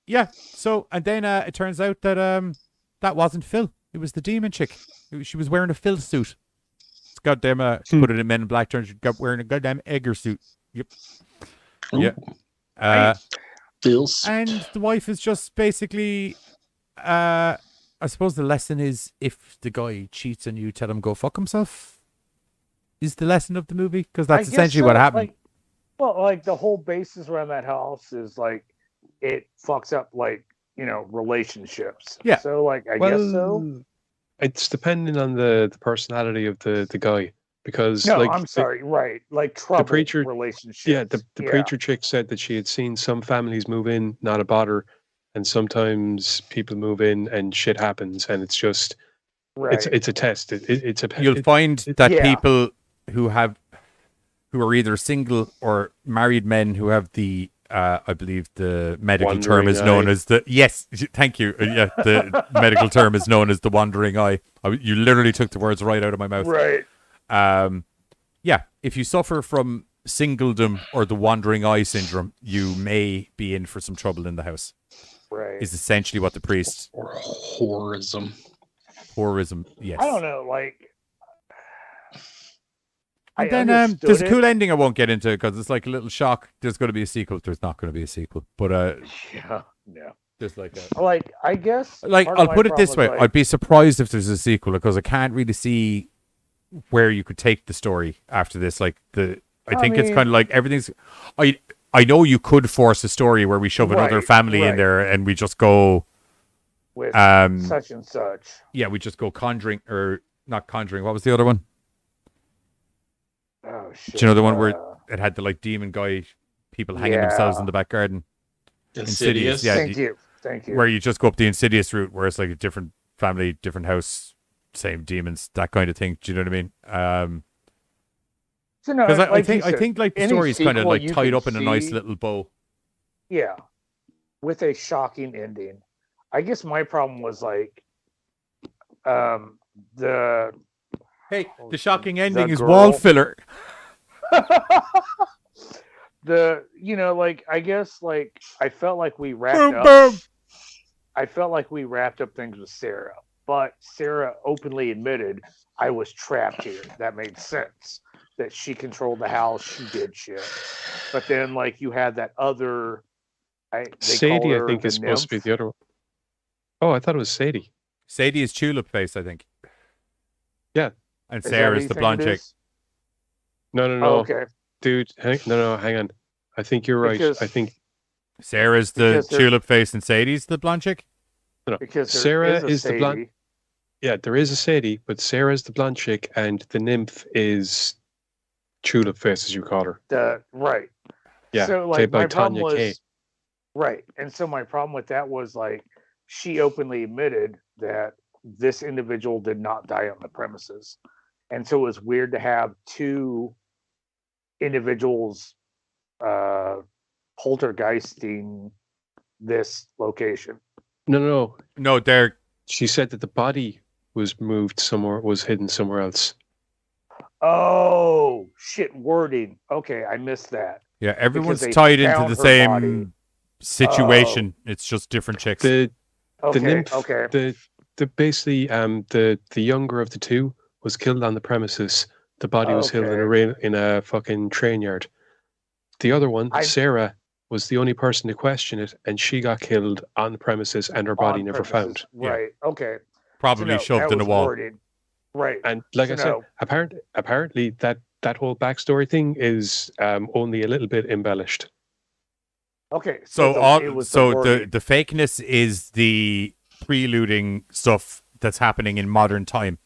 Yeah, so, and then it turns out that that wasn't Phil. It was the demon chick. She was wearing a Phil suit. It's goddamn, put it in Men in Black terms, wearing a goddamn Egger suit. Yep. Yeah. Phil's. And the wife is just basically, I suppose the lesson is, if the guy cheats on you, tell him go fuck himself, is the lesson of the movie, because that's essentially what happened. Like the whole basis around that house is like, it fucks up like, relationships. Yeah. So like, I guess so. It's depending on the personality of the guy. Because no, like, I'm sorry, right? Like trouble the preacher relationships. Yeah, the preacher chick said that she had seen some families move in, not a bother, and sometimes people move in and shit happens, and it's just it's a test. You'll find that people who are either single or married men who have the I believe the medical wandering term is known as the thank you. The medical term is known as the wandering eye. You literally took the words right out of my mouth. Right. If you suffer from singledom or the wandering eye syndrome, you may be in for some trouble in the house. Right. Is essentially what the priest or horrorism. Yes. I don't know, like. And then there's a cool ending I won't get into because it's like a little shock. There's going to be a sequel. There's not going to be a sequel, but yeah. Just like that. Like, I guess. I'll put it this way: I'd be surprised if there's a sequel because I can't really see where you could take the story after this. Like I think it's kind of like everything's. I know you could force a story where we shove another family in there and we just go with such and such. Yeah, we just go Conjuring or not Conjuring. What was the other one? Oh shit! Do you know the one where it had the like demon guy, people hanging themselves in the back garden? Insidious. Yeah, Thank you. Thank you. Where you just go up the Insidious route, where it's like a different family, different house, same demons, that kind of thing. Do you know what I mean? Because I think like the story is kind of like tied up in a nice little bow. Yeah, with a shocking ending. I guess my problem was like, the shocking ending is wall filler. I guess like I felt like we wrapped up. I felt like we wrapped up things with Sarah, but Sarah openly admitted I was trapped here. That made sense. That she controlled the house, she did shit. But then, like, you had that other. Sadie, I think, is supposed to be the other one. Oh, I thought it was Sadie. Sadie is Tulip Face, I think. Yeah. And Sarah is the blonde chick. No. Oh, okay. Dude, hang on. I think you're right. I think Sarah's the Tulip Face and Sadie's the blonde chick? No. Because Sarah is the blonde. Yeah, there is a Sadie, but Sarah's the blonde chick, and the nymph is Tulip Face, as you call her. Right. Yeah, so, played by my problem Tanya Kay. was right, and so my problem with that was like she openly admitted that this individual did not die on the premises, and so it was weird to have two individuals poltergeisting this location. No. They're. She said that the body was moved somewhere, was hidden somewhere else. Oh shit! Wording. Okay, I missed that. Yeah, everyone's tied into the same situation. It's just different chicks. The nymph. Okay. The basically the younger of the two was killed on the premises. The body was held in a fucking train yard. The other one, Sarah, was the only person to question it, and she got killed on the premises, and her body never found. Right. Yeah. Okay. Probably shoved in a wall. Worded. Right. And like I said, apparently that whole backstory thing is only a little bit embellished. Okay. So the fakeness is the preluding stuff that's happening in modern time.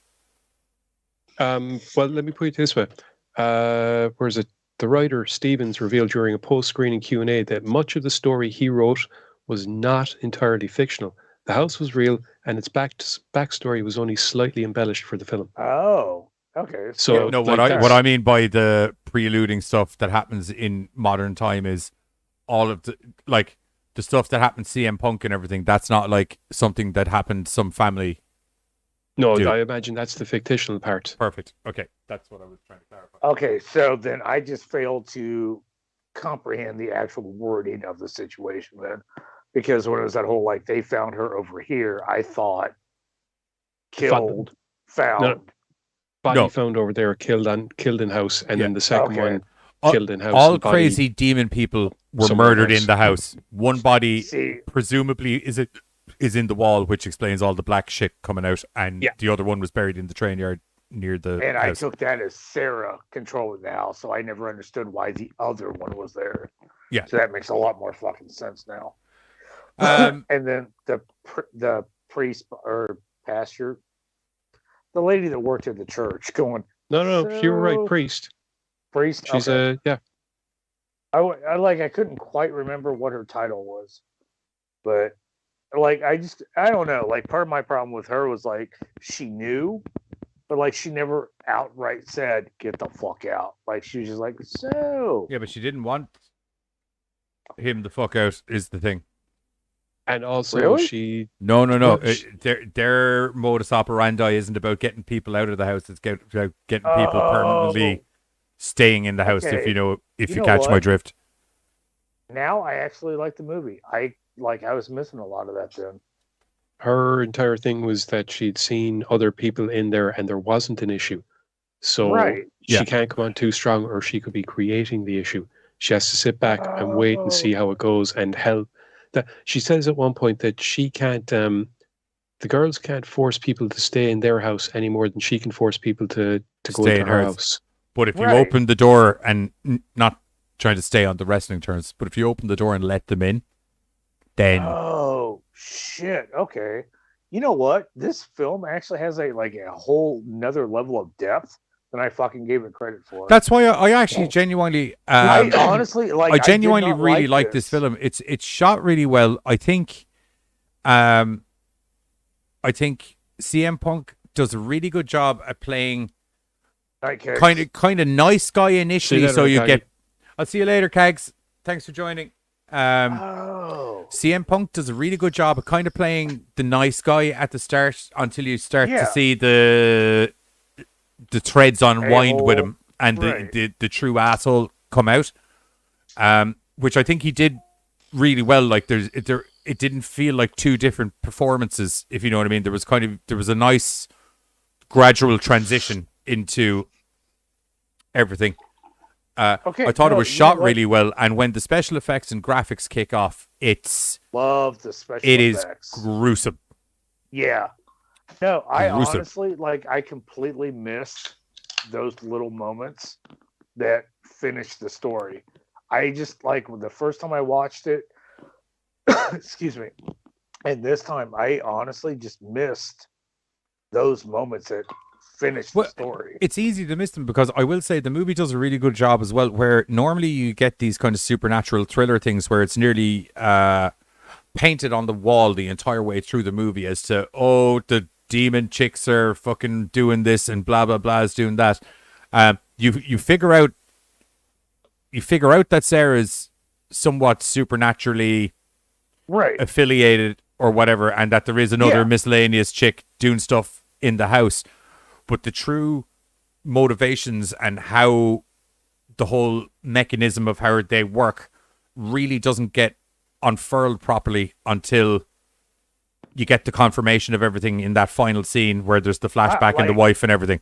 Well, let me put it this way. Where is it? The writer Stevens revealed during a post-screening Q&A that much of the story he wrote was not entirely fictional. The house was real, and its backstory was only slightly embellished for the film. Oh, okay. So what I mean by the preluding stuff that happens in modern time is all of the stuff that happened CM Punk and everything. That's not like something that happened some family. No, I imagine that's the fictional part. Perfect. Okay, that's what I was trying to clarify. Okay, so then I just failed to comprehend the actual wording of the situation then. Because when it was that whole, like, they found her over here, I thought found. Body found over there, killed in house, and then the second one killed in house. All crazy demon people were murdered in the house. One body presumably is in the wall, which explains all the black shit coming out, and the other one was buried in the train yard near the And house. I took that as Sarah controlling the house, so I never understood why the other one was there. Yeah. So that makes a lot more fucking sense now. And then the priest or pastor, the lady that worked at the church, going, No, you were right, priest. She's I couldn't quite remember what her title was, but like I don't know. Like part of my problem with her was like she knew, but like she never outright said "get the fuck out." Like she was just like, so. Yeah, but she didn't want him the fuck out. Is the thing. And also, really? No. Their modus operandi isn't about getting people out of the house. It's about getting people permanently staying in the house. Okay. If you catch my drift. Now I actually like the movie. I was missing a lot of that then. Her entire thing was that she'd seen other people in there, and there wasn't an issue. So she can't come on too strong, or she could be creating the issue. She has to sit back and wait and see how it goes and help. She says at one point that she can't, the girls can't force people to stay in their house any more than she can force people to go into her house. But if you open the door and not trying to stay on the wrestling terms, but if you open the door and let them in, then oh shit, okay. You know what? This film actually has a whole another level of depth than I fucking gave it credit for. That's why I actually genuinely, I honestly really like this film. It's shot really well. I think I think CM Punk does a really good job at playing kind of nice guy initially. So you get, I'll see you later, Kags. Thanks for joining. CM Punk does a really good job of kind of playing the nice guy at the start until you start to see the threads unwind with him and the true asshole come out. Which I think he did really well. Like it didn't feel like two different performances, if you know what I mean. There was a nice gradual transition into everything. I thought it was shot really well, and when the special effects and graphics kick off, love the special effects. It is gruesome. Yeah. No, I honestly I completely missed those little moments that finished the story. I just the first time I watched it, excuse me, and this time I honestly just missed those moments that finished the story. It's easy to miss them because I will say the movie does a really good job as well, where normally you get these kind of supernatural thriller things where it's nearly painted on the wall the entire way through the movie as to, the demon chicks are fucking doing this and blah blah blah is doing that. You figure out that Sarah's somewhat supernaturally affiliated or whatever, and that there is another miscellaneous chick doing stuff in the house. But the true motivations and how the whole mechanism of how they work really doesn't get unfurled properly until you get the confirmation of everything in that final scene where there's the flashback and the wife and everything.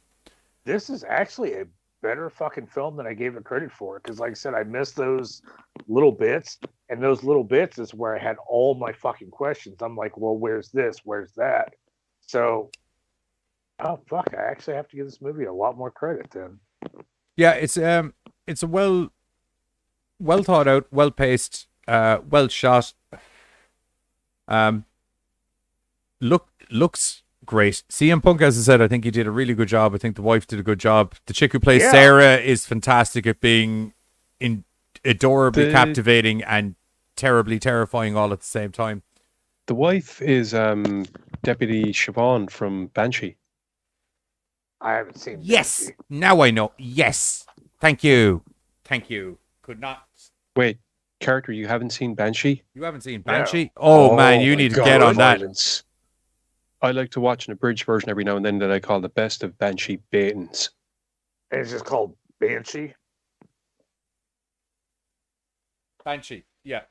This is actually a better fucking film than I gave it credit for, because like I said, I missed those little bits, and those little bits is where I had all my fucking questions. I'm like, well, where's this? Where's that? So, oh fuck, I actually have to give this movie a lot more credit then. Yeah, it's a well thought out, well paced, well shot. Looks great. CM Punk, as I said, I think he did a really good job. I think the wife did a good job. The chick who plays Sarah is fantastic at being adorably captivating and terribly terrifying all at the same time. The wife is Deputy Siobhan from Banshee. I haven't seen Yes, Banshee. Now I know. Yes, thank you. Could not. Wait, Carter, you haven't seen Banshee? You haven't seen Banshee? Oh man, you need to get on that. Violence. I like to watch an abridged version every now and then that I call the best of Banshee Baitons. And it's just called Banshee? Banshee, yeah.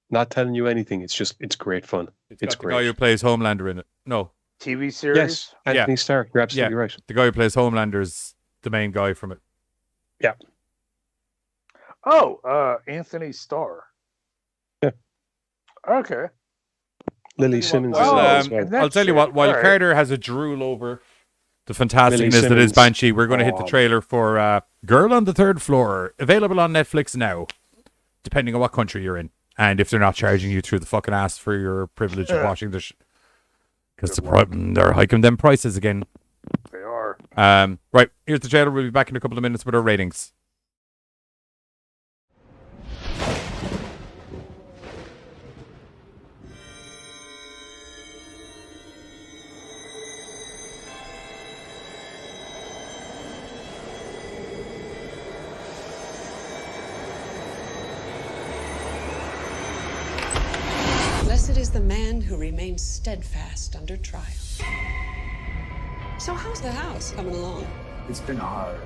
Not telling you anything. It's great fun. It's got great. The guy who plays Homelander in it. No. TV series? Yes, Anthony Starr. You're absolutely right. The guy who plays Homelander is the main guy from it. Yeah. Oh, Anthony Starr. Yeah. Okay. Lily Simmons as well. I'll tell you what, while Carter has a drool over the fantasticness that is Banshee, we're going to hit the trailer for Girl on the Third Floor, available on Netflix now, depending on what country you're in, and if they're not charging you through the fucking ass for your privilege of watching the because they're hiking them prices again. They are. Right, here's the trailer. We'll be back in a couple of minutes with our ratings. Blessed is the man who remains steadfast under trial. So how's the house coming along? It's been hard.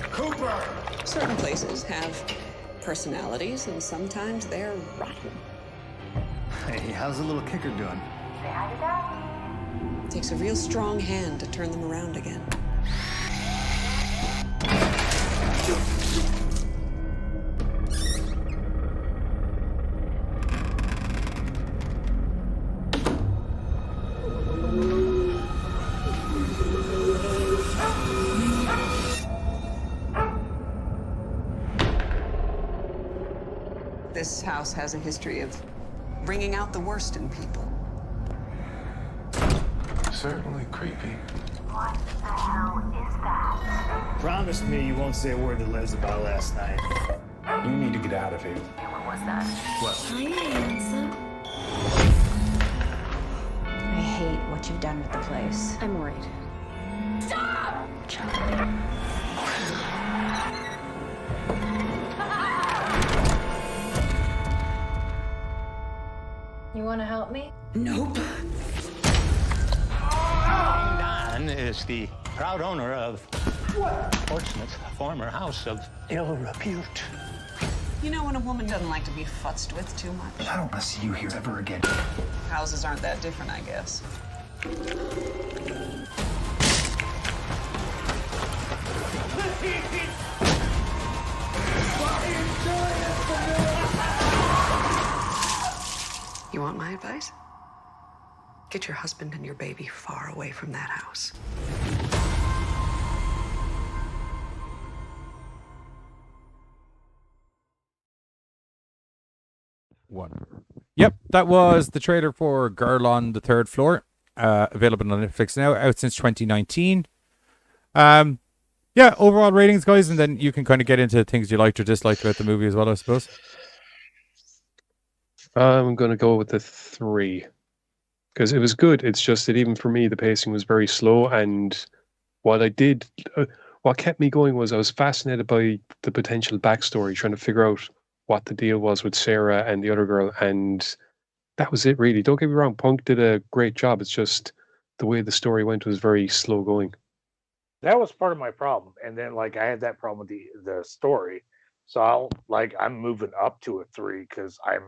Cooper! Certain places have personalities, and sometimes they're rotten. Hey, how's the little kicker doing? It takes a real strong hand to turn them around again. This house has a history of bringing out the worst in people. Certainly creepy. What the hell is that? Promise me you won't say a word to Liz about last night. You need to get out of here. What was that? What? Hi, handsome. hate what you've done with the place. I'm worried. Stop! Charlie. You want to help me? Nope. Don is the proud owner of Portsmouth's former house of ill repute. You know when a woman doesn't like to be futzed with too much? I don't want to see you here ever again. Houses aren't that different, I guess. You want my advice? Get your husband and your baby far away from that house. One. Yep, that was the trailer for Girl on the Third Floor. Available on Netflix now, out since 2019. Yeah, overall ratings, guys, and then you can kind of get into things you liked or disliked about the movie as well, I suppose. I'm going to go with the 3 because it was good. It's just that even for me, the pacing was very slow. And what what kept me going was I was fascinated by the potential backstory, trying to figure out what the deal was with Sarah and the other girl. And that was it, really. Don't get me wrong, Punk did a great job. It's just the way the story went was very slow going. That was part of my problem. And then like I had that problem with the story. So I'm moving up to a 3 because I'm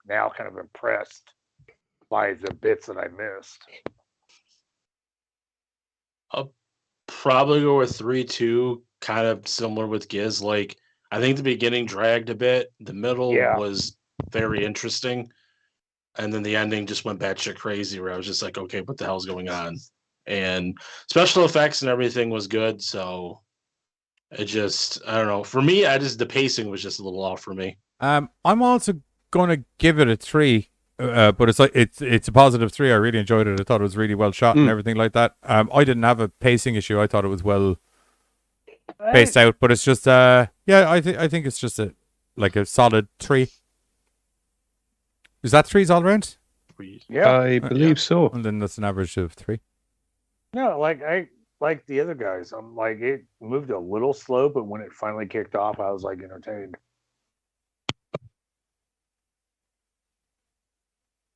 now kind of impressed by the bits that I missed. I'll probably go with 3 too, kind of similar with Giz. Like, I think the beginning dragged a bit. The middle was very interesting. And then the ending just went batshit crazy where I was just like, okay, what the hell's going on? And special effects and everything was good. So it just, I don't know. For me, the pacing was just a little off for me. I'm also going to give it a 3. But it's a positive 3. I really enjoyed it. I thought it was really well shot and everything like that. I didn't have a pacing issue. I thought it was well paced out. But it's just I think it's just a solid 3. Is that 3s all around? Yeah, I believe so. And then that's an average of 3. No, I like the other guys. I'm like it moved a little slow, but when it finally kicked off, I was like entertained.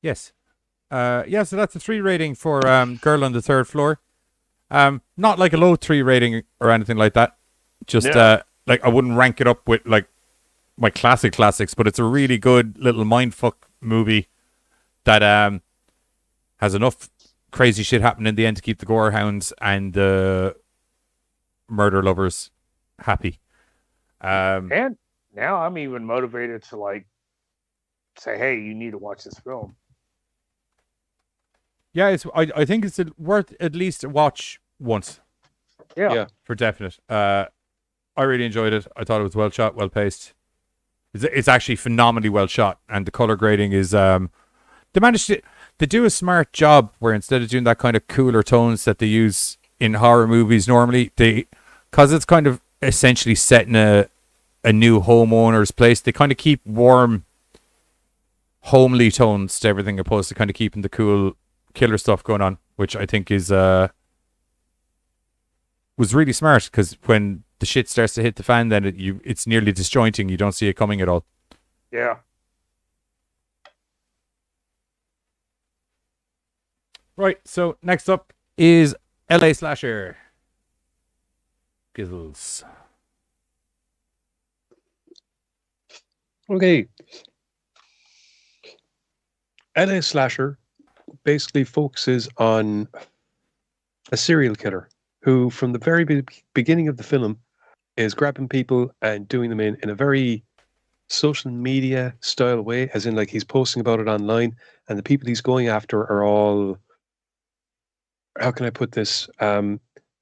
Yes. So that's a 3 rating for Girl on the Third Floor. Not like a low 3 rating or anything like that. Just I wouldn't rank it up with like my classics, but it's a really good little mindfuck movie that has enough crazy shit happening in the end to keep the gore hounds and the murder lovers happy. And now I'm even motivated to like say, hey, you need to watch this film. Yeah, I think it's worth at least a watch once. Yeah. For definite. I really enjoyed it. I thought it was well shot, well paced. It's actually phenomenally well shot, and the color grading is they managed to do a smart job where instead of doing that kind of cooler tones that they use in horror movies normally, because it's kind of essentially set in a new homeowner's place, they kind of keep warm, homely tones to everything opposed to kind of keeping the cool killer stuff going on, which I think is was really smart, because when the shit starts to hit the fan, then it's nearly disjointing. You don't see it coming at all. Yeah. Right, so next up is LA Slasher. Gizzles. Okay. LA Slasher basically focuses on a serial killer who, from the very beginning of the film, is grabbing people and doing them in a very social media style way, as in like he's posting about it online, and the people he's going after are all, how can I put this,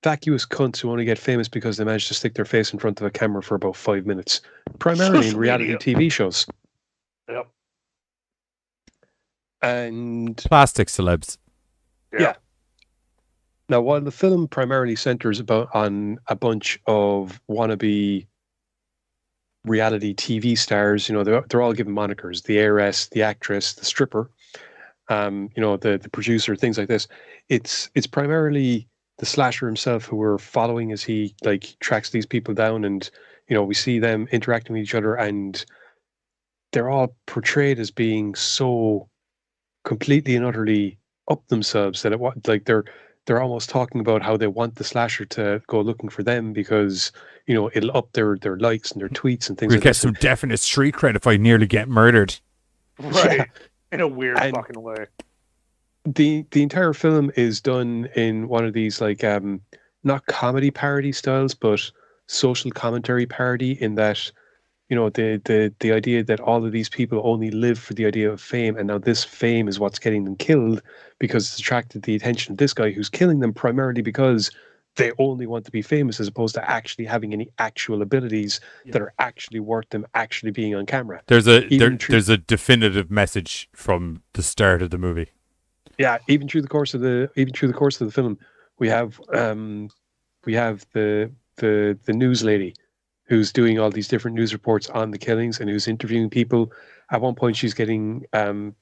vacuous cunts who only get famous because they managed to stick their face in front of a camera for about 5 minutes, primarily in reality TV shows. Yep. And plastic celebs. Yeah. Now, while the film primarily centers on a bunch of wannabe reality TV stars, they're all given monikers: the heiress, the actress, the stripper. the producer, things like this. It's primarily the slasher himself who we're following as he like tracks these people down, and we see them interacting with each other, and they're all portrayed as being so completely and utterly up themselves that they're almost talking about how they want the slasher to go looking for them because it'll up their likes and their tweets and things We like get this. some definite street cred if I nearly get murdered. Right. Yeah. In a weird And fucking way. The entire film is done in one of these like not comedy parody styles, but social commentary parody, in that the idea that all of these people only live for the idea of fame, and now this fame is what's getting them killed because it's attracted the attention of this guy who's killing them primarily because they only want to be famous, as opposed to actually having any actual abilities that are actually worth them actually being on camera. There's a definitive message from the start of the movie. Yeah, even through the course of the film, we have the news lady who's doing all these different news reports on the killings and who's interviewing people. At one point, she's getting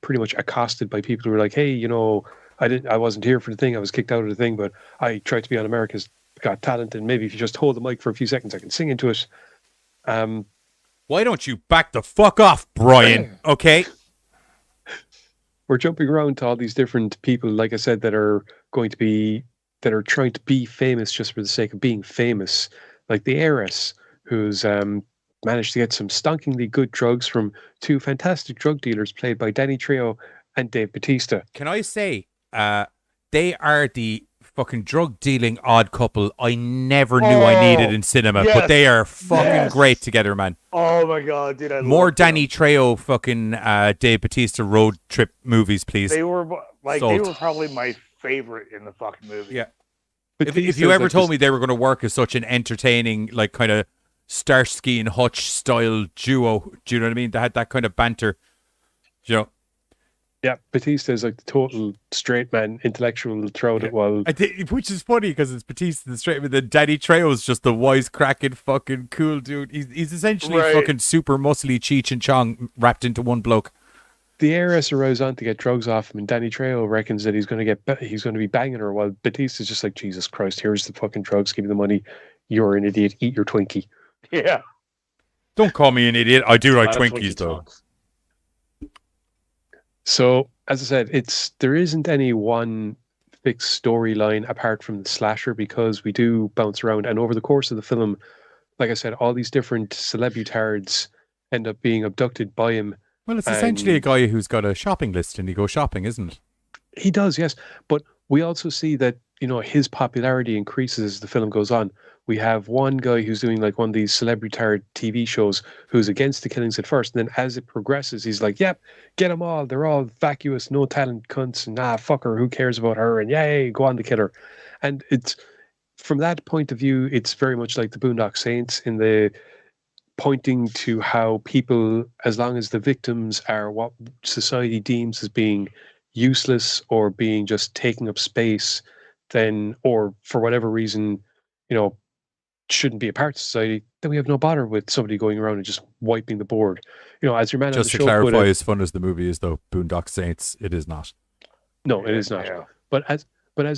pretty much accosted by people who are like, "Hey, I wasn't here for the thing. I was kicked out of the thing, but I tried to be on America's Got Talent, and maybe if you just hold the mic for a few seconds, I can sing into it." Why don't you back the fuck off, Brian? Okay. We're jumping around to all these different people, like I said, that are trying to be famous just for the sake of being famous. Like the heiress, who's managed to get some stonkingly good drugs from two fantastic drug dealers played by Danny Trejo and Dave Bautista. Can I say, they are the fucking drug dealing odd couple I never knew I needed in cinema, yes, but they are fucking great together, man. Oh my god, dude! More Danny Trejo fucking Dave Bautista road trip movies, please. They were Sold. they were probably my favorite in the fucking movie. Yeah. If you ever told me they were going to work as such an entertaining, like kind of Starsky and Hutch style duo, do you know what I mean? They had that kind of banter, Yeah, Batista is like the total straight man, intellectual throughout it. While which is funny because it's Batista the straight man, then Danny Trejo's just the wisecracking fucking cool dude. He's essentially fucking super muscly Cheech and Chong wrapped into one bloke. The heiress arrives on to get drugs off him, and Danny Trejo reckons that he's going to be banging her, while Batista's just like, Jesus Christ, here's the fucking drugs, give me the money. You're an idiot. Eat your Twinkie. Yeah. Don't call me an idiot. I do like Twinkies though. So, as I said, there isn't any one fixed storyline apart from the slasher, because we do bounce around, and over the course of the film, like I said, all these different celebutards end up being abducted by him. Well, it's essentially a guy who's got a shopping list and he goes shopping, isn't it? He does, yes. But we also see that, his popularity increases as the film goes on. We have one guy who's doing like one of these celebrity TV shows who's against the killings at first. And then as it progresses, he's like, yep, get them all. They're all vacuous, no talent cunts. And fuck her. Who cares about her? And yay, go on to kill her. And it's from that point of view, it's very much like the Boondock Saints in the pointing to how people, as long as the victims are what society deems as being useless or being just taking up space, then, or for whatever reason, shouldn't be a part of society, then we have no bother with somebody going around and just wiping the board. As your man just on the to show clarify, put it, as fun as the movie is, though, Boondock Saints, it is not. No, it is not. Yeah. But as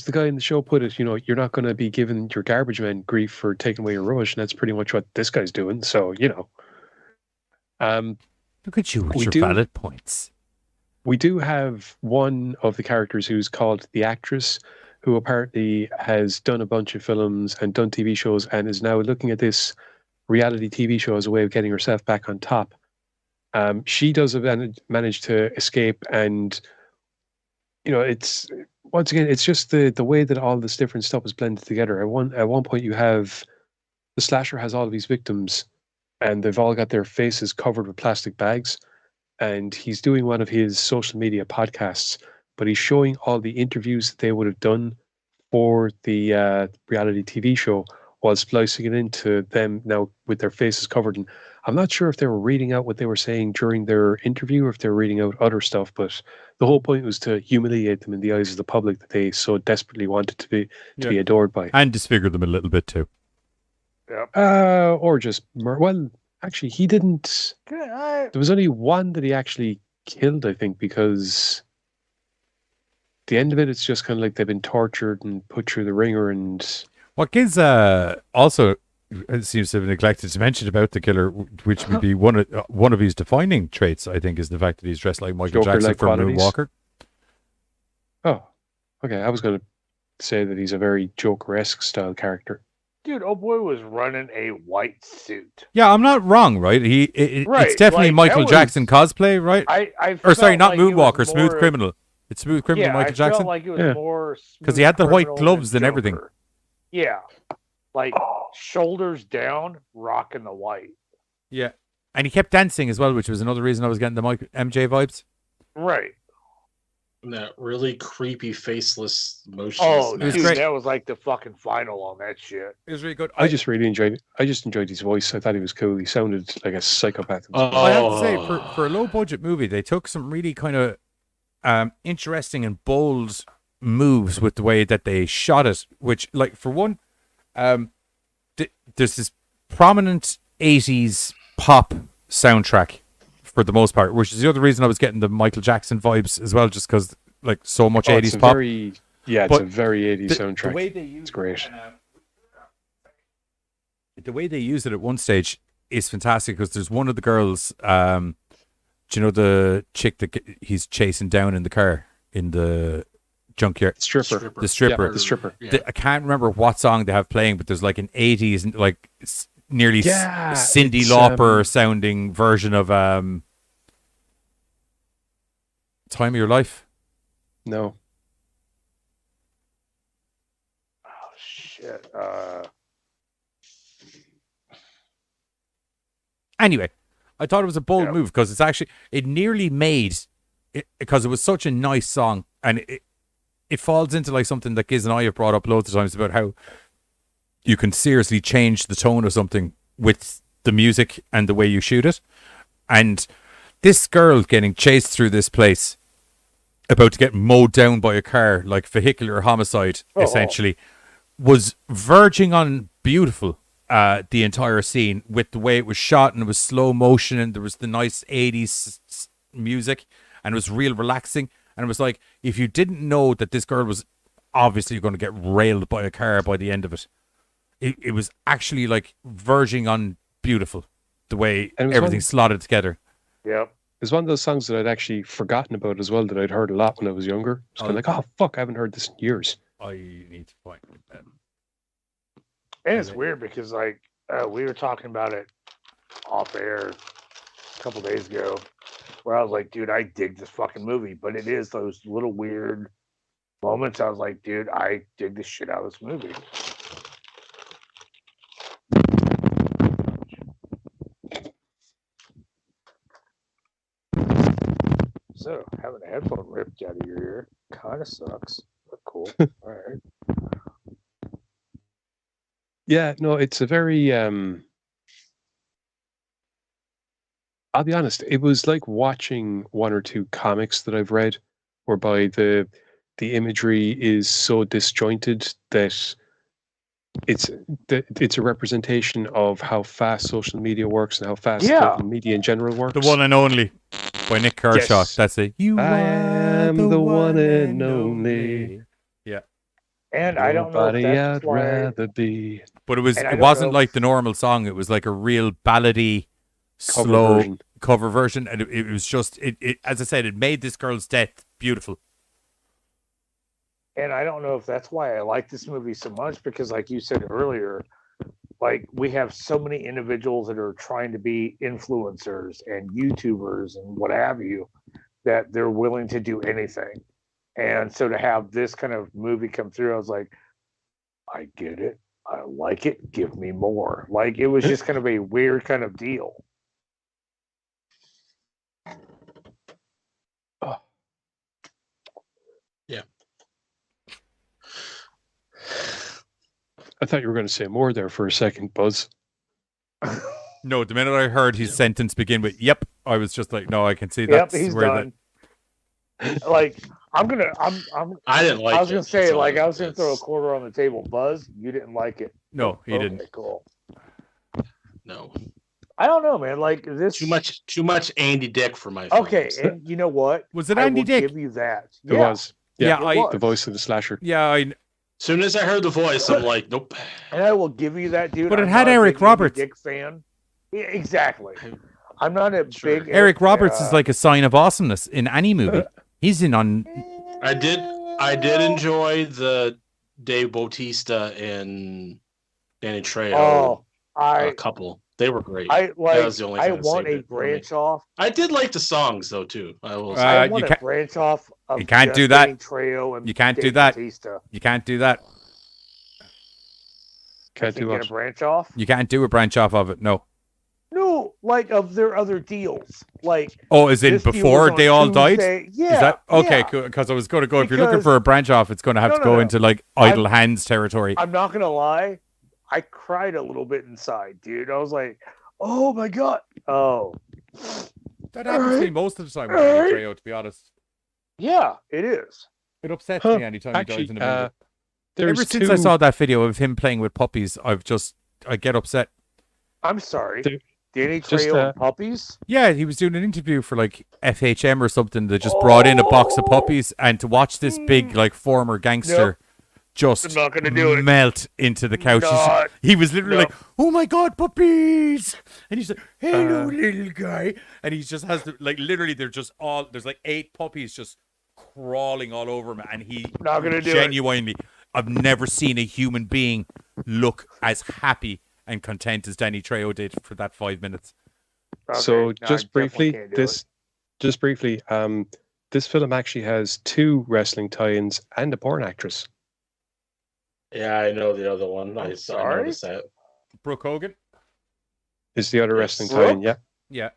the guy in the show put it, you're not going to be giving your garbage man grief for taking away your rubbish, and that's pretty much what this guy's doing. So, look at you with your valid points. We do have one of the characters who's called the actress, who apparently has done a bunch of films and done TV shows and is now looking at this reality TV show as a way of getting herself back on top. She does manage to escape, and it's once again, it's just the way that all this different stuff is blended together. At one point, you have the slasher has all of these victims, and they've all got their faces covered with plastic bags, and he's doing one of his social media podcasts, but he's showing all the interviews that they would have done for the reality TV show while splicing it into them now with their faces covered. And I'm not sure if they were reading out what they were saying during their interview or if they were reading out other stuff, but the whole point was to humiliate them in the eyes of the public that they so desperately wanted to be adored by. And disfigure them a little bit too. Yeah. Or just, well, actually, he didn't. There was only one that he actually killed, I think, because the end of it, it's just kind of like they've been tortured and put through the ringer. And what Giz also seems to have neglected to mention about the killer, which would be one of his defining traits, I think, is the fact that he's dressed like Michael Jackson from Moonwalker. Oh, okay. I was going to say that he's a very Joker-esque style character. Dude, old boy was running a white suit. Yeah, I'm not wrong, right? It's definitely Michael Jackson cosplay, right? Not Moonwalker, Smooth Criminal. It's Smooth Criminal, Michael Jackson. I felt like it was more because he had the white gloves and everything. Yeah, like shoulders down, rocking the white. Yeah, and he kept dancing as well, which was another reason I was getting the MJ vibes. Right. That really creepy faceless motion. Oh, dude, that was like the fucking final on that shit. It was really good. I just really enjoyed it. I just enjoyed his voice. I thought he was cool. He sounded like a psychopath. I have to say, for a low budget movie, they took some really kind of interesting and bold moves with the way that they shot it. Which, like, for one, there's this prominent 80s pop soundtrack for the most part, which is the other reason I was getting the Michael Jackson vibes as well, just because like so much 80s pop. It's a very 80s soundtrack. The way they use it's great. The way they use it at one stage is fantastic because there's one of the girls, do you know the chick that he's chasing down in the car in the junkyard? The stripper. Yeah. I can't remember what song they have playing, but there's like an 80s and like nearly Cyndi Lauper sounding version of Time of Your Life. No. Oh shit. Anyway, I thought it was a bold move because it nearly made it because it was such a nice song, and it falls into like something that Giz and I have brought up loads of times about how you can seriously change the tone of something with the music and the way you shoot it. And this girl getting chased through this place, about to get mowed down by a car, like vehicular homicide, essentially, was verging on beautiful, the entire scene, with the way it was shot, and it was slow motion, and there was the nice 80s music, and it was real relaxing. And it was like, if you didn't know that this girl was obviously going to get railed by a car by the end of it, it was actually like verging on beautiful, the way everything slotted together. Yep. It's one of those songs that I'd actually forgotten about as well, that I'd heard a lot when I was younger. It's kind of like, oh, fuck, I haven't heard this in years. I need to find it. And it's weird because, like, we were talking about it off air a couple days ago, where I was like, dude, I dig this fucking movie. But it is those little weird moments. I was like, dude, I dig the shit out of this movie. So, having a headphone ripped out of your ear kind of sucks, but cool. All right. Yeah, no, it's a very, I'll be honest, it was like watching one or two comics that I've read, whereby the imagery is so disjointed that it's a representation of how fast social media works and how fast social media in general works. The One and Only by Nick Kershaw. Yes. That's it. I am the one and only. Yeah. And I don't know if that's I'd rather be. But it wasn't like the normal song. It was like a real ballady, slow cover version. And it was just, as I said, it made this girl's death beautiful. And I don't know if that's why I like this movie so much, because like you said earlier, like we have so many individuals that are trying to be influencers and YouTubers and what have you, that they're willing to do anything. And so to have this kind of movie come through, I was like, I get it. I like it. Give me more. Like, it was just kind of a weird kind of deal. Oh. Yeah. I thought you were going to say more there for a second, Buzz. No, the minute I heard his sentence begin with "yep," I was just like, "No, I can see that." Yep, he's done. Like, I didn't like it. I was gonna say, like, I was gonna throw a quarter on the table. Buzz, you didn't like it. No, he didn't. Cool. No. I don't know, man. Like, this too much Andy Dick for my okay, films. and you know what? Was it Andy Dick? Give you that. It was. the voice of the slasher. Yeah, As soon as I heard the voice, I'm like, nope. And I will give you that, dude. But it I'm had not a Eric big Roberts. Andy Dick fan. Yeah, exactly. I'm not a big Eric Roberts is like a sign of awesomeness in any movie. He's in on. I did enjoy the Dave Bautista and Danny Trejo couple. They were great. That was the only thing that want saved a it for me. branch off. I did like the songs though too. I will. I want a branch off. Of You can't just do that. Danny Trejo and You can't Dave do that. Bautista. You can't do that. Can't do Get a branch off. You can't do a branch off of it. No. No, like of their other deals. Like As in this deal before was on they all died? Tuesday. Yeah. Is that okay? yeah. Because I was going to go. If you're looking Because- for a branch off, it's going to have to go No. into like idle hands territory. I'm not gonna lie. I cried a little bit inside, dude. I was like, "Oh my god!" Oh, that happens to me most of the time with Danny Trejo, to be honest. Yeah, it is. It upsets me anytime he dies in a movie. Ever since I saw that video of him playing with puppies, I get upset. I'm sorry. Danny just, Trejo and puppies? Yeah, he was doing an interview for like FHM or something that just brought in a box of puppies, and to watch this big like former gangster just I'm not gonna do it. melt into the couch. He was literally like, "Oh my god, puppies!" And he's like, "Hello, little guy," and he just has like literally there's like 8 puppies just crawling all over him, and he Not gonna do it. genuinely. I've never seen a human being look as happy and content as Danny Trejo did for that 5 minutes. So just briefly, this film actually has 2 wrestling tie-ins and a porn actress. Yeah, I know the other one. I noticed that. Brooke Hogan is the other wrestling tie-in. Yeah. Yeah.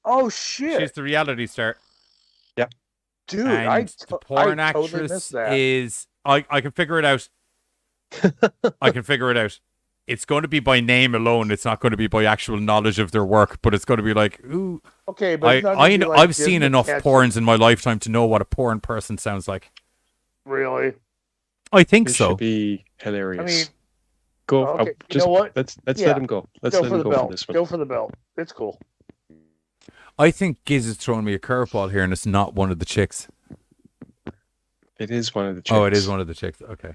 Oh shit! She's the reality star. Yeah. Dude, and the porn I totally actress missed that. is I can figure it out. I can figure it out. It's going to be by name alone. It's not going to be by actual knowledge of their work, but it's going to be like, ooh. Okay, but it's not gonna be like I've seen Disney enough catches- porns in my lifetime to know what a porn person sounds like. Really? I think This so. should be hilarious. I mean, go. okay. Just, you know what? Let's Yeah. let him go. Let's let him go belt. for this one. Go for the belt. It's cool. I think Giz is throwing me a curveball here, and it's not one of the chicks. It is one of the chicks. Oh, it is one of the chicks. Okay.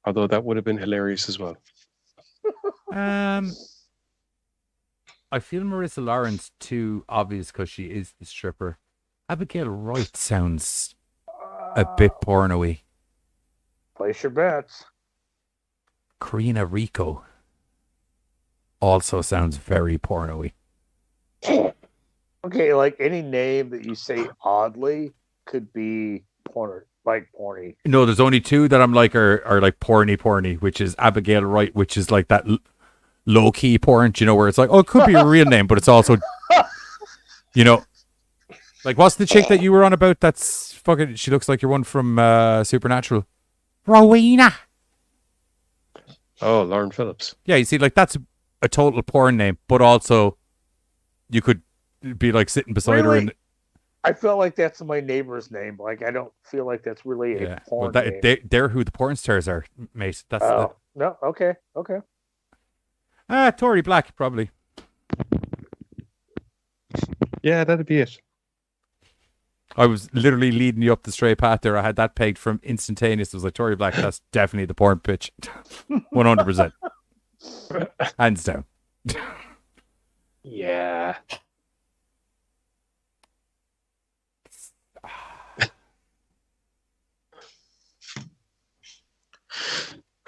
Although that would have been hilarious as well. I feel Marissa Lawrence too obvious because she is the stripper. Abigail Wright sounds a bit porno-y. Place your bets. Karina Rico also sounds very porno-y. Okay, like any name that you say oddly could be porny. No, there's only 2 that I'm like are like porny, which is Abigail Wright, which is like that low-key porn, you know, where it's like, oh, it could be a real name, but it's also, you know, like what's the chick that you were on about that's fucking, she looks like your one from Supernatural. Rowena. Oh, Lauren Phillips. Yeah, you see, like that's a total porn name, but also you could be like sitting beside her and I felt like that's my neighbor's name. Like I don't feel like that's really a porn name. they're who the porn stars are, mate. That's no, okay. Tory Black probably. Yeah, that'd be it. I was literally leading you up the straight path there. I had that pegged from instantaneous. It was like Tory Black. That's definitely the porn pitch, 100%, hands down. Yeah.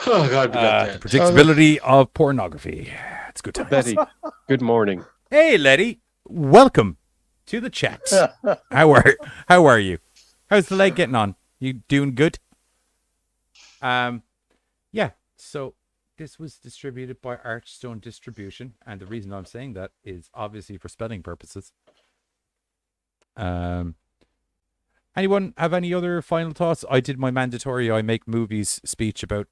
Oh God, we got that. Predictability of pornography. It's good times. Letty, good morning. Hey, Letty. Welcome to the chat. How are you? How's the leg getting on? You doing good? Yeah. So this was distributed by Archstone Distribution, and the reason I'm saying that is obviously for spelling purposes. Anyone have any other final thoughts? I did my mandatory I make movies speech about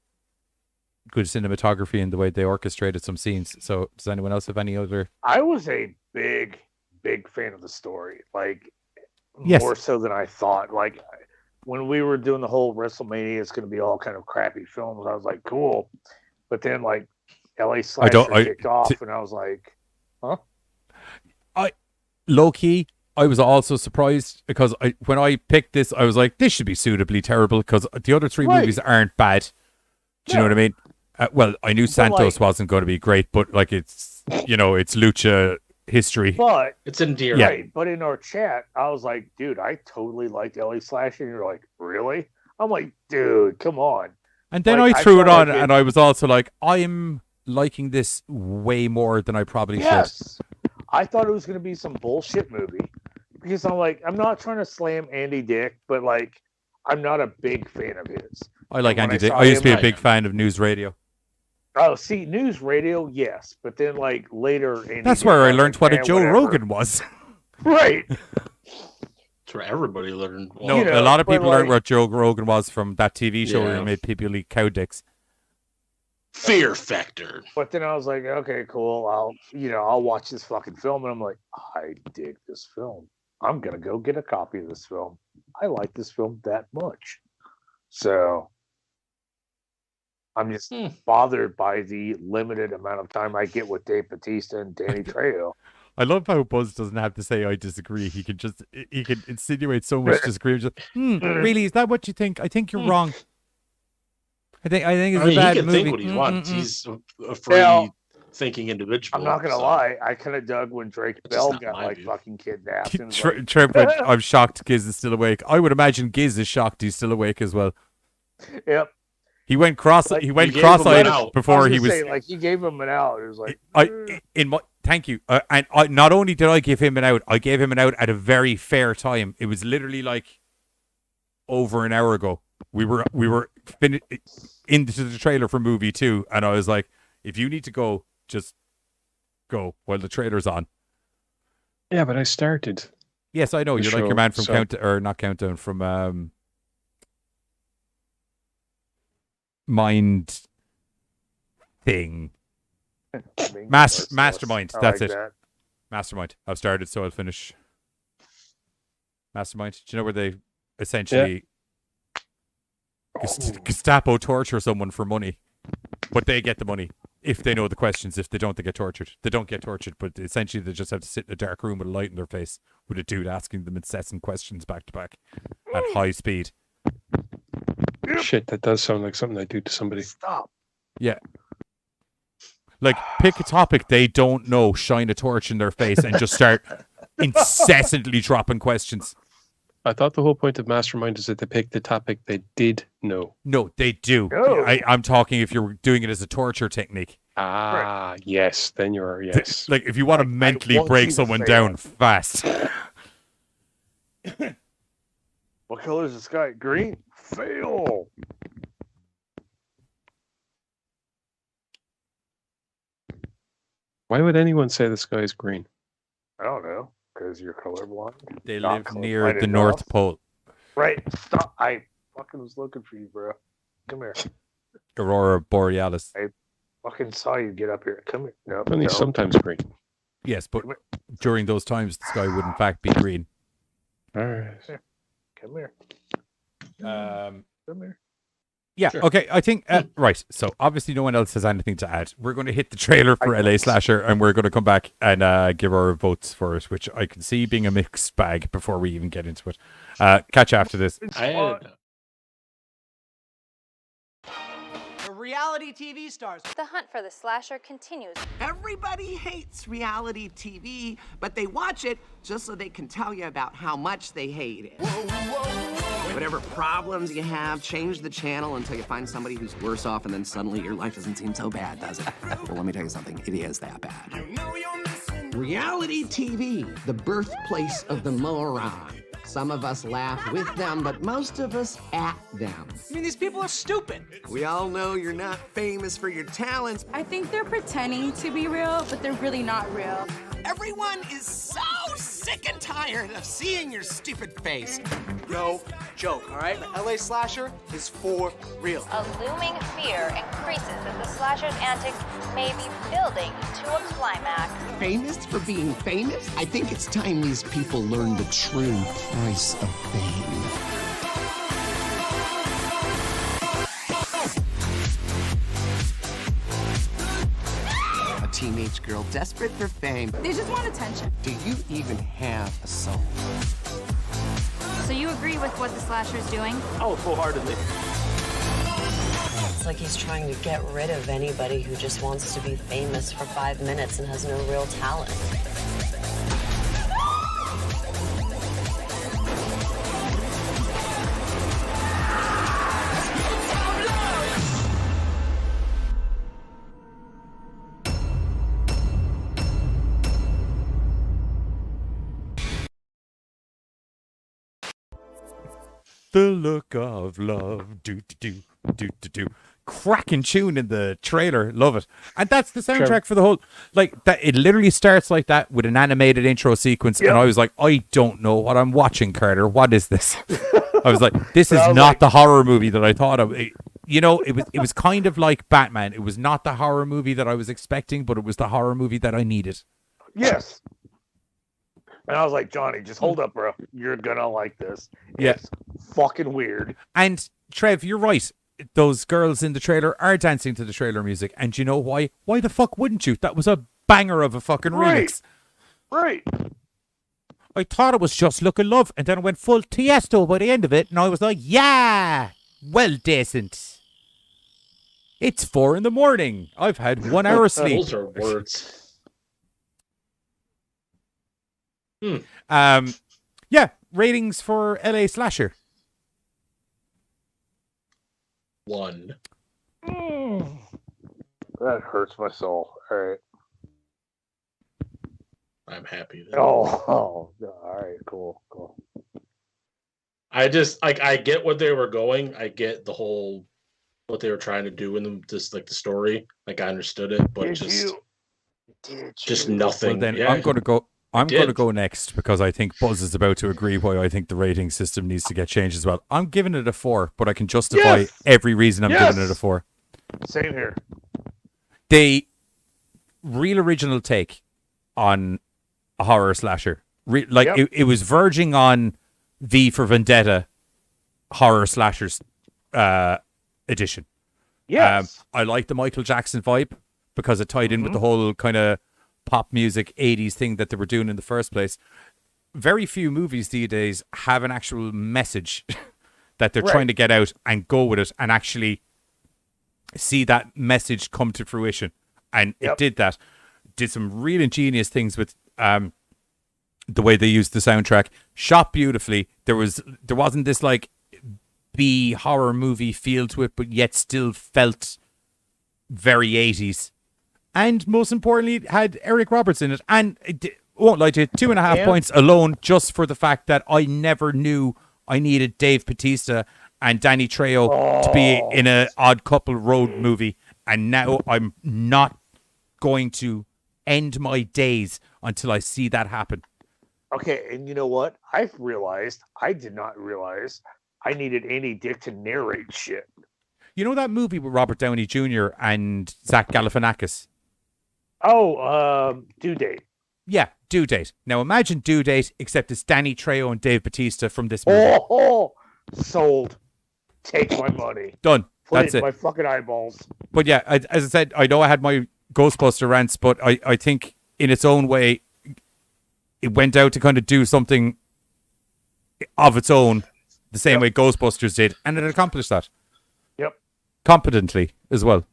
good cinematography and the way they orchestrated some scenes. So does anyone else have any other? I was a big fan of the story. Like Yes. more so than I thought. Like when we were doing the whole WrestleMania, it's going to be all kind of crappy films. I was like, cool. But then like LA Slasher kicked off, and I was like, huh? Low key, I was also surprised because when I picked this, I was like, this should be suitably terrible because the other three movies aren't bad. Do you know what I mean? Well, I knew Santos wasn't going to be great, but like it's lucha history. But it's endearing. Right, but in our chat, I was like, dude, I totally liked LA Slasher. And you're like, really? I'm like, dude, come on. And then I threw it on, and I was also like, I'm liking this way more than I probably should. I thought it was going to be some bullshit movie because I'm like, I'm not trying to slam Andy Dick, but like, I'm not a big fan of his. I like Andy Dick. I used to be a big fan of News Radio. Oh, see, News Radio, yes, but then like later, that's where I learned what a Joe Rogan was. Right. That's where everybody learned. No, a lot of people learned what Joe Rogan was from that TV show where he made people eat cow dicks. Fear Factor. But then I was like, okay, cool. I'll watch this fucking film, and I'm like, I dig this film. I'm gonna go get a copy of this film. I like this film that much, so I'm just bothered by the limited amount of time I get with Dave Bautista and Danny Trejo. I love how Buzz doesn't have to say I disagree. He can insinuate so much disagreement. Really, is that what you think? I think you're wrong. I think it's a bad he can movie. think what he wants. He's a free thinking individual. I'm not gonna lie. I kind of dug when Drake Bell got like fucking kidnapped. And Trent, I'm shocked Giz is still awake. I would imagine Giz is shocked he's still awake as well. Yep. He went cross-eyed before he was. Like he gave him an out. It was like thank you. And not only did I give him an out, I gave him an out at a very fair time. It was literally like over an hour ago. We were into the trailer for movie 2, and I was like, if you need to go, just go while the trailer's on. Yeah, but I started. Yes, I know. You're like your man from Countdown from Mind thing. Mastermind. That's it. Mastermind. I've started, so I'll finish. Mastermind. Do you know where they essentially Gestapo torture someone for money, but they get the money if they know the questions. If they don't, they get tortured. They don't get tortured, but essentially they just have to sit in a dark room with a light in their face with a dude asking them incessant questions back to back at high speed. Shit, that does sound like something I do to somebody. Stop. Yeah. Like, pick a topic they don't know, shine a torch in their face, and just start incessantly dropping questions. I thought the whole point of Mastermind is that they picked the topic they did know. No, they do. No. I'm talking if you're doing it as a torture technique. Yes, then you're, yes. Like, if you want to mentally break someone down fast. What color is the sky? Green? Fail. Why would anyone say the sky is green? I don't know. Because you're colorblind. They live near the North Pole. Right. Stop. I fucking was looking for you, bro. Come here. Aurora Borealis. I fucking saw you get up here. Come here. No. Only sometimes green. Yes, but during those times, the sky would in fact be green. All right. Come here. Come here. Yeah, sure. Okay, I think, right, so obviously no one else has anything to add. We're going to hit the trailer for LA Slasher, and we're going to come back and give our votes for it, which I can see being a mixed bag before we even get into it. Catch you after this. The reality TV stars. The hunt for the slasher continues. Everybody hates reality TV, but they watch it just so they can tell you about how much they hate it. Whatever problems you have, change the channel until you find somebody who's worse off, and then suddenly your life doesn't seem so bad, does it? Well, let me tell you something. It is that bad. Reality TV, the birthplace of the moron. Some of us laugh with them, but most of us at them. I mean, these people are stupid. We all know you're not famous for your talents. I think they're pretending to be real, but they're really not real. Everyone is so sick and tired of seeing your stupid face. No joke, all right? The LA Slasher is for real. A looming fear increases as the slasher's antics may be building to a climax. Famous for being famous? I think it's time these people learn the true price of fame. A teenage girl desperate for fame. They just want attention. Do you even have a soul? So you agree with what the slasher's doing? Oh, full-heartedly. It's like he's trying to get rid of anybody who just wants to be famous for 5 minutes and has no real talent. The look of love, do do do do do. Cracking tune in the trailer, love it. And that's the soundtrack for the whole. Like that, it literally starts like that with an animated intro sequence, and I was like, I don't know what I'm watching, Carter. What is this? I was like, this is not the horror movie that I thought of. It was kind of like Batman. It was not the horror movie that I was expecting, but it was the horror movie that I needed. Yes. And I was like, Johnny, just hold up, bro. You're gonna like this. Yeah. It's fucking weird. And Trev, you're right. Those girls in the trailer are dancing to the trailer music. And you know why? Why the fuck wouldn't you? That was a banger of a fucking remix. Right. I thought it was Just Look at Love, and then it went full Tiesto by the end of it, and I was like, yeah, well, decent. It's 4 a.m. I've had 1 hour sleep. Those are words. Yeah, ratings for LA Slasher. 1. That hurts my soul. All right. I'm happy. Then. All right, cool. I just I get what they were going. I get the whole what they were trying to do in them, just like the story. Like I understood it, but just nothing. Well, then yeah. I'm going to go next because I think Buzz is about to agree why I think the rating system needs to get changed as well. I'm giving it a 4, but I can justify every reason I'm giving it a 4. Same here. The real original take on a horror slasher. It was verging on V for Vendetta horror slashers edition. Yes. I like the Michael Jackson vibe because it tied in with the whole kind of pop music 80s thing that they were doing in the first place. Very few movies these days have an actual message that they're trying to get out and go with it and actually see that message come to fruition. And it did that. Did some real ingenious things with the way they used the soundtrack. Shot beautifully. There wasn't this like B horror movie feel to it, but yet still felt very 80s. And most importantly, it had Eric Roberts in it. And won't lie to you, 2.5 points alone just for the fact that I never knew I needed Dave Bautista and Danny Trejo to be in an Odd Couple road movie. And now I'm not going to end my days until I see that happen. Okay, and you know what? I did not realize I needed Andy Dick to narrate shit. You know that movie with Robert Downey Jr. and Zach Galifianakis? Oh, Due Date. Yeah, Due Date. Now imagine Due Date, except it's Danny Trejo and Dave Bautista from this movie. Oh, sold. Take my money. Done. Put That's it. My fucking eyeballs. But yeah, as I said, I know I had my Ghostbuster rants, but I think in its own way, it went out to kind of do something of its own, the same way Ghostbusters did, and it accomplished that. Yep. Competently as well.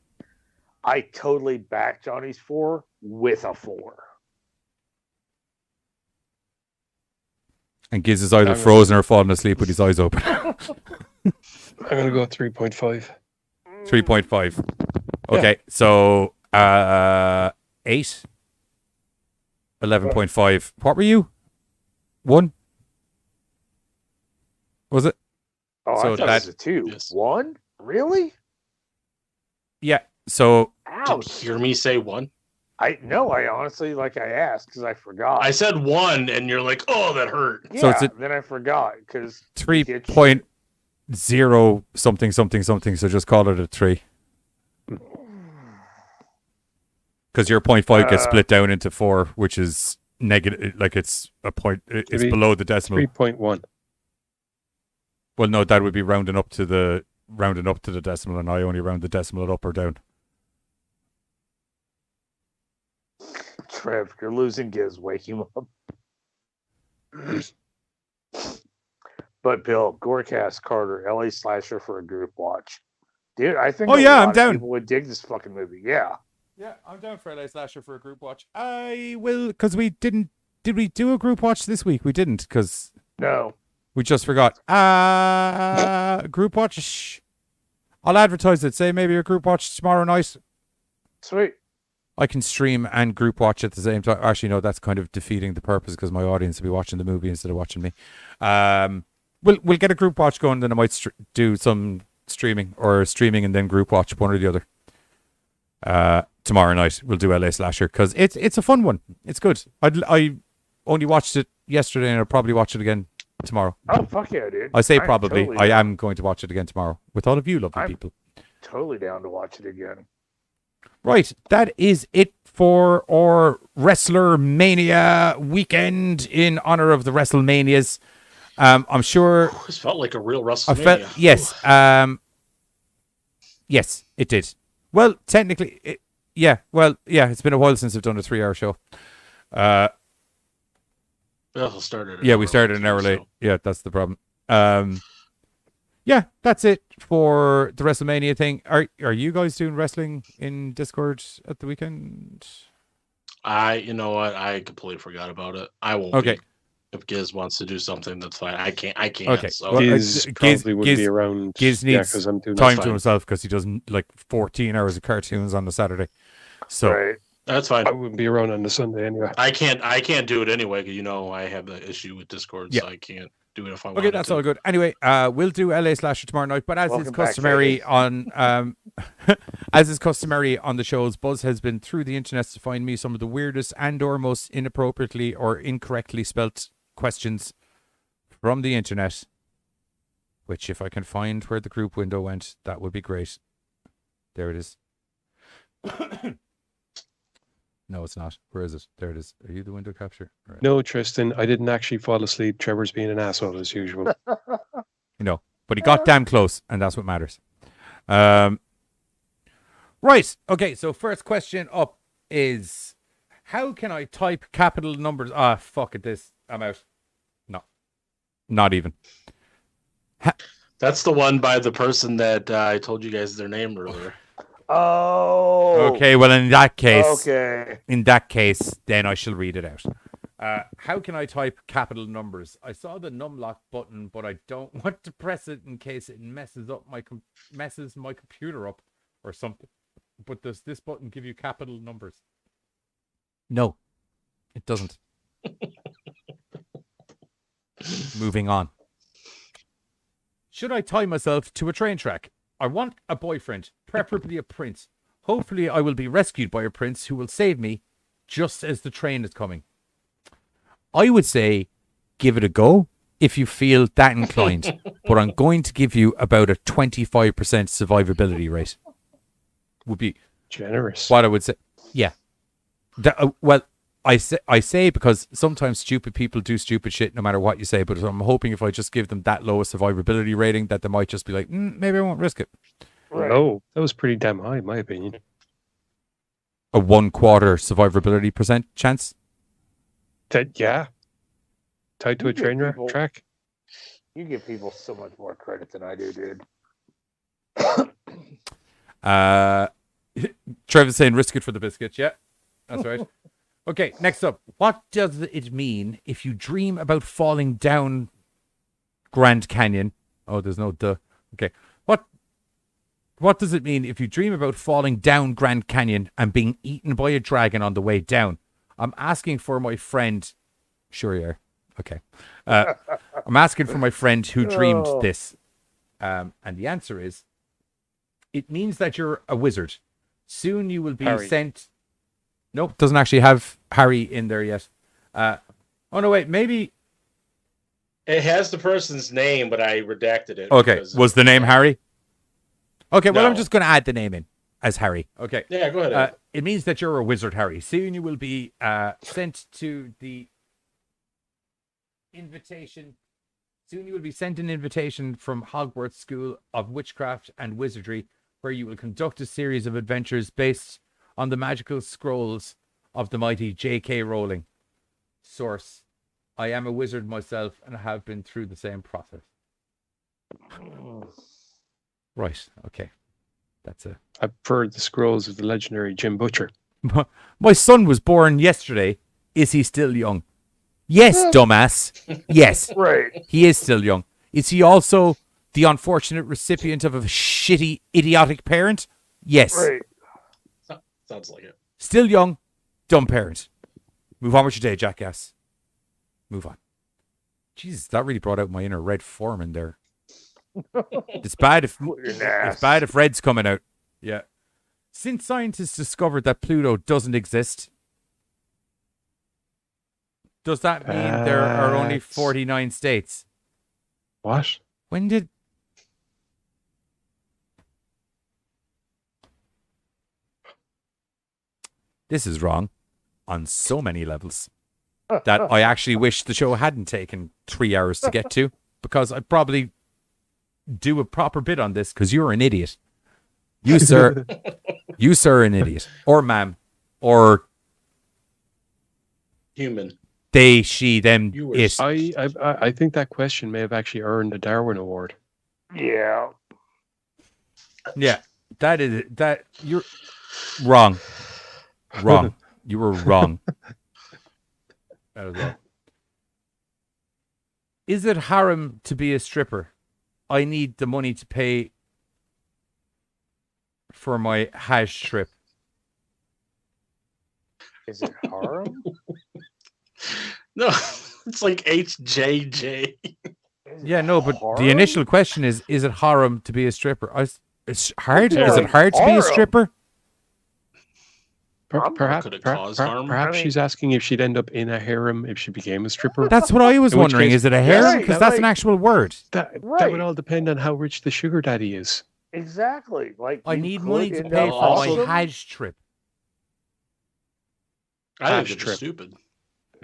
I totally back Johnny's 4 with a 4. And Giz is either frozen or falling asleep with his eyes open. I'm going to go 3.5. 3.5. Okay, so 8. 11.5. What were you? 1? Was it? Oh, so I thought it was a 2. Yes. 1? Really? Yeah. So. Did you hear me say 1? I honestly, I asked because I forgot. I said 1, and you're like, "Oh, that hurt." Yeah, so then I forgot because 3.0 something something something. So just call it a 3. Because your 0.5 gets split down into 4, which is negative. Like it's a point. It's below the decimal. 3.1. Well, no, that would be rounding up to the decimal, and I only round the decimal up or down. Trev, you're losing Giz. Wake him up. But Bill, Gorecast Carter, LA Slasher for a group watch. Dude, I think Oh, yeah, I'm lot down. of people would dig this fucking movie. Yeah. Yeah, I'm down for LA Slasher for a group watch. I will, because we didn't. Did we do a group watch this week? We didn't, because No. we just forgot. Group watch. I'll advertise it. Say maybe a group watch tomorrow night. Sweet. I can stream and group watch at the same time. Actually, no, that's kind of defeating the purpose because my audience will be watching the movie instead of watching me. We'll get a group watch going, then I might do some streaming and then group watch, one or the other. Tomorrow night we'll do LA Slasher because it's a fun one. It's good. I only watched it yesterday and I'll probably watch it again tomorrow. Oh, fuck yeah, dude. I say I'm probably. totally I down. am going to watch it again tomorrow with all of you lovely people. Totally down to watch it again. Right, that is it for our WrestlerMania weekend in honor of the WrestleManias. I'm sure. This felt like a real I WrestleMania. felt yes. Yes, it did. Well, technically, it's been a while since I've done a 3-hour show. Well, started. Yeah, we started an hour late. Yeah, that's the problem. Yeah, that's it for the WrestleMania thing. Are you guys doing wrestling in Discord at the weekend? You know what? I completely forgot about it. I won't. Okay. Be. If Giz wants to do something, that's fine. I can't. Okay. So. Well, Giz probably would be around. Giz needs 'cause I'm doing time this to fine. himself because he does like 14 hours of cartoons on the Saturday. So Right. That's fine. I wouldn't be around on the Sunday anyway. I can't do it anyway because I have the issue with Discord, so I can't do it if I want. okay, that's all good. Anyway, we'll do LA Slasher tomorrow night, but as Welcome is back, customary Katie. on as is customary on the shows, Buzz has been through the internet to find me some of the weirdest and/or most inappropriately or incorrectly spelt questions from the internet. Which, if I can find where the group window went, that would be great. There it is. No, it's not. Where is it? There it is. Are you the window capture? Right. No, Tristan, I didn't actually fall asleep. Trevor's being an asshole as usual. No, but he got damn close, and that's what matters. Right. Okay, so first question up is, how can I type capital numbers? Fuck it, I'm out. No. Not even. That's the one by the person that I told you guys their name earlier. Oh. Okay, well, in that case, Okay. then I shall read it out. How can I type capital numbers? I saw the numlock button, but I don't want to press it in case it messes my computer up or something. But does this button give you capital numbers? No, it doesn't. Moving on. Should I tie myself to a train track? I want a boyfriend, preferably a prince. Hopefully I will be rescued by a prince who will save me just as the train is coming. I would say give it a go if you feel that inclined, but I'm going to give you about a 25% survivability rate. Would be generous. What I would say. Yeah. I say because sometimes stupid people do stupid shit no matter what you say, but I'm hoping if I just give them that low a survivability rating that they might just be like, maybe I won't risk it. Right. No, that was pretty damn high, in my opinion. A 1/4 survivability percent chance? Yeah. Tied to a train track? You give people so much more credit than I do, dude. Trevor's saying risk it for the biscuit. Yeah, that's right. Okay, next up. What does it mean if you dream about falling down Grand Canyon? Oh, there's no duh. Okay. What does it mean if you dream about falling down Grand Canyon and being eaten by a dragon on the way down? I'm asking for my friend. Sure you are. Okay. I'm asking for my friend who dreamed this. And the answer is, it means that you're a wizard. Soon you will be Harry. sent. Nope, doesn't actually have Harry in there yet. Oh no, wait, maybe. It has the person's name, but I redacted it. Okay, because was the name Harry? Okay, well, No. I'm just going to add the name in as Harry. Okay. Yeah, go ahead. It means that you're a wizard, Harry. Soon you will be sent to the invitation. Soon you will be sent an invitation from Hogwarts School of Witchcraft and Wizardry, where you will conduct a series of adventures based on the magical scrolls of the mighty J.K. Rowling. Source: I am a wizard myself and have been through the same process. Right, okay. That's a... I prefer the scrolls of the legendary Jim Butcher. My son was born yesterday. Is he still young? Yes, dumbass. Yes. Right. He is still young. Is he also the unfortunate recipient of a shitty, idiotic parent? Yes. Right. Sounds like it. Still young, dumb parent. Move on with your day, jackass. Move on. Jesus, that really brought out my inner Red Foreman there. It's bad if Red's coming out. Yeah. Since scientists discovered that Pluto doesn't exist, does that mean there are only 49 states? What? When did... This is wrong on so many levels that I actually wish the show hadn't taken 3 hours to get to, because I'd probably do a proper bit on this, because you're an idiot. You, sir. You, sir, an idiot. Or ma'am. Or... Human. They, she, them, it. I think that question may have actually earned a Darwin Award. Yeah. Yeah. That you're wrong. Wrong. You were wrong. That was wrong. Is it haram to be a stripper? I need the money to pay for my Hajj trip. Is it haram? No, it's like HJJ. Yeah, no, but the initial question is it haram to be a stripper? It's hard. Is it hard to be a stripper? Perhaps she's asking if she'd end up in a harem if she became a stripper. That's what I was wondering. Is it a harem? Because that's an actual word. That would all depend on how rich the sugar daddy is. Exactly. Like, I need money to pay for my Hajj trip. I think it's stupid.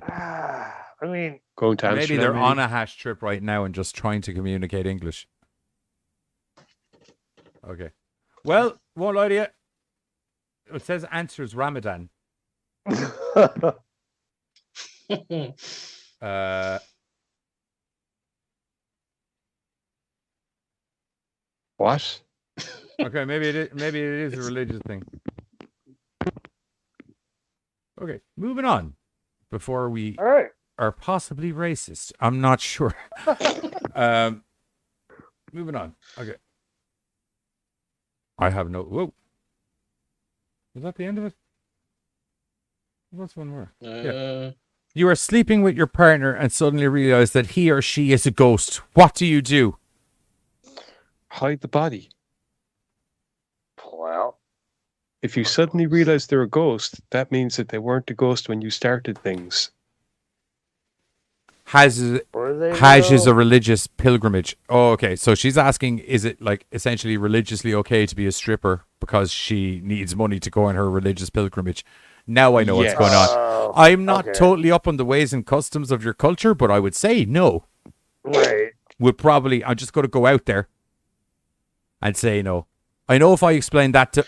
I mean, going to maybe they're on a Hajj trip right now and just trying to communicate English. Okay. Well, won't lie to you. It says answers Ramadan. What? Okay, maybe it is a religious thing. Okay, moving on. Before we are possibly racist, I'm not sure. Moving on. Okay. I have no. Whoa. Is that the end of it? What's one more? Yeah. You are sleeping with your partner and suddenly realize that he or she is a ghost. What do you do? Hide the body. Well, if you suddenly realize they're a ghost, that means that they weren't a ghost when you started things. Hajj is a religious pilgrimage. Oh, okay. So she's asking, is it like essentially religiously okay to be a stripper because she needs money to go on her religious pilgrimage? Now I know what's going on. I'm not totally up on the ways and customs of your culture, but I would say no. Right. I'm just going to go out there and say no. I know if I explained that to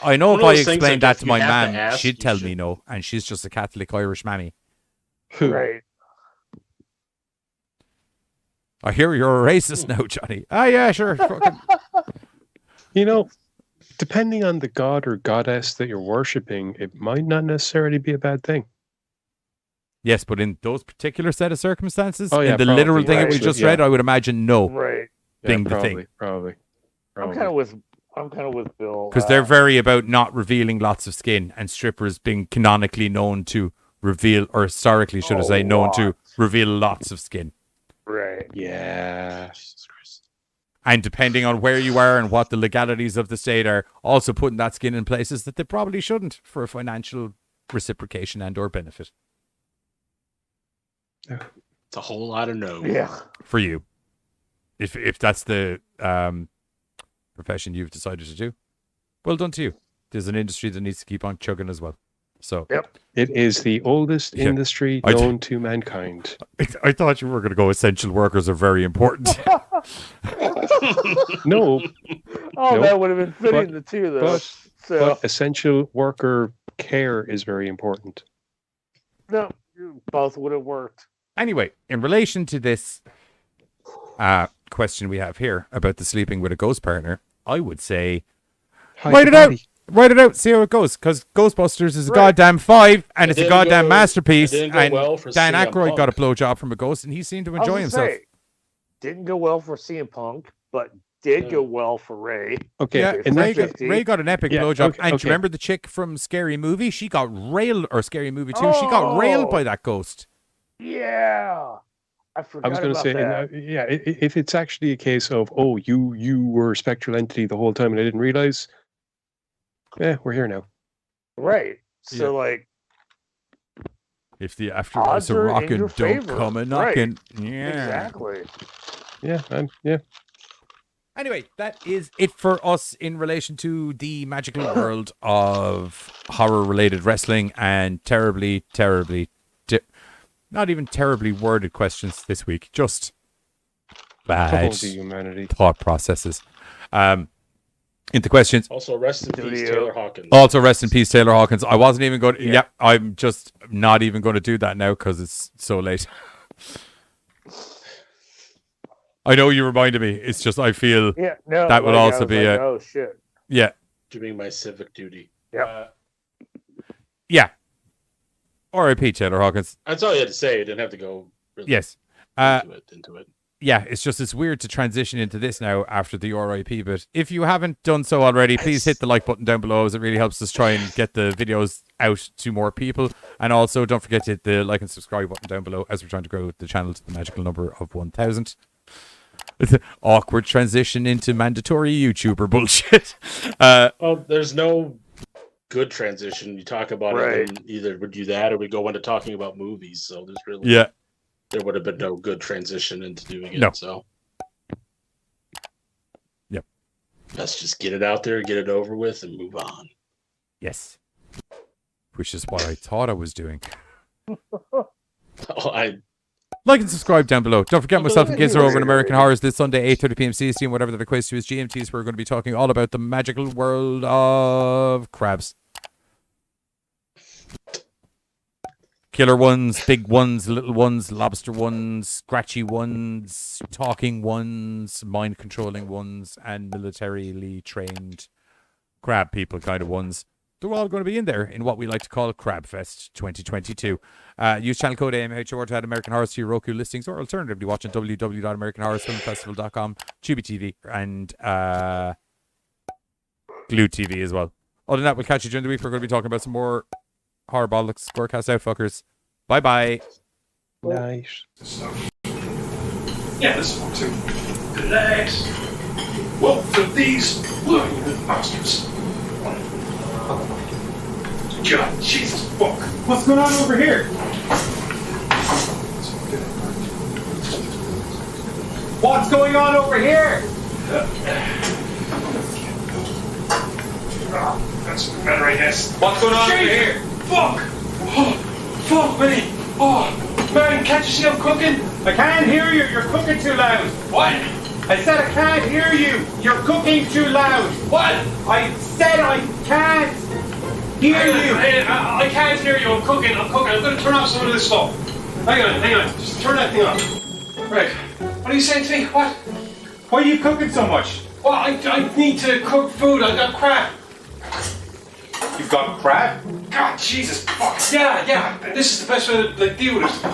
my mum, she'd tell me no, and she's just a Catholic Irish mammy. Right. I hear you're a racist now, Johnny. Ah, yeah, sure. You know, depending on the god or goddess that you're worshipping, it might not necessarily be a bad thing. Yes, but in those particular set of circumstances, in the literal thing that we just read, I would imagine no. Right. Being the thing. Probably. I'm kind of with Bill. Because they're very about not revealing lots of skin, and strippers being canonically known to reveal, or historically, should I say, known to reveal lots of skin. Right. Yeah. Jesus Christ. And depending on where you are and what the legalities of the state are, also putting that skin in places that they probably shouldn't for a financial reciprocation and or benefit. It's a whole lot of no. Yeah. For you. If that's the profession you've decided to do, well done to you. There's an industry that needs to keep on chugging as well. So it is the oldest industry known to mankind. I thought you were going to go essential workers are very important. No. That would have been fitting the two, though. But essential worker care is very important. No, both would have worked. Anyway, in relation to this question we have here about the sleeping with a ghost partner, I would say write it out. Write it out, see how it goes. Because Ghostbusters is a goddamn 5, and it's a goddamn masterpiece. And Dan Aykroyd got a blowjob from a ghost, and he seemed to enjoy himself. Didn't go well for CM Punk, but did go well for Ray. Okay, yeah, and Ray got an epic blowjob. And do you remember the chick from Scary Movie? She got railed, or Scary Movie 2, she got railed by that ghost. Yeah. I was going to say, if it's actually a case of, you were a spectral entity the whole time and I didn't realize, we're here now. Right. So, if the afterlives are rocking, don't come a knocking. Right. Yeah. Exactly. Yeah. Anyway, that is it for us in relation to the magical world of horror-related wrestling and terribly not even terribly worded questions this week, just bad thought processes. Into questions. Also, rest in peace, Taylor Hawkins. Also, rest in peace, Taylor Hawkins. I wasn't even going to... Yeah, I'm just not even going to do that now because it's so late. I know you reminded me. It's just I feel that would also be a... Oh, shit. Yeah. Doing my civic duty. Yeah. R.I.P. Taylor Hawkins. That's all you had to say. You didn't have to go really into it. Yeah, it's weird to transition into this now after the R.I.P. But if you haven't done so already, please hit the like button down below, as it really helps us try and get the videos out to more people. And also, don't forget to hit the like and subscribe button down below as we're trying to grow the channel to the magical number of 1,000. It's an awkward transition into mandatory YouTuber bullshit. Well, there's no good transition. You talk about it, and either we do that or we go into talking about movies. So there's really there would have been no good transition into doing it. No. So let's just get it out there, get it over with, and move on. Yes, which is what I thought I was doing. Like and subscribe down below. Don't forget myself and Giz are over in American Horrors this Sunday, 8:30 p.m. CST, and whatever that equates to is GMTs. We're going to be talking all about the magical world of crabs. Killer ones, big ones, little ones, lobster ones, scratchy ones, talking ones, mind-controlling ones, and militarily trained crab people kind of ones. They're all going to be in there in what we like to call Crabfest 2022. Use channel code AMHR to add American Horrors to your Roku listings, or alternatively watch on www.americanhorrorsfilmfestival.com, Tubi TV, and Glue TV as well. Other than that, we'll catch you during the week. We're going to be talking about some more horror bollocks. GoreCast out, fuckers. Bye-bye. Nice. Yeah, this one too. Good legs. Well, for these bloody bastards. God, Jesus fuck. What's going on over here? What's going on over here? That's better, I guess. What's going on over here? Fuck! Oh, fuck me! Oh, man, can't you see I'm cooking? I can't hear you. You're cooking too loud. What? I said I can't hear you. You're cooking too loud. What? I said I can't hear you. I can't hear you. I'm cooking. I'm going to turn off some of this stuff. Hang on. Just turn that thing off. Right. What are you saying to me? What? Why are you cooking so much? Well, I need to cook food. I got crab. You've got crab? God, Jesus, fuck. Yeah. This is the best way to deal with it.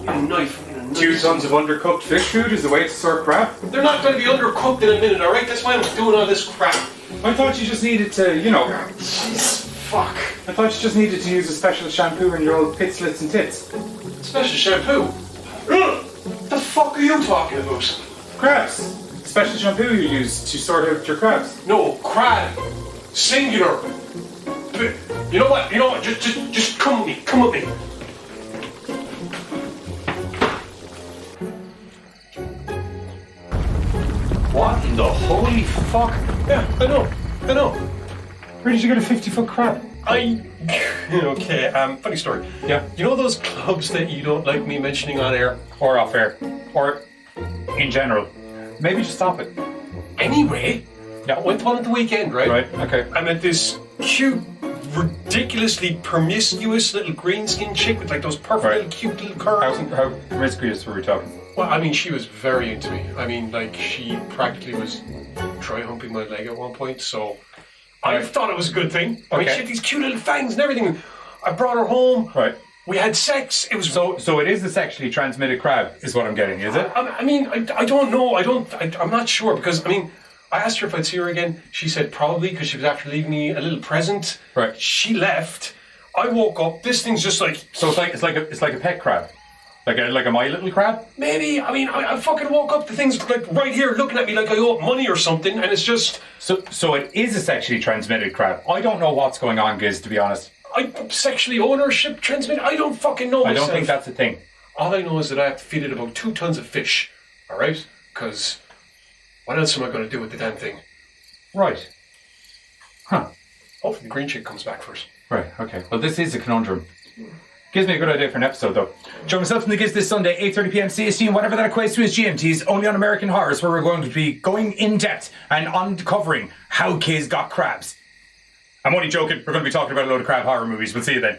A knife. 2 tons of undercooked fish food is the way to sort crab? They're not going to be undercooked in a minute, alright? That's why I'm doing all this crap. I thought you just needed to, Jesus, fuck. I thought you just needed to use a special shampoo in your old pit slits and tits. Special shampoo? What the fuck are you talking about? Crabs. Special shampoo you use to sort out your crabs. No, crab. Singular. But you know what? Just come with me. Come with me. What in the holy fuck? Yeah, I know. Where did you get a 50-foot crab? Okay, funny story. Yeah. You know those clubs that you don't like me mentioning on air? Or off air? Or in general? Maybe just stop it. Anyway, I went to one at the weekend, right? Right, okay. I met this cute, ridiculously promiscuous little green skin chick with like those perfect little cute little curves. How promiscuous were we talking? Well, I mean, she was very into me. I mean, like, she practically was dry humping my leg at one point, so I thought it was a good thing. I mean, she had these cute little fangs and everything. I brought her home. Right. We had sex. It was so it is a sexually transmitted crab, is what I'm getting, is it? I mean, I don't know. I'm not sure because, I mean, I asked her if I'd see her again. She said probably because she was after leaving me a little present. Right. She left. I woke up. This thing's just like. So it's like a pet crab. Like a My Little Crab? Maybe. I mean, I fucking woke up. The thing's like right here looking at me like I owe it money or something, and it's just. So it is a sexually transmitted crab. I don't know what's going on, Giz, to be honest. Sexually ownership transmitted? I don't fucking know myself. I don't think that's a thing. All I know is that I have to feed it about 2 tons of fish. All right? Because what else am I going to do with the damn thing? Right. Huh. Hopefully the green chick comes back first. Right, okay. Well, this is a conundrum. Gives me a good idea for an episode, though. Join myself and the Giz this Sunday, 8:30pm CST, and whatever that equates to as GMTs, only on American Horrors, where we're going to be going in depth and uncovering how kids got crabs. I'm only joking. We're going to be talking about a load of crab horror movies. We'll see you then.